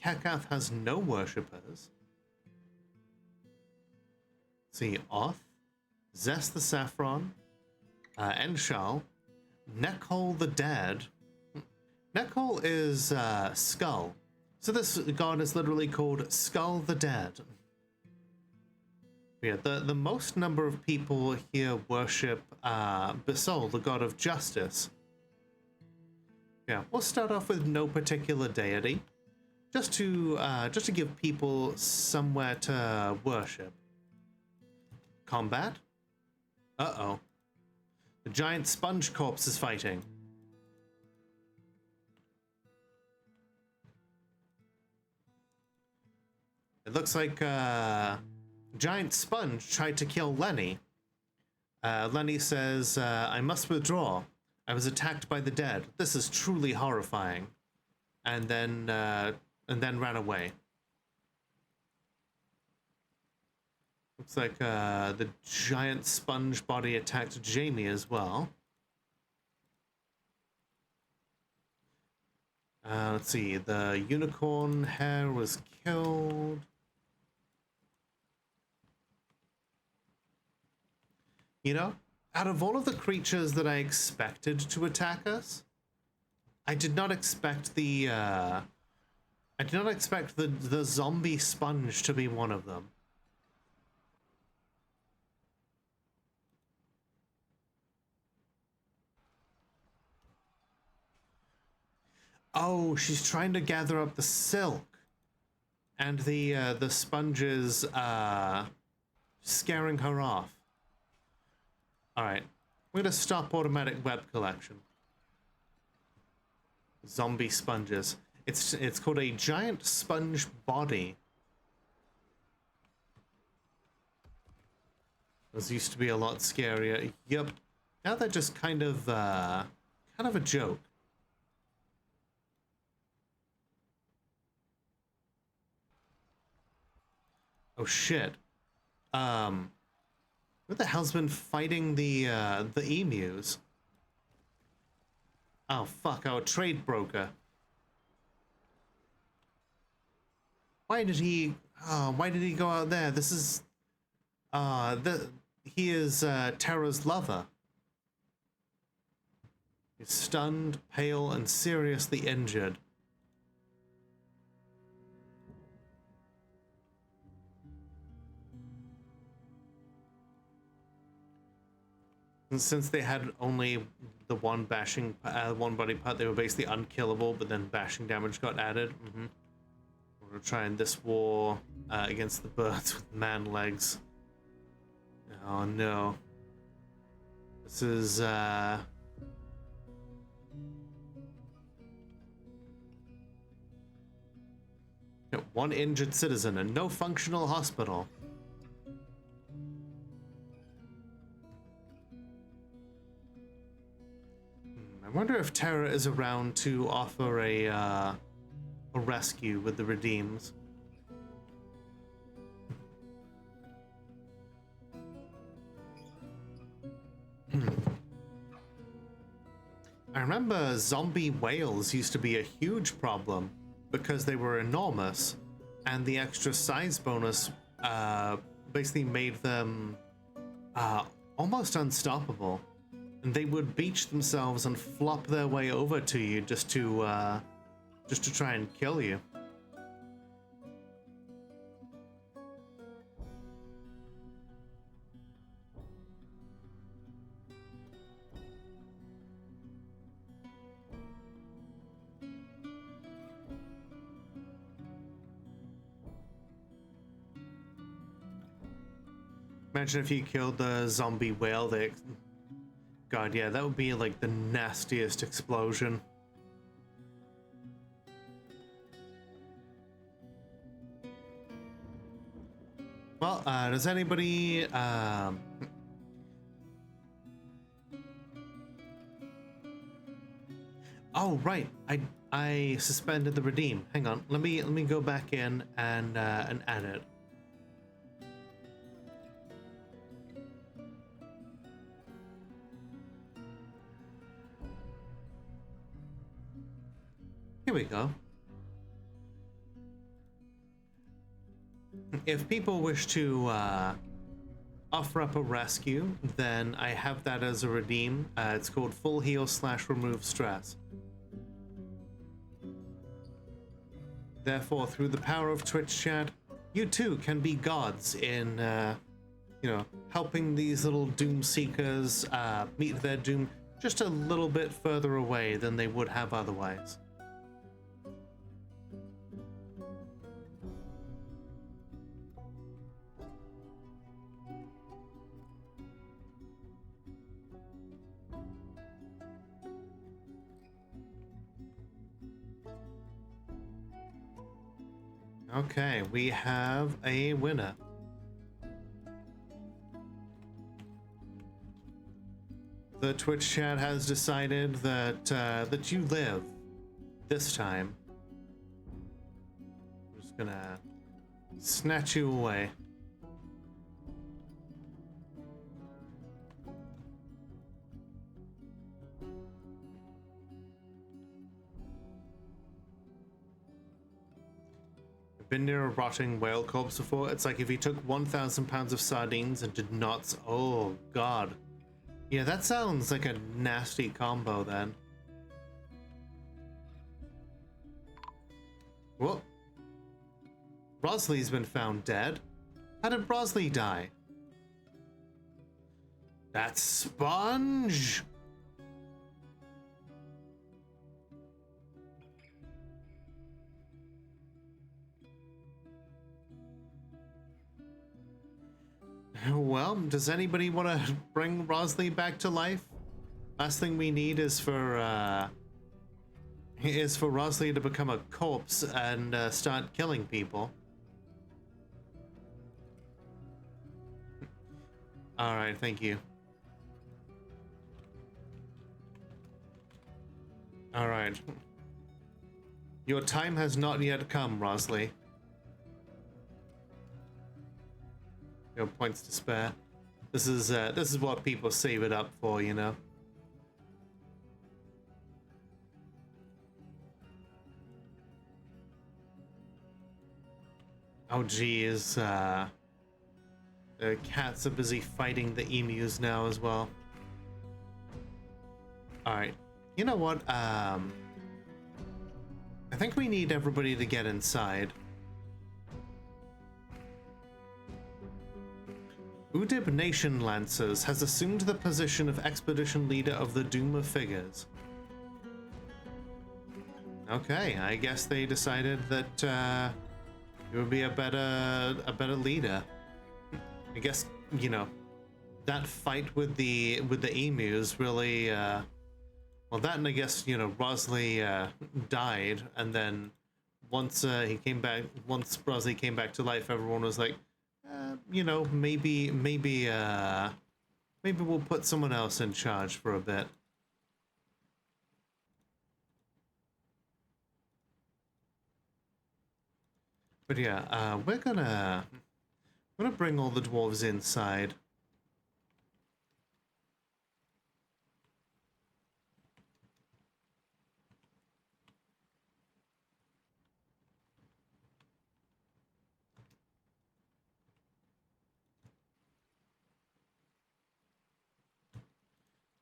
Kekath has no worshippers. See, Oth, Zest the Saffron, Enshal, Nekhol the Dead. Nekhol is Skull. So this god is literally called Skull the Dead. Yeah, the most number of people here worship Bissol, the god of justice. Yeah, we'll start off with no particular deity, just to give people somewhere to worship. Combat. Uh-oh. The giant sponge corpse is fighting. It looks like giant sponge tried to kill Lenny. Lenny says, I must withdraw. I was attacked by the dead. This is truly horrifying. And then ran away. Looks like the giant sponge body attacked Jamie as well. Let's see, the unicorn hair was killed. You know, out of all of the creatures that I expected to attack us, I did not expect the zombie sponge to be one of them. Oh, she's trying to gather up the silk, and the sponge is scaring her off. All right, we're gonna stop automatic web collection. Zombie sponges. It's called a giant sponge body. Those used to be a lot scarier. Yep. Now they're just kind of a joke. Oh shit. Who the hell's been fighting the emus? Oh fuck, our trade broker. Why did he go out there? This is he is Terra's lover. He's stunned, pale, and seriously injured. And since they had only the one bashing, one body part, they were basically unkillable, but then bashing damage got added. We're gonna try in this war against the birds with man legs. Oh no. This is, one injured citizen and no functional hospital. I wonder if Terra is around to offer a rescue with the Redeems. I remember zombie whales used to be a huge problem because they were enormous, and the extra size bonus basically made them almost unstoppable. And they would beach themselves and flop their way over to you just to try and kill you. Imagine if you killed the zombie whale. God, yeah, that would be like the nastiest explosion. Well, does anybody oh, right. I suspended the redeem. Hang on. Let me go back in and add it. Here we go. If people wish to offer up a rescue, then I have that as a redeem. It's called Full Heal / Remove Stress. Therefore, through the power of Twitch chat, you too can be gods in, you know, helping these little doom seekers meet their doom just a little bit further away than they would have otherwise. Okay, we have a winner. The Twitch chat has decided that that you live this time. I'm just gonna snatch you away. Been near a rotting whale corpse before. It's like if you took 1,000 pounds of sardines and did not. Oh god. Yeah, that sounds like a nasty combo then. Whoa. Rosley's been found dead. How did Rosley die? That's Sponge! Well, does anybody want to bring Rosley back to life? Last thing we need is for Rosley to become a corpse and start killing people. All right, thank you. All right. Your time has not yet come, Rosley. No points to spare. This is what people save it up for, you know. Oh geez, the cats are busy fighting the emus now as well. All right, you know what? I think we need everybody to get inside. Udib Nation Lancers has assumed the position of expedition leader of the Doom of Figures. Okay, I guess they decided that it would be a better leader. I guess, you know, that fight with the emus really well, that, and I guess, you know, Rosley died, and then once once Rosley came back to life, everyone was like, you know, maybe we'll put someone else in charge for a bit. But yeah, we're gonna bring all the dwarves inside.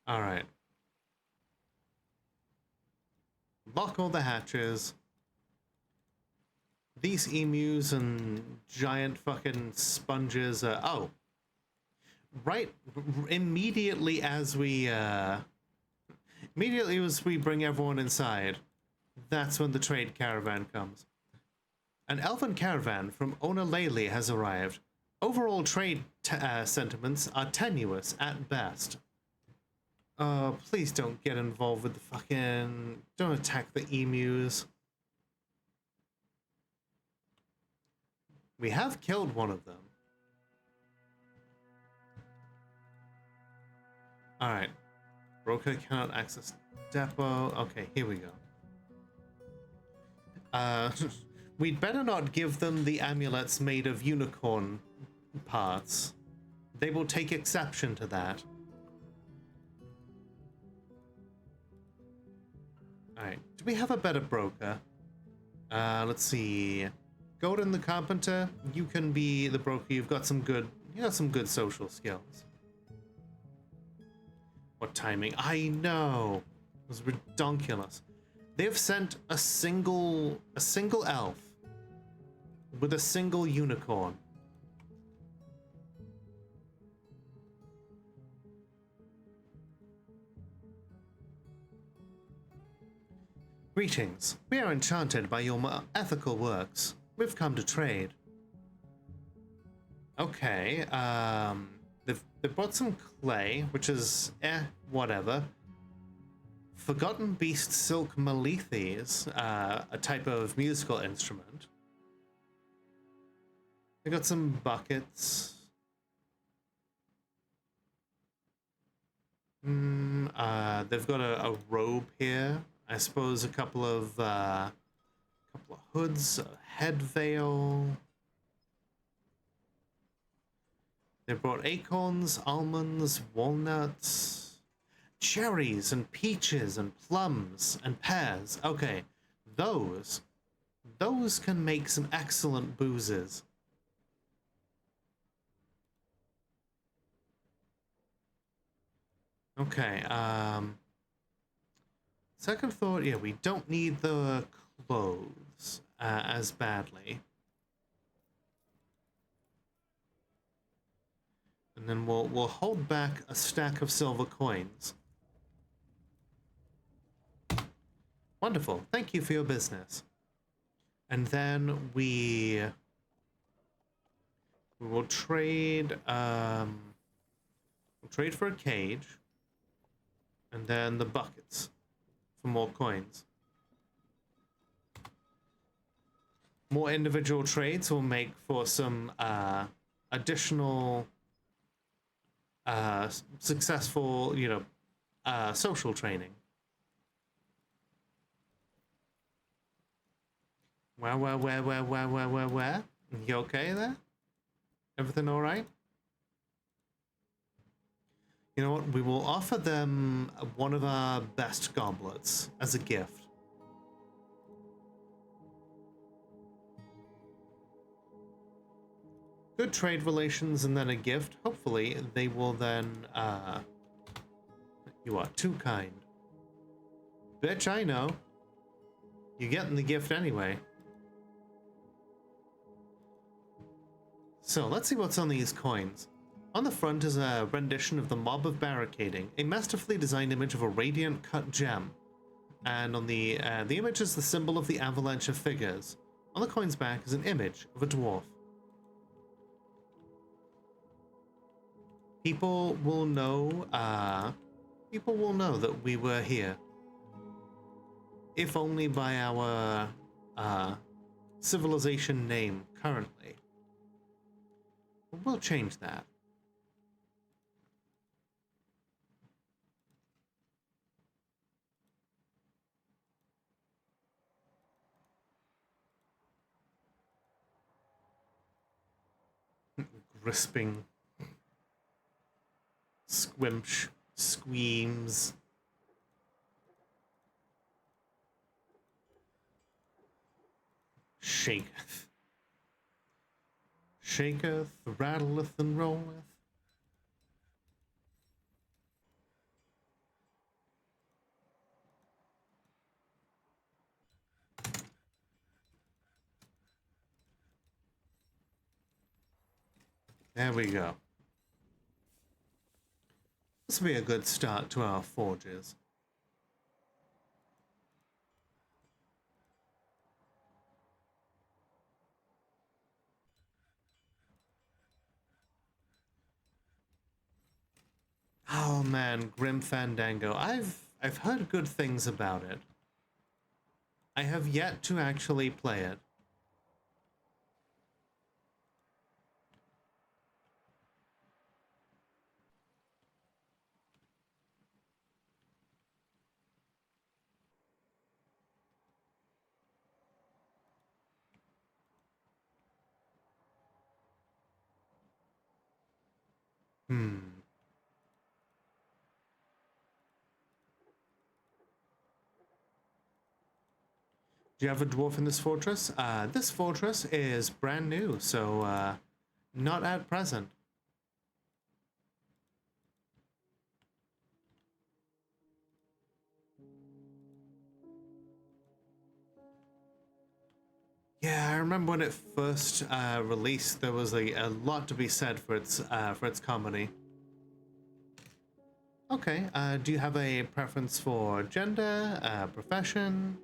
Alright. Lock all the hatches. These emus and giant fucking sponges are... Oh. Right immediately as we bring everyone inside, that's when the trade caravan comes. An elven caravan from Onalele has arrived. Overall trade sentiments are tenuous at best. Please don't get involved with the fucking... Don't attack the emus. We have killed one of them. Alright. Broker cannot access depot. Okay, here we go. We'd better not give them the amulets made of unicorn parts. They will take exception to that. Alright, do we have a better broker? Let's see. Golden the Carpenter, you can be the broker. You got some good social skills. What timing? I know. It was redonkulous. They've sent a single elf with a single unicorn. Greetings. We are enchanted by your ethical works. We've come to trade. Okay, they've brought some clay, which is, whatever. Forgotten Beast Silk Maleethes, a type of musical instrument. They got some buckets. They've got a robe here. I suppose a couple of hoods, a head veil. They brought acorns, almonds, walnuts, cherries, and peaches, and plums, and pears. Okay, those can make some excellent boozes. Okay, second thought, yeah, we don't need the clothes as badly. And then we'll hold back a stack of silver coins. Wonderful. Thank you for your business. And then we will trade we'll trade for a cage and then the buckets for more coins. More individual trades will make for some additional successful, social training. Where? You okay there? Everything all right? You know what? We will offer them one of our best goblets as a gift. Good trade relations and then a gift. Hopefully they will then, you are too kind. Bitch, I know. You're getting the gift anyway. So, let's see what's on these coins. On the front is a rendition of the Mob of Barricading, a masterfully designed image of a radiant cut gem. And on the image is the symbol of the avalanche of figures. On the coin's back is an image of a dwarf. People will know that we were here. If only by our civilization name currently. We'll change that. Grisping. Squimch. Squeams. Shaketh. Shaketh, rattleth, and rolleth. There we go. This will be a good start to our forges. Oh man, Grim Fandango. I've heard good things about it. I have yet to actually play it. Do you have a dwarf in this fortress? This fortress is brand new, so not at present. Yeah, I remember when it first released, there was a lot to be said for its comedy. Okay, do you have a preference for gender, profession?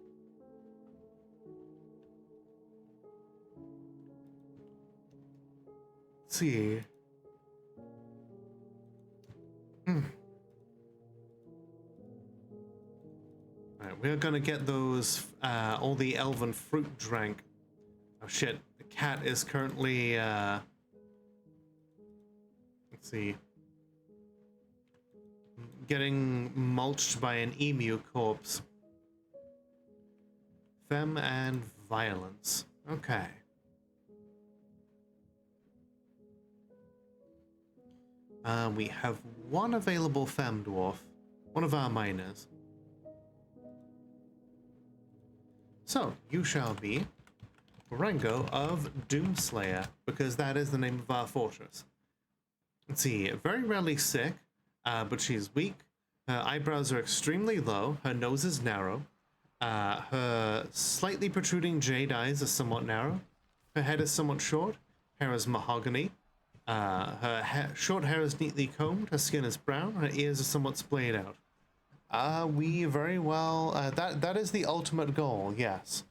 Let's see. Alright, we're gonna get those, all the elven fruit drank. Oh shit, the cat is currently, let's see, getting mulched by an emu corpse. Femme and violence. Okay. We have one available femme dwarf, one of our miners. So, you shall be Rango of Doomslayer, because that is the name of our fortress. Let's see, very rarely sick, but she's weak. Her eyebrows are extremely low, her nose is narrow, her slightly protruding jade eyes are somewhat narrow, her head is somewhat short, hair is mahogany, her short hair is neatly combed, her skin is brown, her ears are somewhat splayed out. We very well, that is the ultimate goal, yes.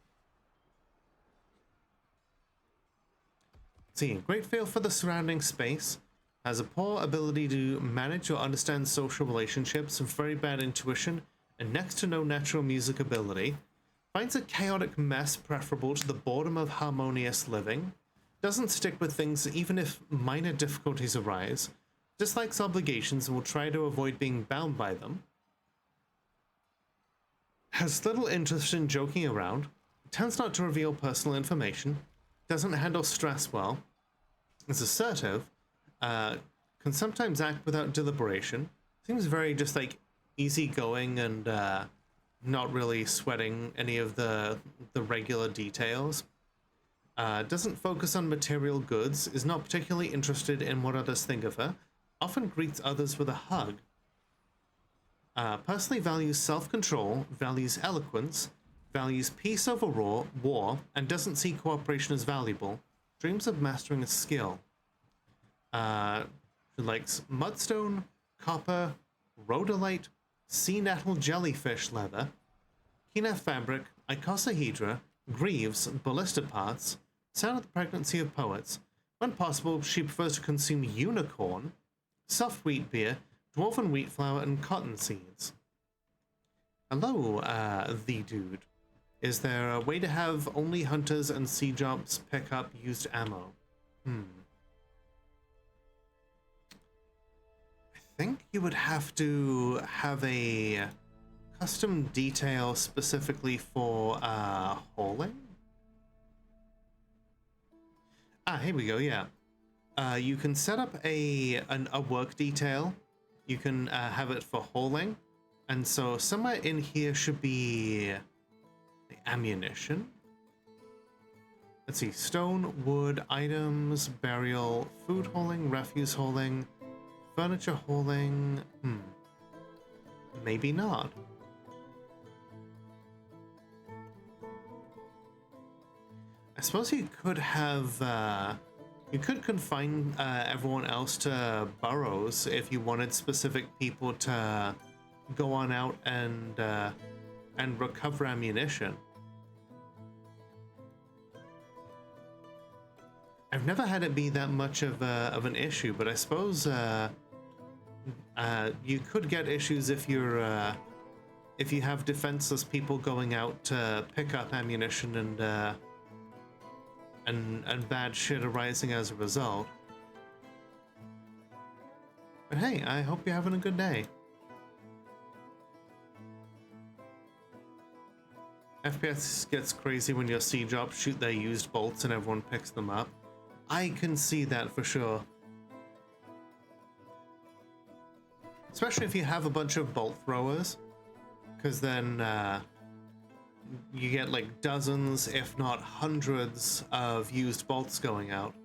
See, great feel for the surrounding space, has a poor ability to manage or understand social relationships, very bad intuition, and next to no natural music ability, finds a chaotic mess preferable to the boredom of harmonious living, doesn't stick with things even if minor difficulties arise, dislikes obligations and will try to avoid being bound by them, has little interest in joking around, tends not to reveal personal information, doesn't handle stress well, is assertive, can sometimes act without deliberation, seems very just like easygoing and not really sweating any of the regular details. Doesn't focus on material goods, is not particularly interested in what others think of her, often greets others with a hug. Personally values self-control, values eloquence, values peace over war, and doesn't see cooperation as valuable, dreams of mastering a skill. She likes mudstone, copper, rhodolite, sea nettle jellyfish leather, kina fabric, icosahedra, greaves, ballista parts, sound of the pregnancy of poets. When possible, she prefers to consume unicorn, soft wheat beer, dwarven wheat flour, and cotton seeds. Hello, the dude. Is there a way to have only hunters and sea jumps pick up used ammo? I think you would have to have a custom detail specifically for hauling. Here we go, yeah. You can set up a work detail. You can have it for hauling. And so somewhere in here should be the ammunition. Let's see, stone, wood, items, burial, food hauling, refuse hauling, furniture hauling. Maybe not. I suppose you could have You could confine everyone else to burrows if you wanted specific people to go on out and recover ammunition. I've never had it be that much of an issue, but I suppose you could get issues if you're if you have defenseless people going out to pick up ammunition and bad shit arising as a result. But hey, I hope you're having a good day. FPS gets crazy when your siege ops shoot their used bolts and everyone picks them up. I can see that for sure. Especially if you have a bunch of bolt throwers, because then you get like dozens, if not hundreds, of used bolts going out.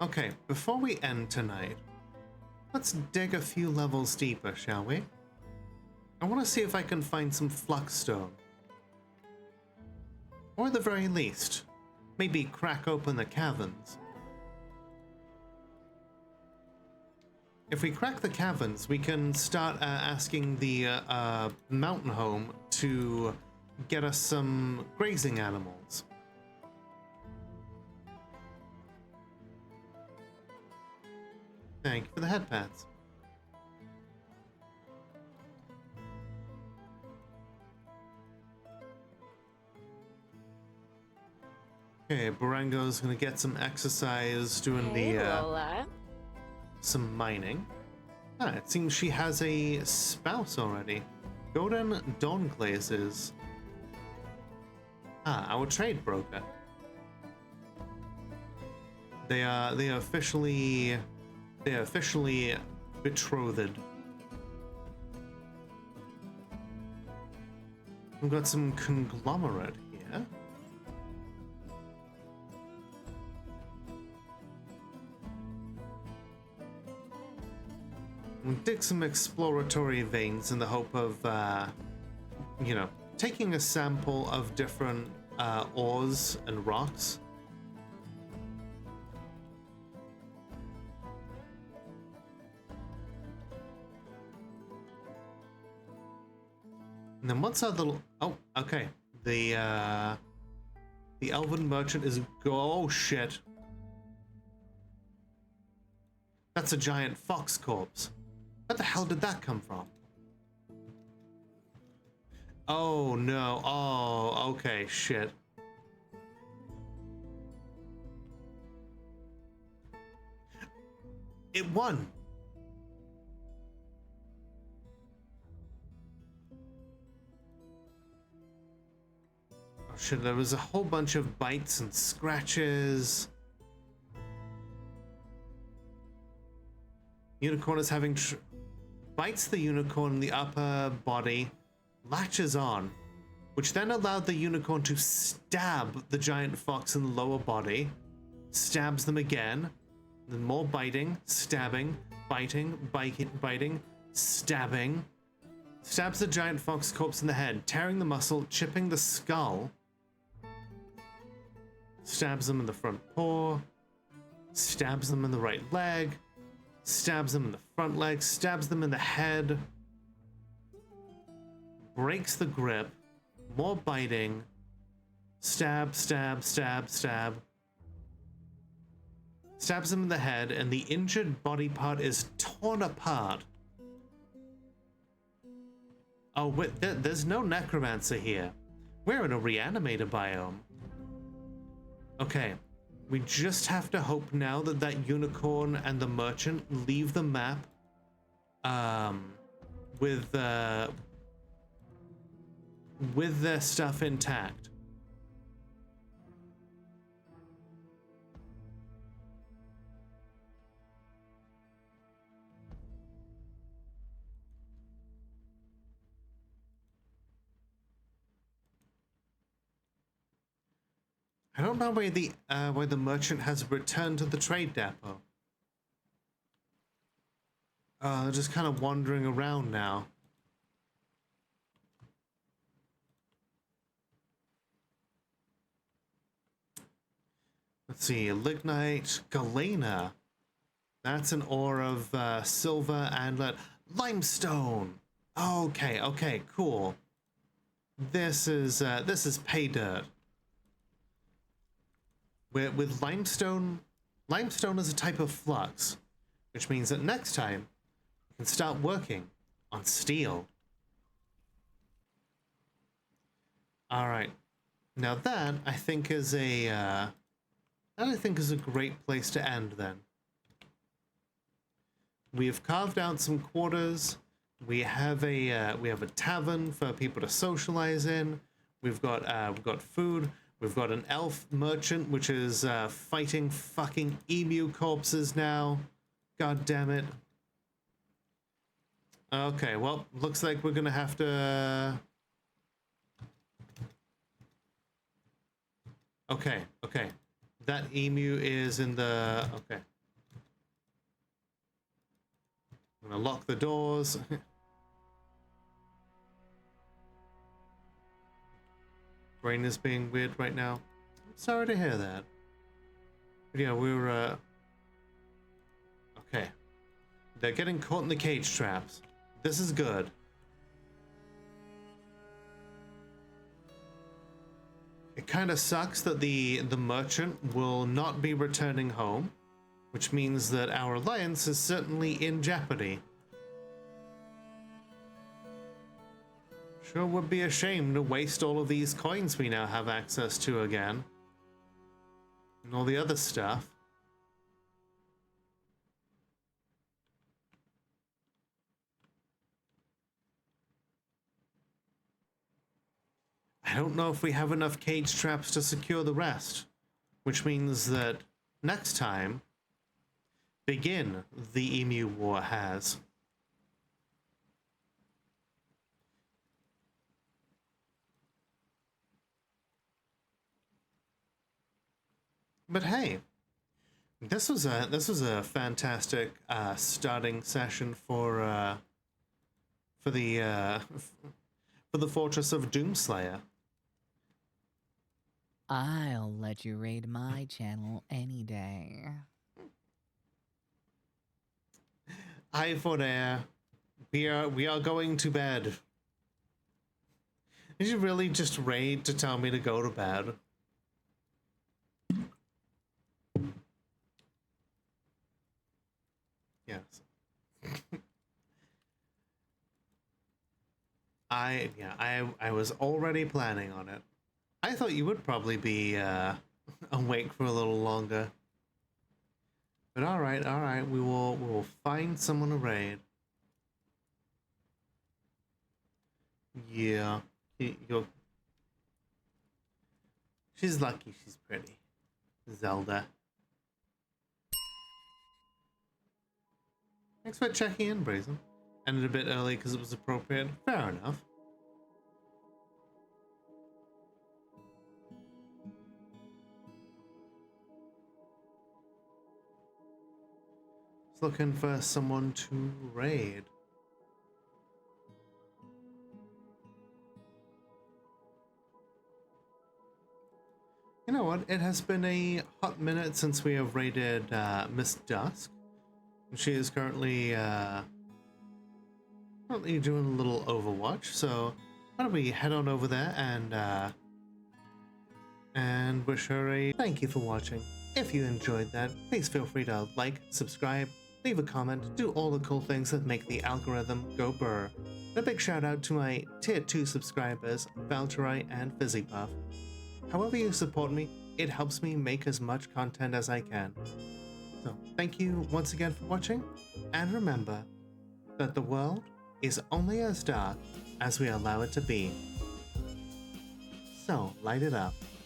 Okay, before we end tonight, let's dig a few levels deeper, shall we? I want to see if I can find some Fluxstone. Or at the very least, maybe crack open the caverns. If we crack the caverns, we can start asking the mountain home to get us some grazing animals. Thank you for the head pats. Okay, Barango's gonna get some exercise doing some mining. Ah, it seems she has a spouse already. Golden Dawnglazes. Ah, our trade broker. They are officially betrothed. We've got some conglomerate here. We'll dig some exploratory veins in the hope of, you know, taking a sample of different ores and rocks. And then once other, oh, okay, the elven merchant is oh shit. That's a giant fox corpse. Where the hell did that come from? Oh no, oh, okay, shit. It won. Oh shit, there was a whole bunch of bites and scratches. Unicorn is having bites the unicorn in the upper body, latches on, which then allowed the unicorn to stab the giant fox in the lower body, stabs them again, then more biting, stabbing, biting, stabbing, stabs the giant fox corpse in the head, tearing the muscle, chipping the skull, stabs them in the front paw, stabs them in the right leg, stabs them in the front leg, stabs them in the head, breaks the grip, more biting, stab, stab, stab, stab, stabs him in the head, and the injured body part is torn apart. Oh, wait, there's no necromancer here. We're in a reanimator biome. Okay. We just have to hope now that that unicorn and the merchant leave the map with their stuff intact. I don't know where the merchant has returned to the trade depot. Just kind of wandering around now. Let's see, lignite, galena. That's an ore of silver and limestone. Okay, okay, cool. This is pay dirt. With limestone, limestone is a type of flux, which means that next time we can start working on steel. All right, now that I think is a great place to end. Then we have carved out some quarters. We have a tavern for people to socialize in. We've got food. We've got an elf merchant, which is fighting fucking emu corpses now. God damn it. Okay, well, looks like we're gonna have to... Okay, okay. That emu is in the... Okay. I'm gonna lock the doors. Brain is being weird right now. I'm sorry to hear that. But yeah, we're okay. They're getting caught in the cage traps. This is good. It kind of sucks that the merchant will not be returning home, which means that our alliance is certainly in jeopardy. Sure would be a shame to waste all of these coins we now have access to again. And all the other stuff. I don't know if we have enough cage traps to secure the rest, which means that next time, begin the Emu War has. But hey, this was a fantastic starting session for the Fortress of Doomslayer. I'll let you raid my channel any day. Hi, Fodair. We are going to bed. Did you really just raid to tell me to go to bed? Yes. I was already planning on it. I thought you would probably be awake for a little longer. But all right, we will find someone to raid. Yeah, she's lucky. She's pretty. Zelda. Thanks for checking in, Brazen. Ended a bit early because it was appropriate. Fair enough. Just looking for someone to raid. You know what? It has been a hot minute since we have raided Miss Dusk. She is currently doing a little Overwatch, so why don't we head on over there and wish her a thank you for watching. If you enjoyed that, please feel free to like, subscribe, leave a comment, do all the cool things that make the algorithm go brr. And a big shout out to my tier 2 subscribers, Valtteri and Fizzypuff. However you support me, it helps me make as much content as I can. So, thank you once again for watching, and remember that the world is only as dark as we allow it to be. So, light it up.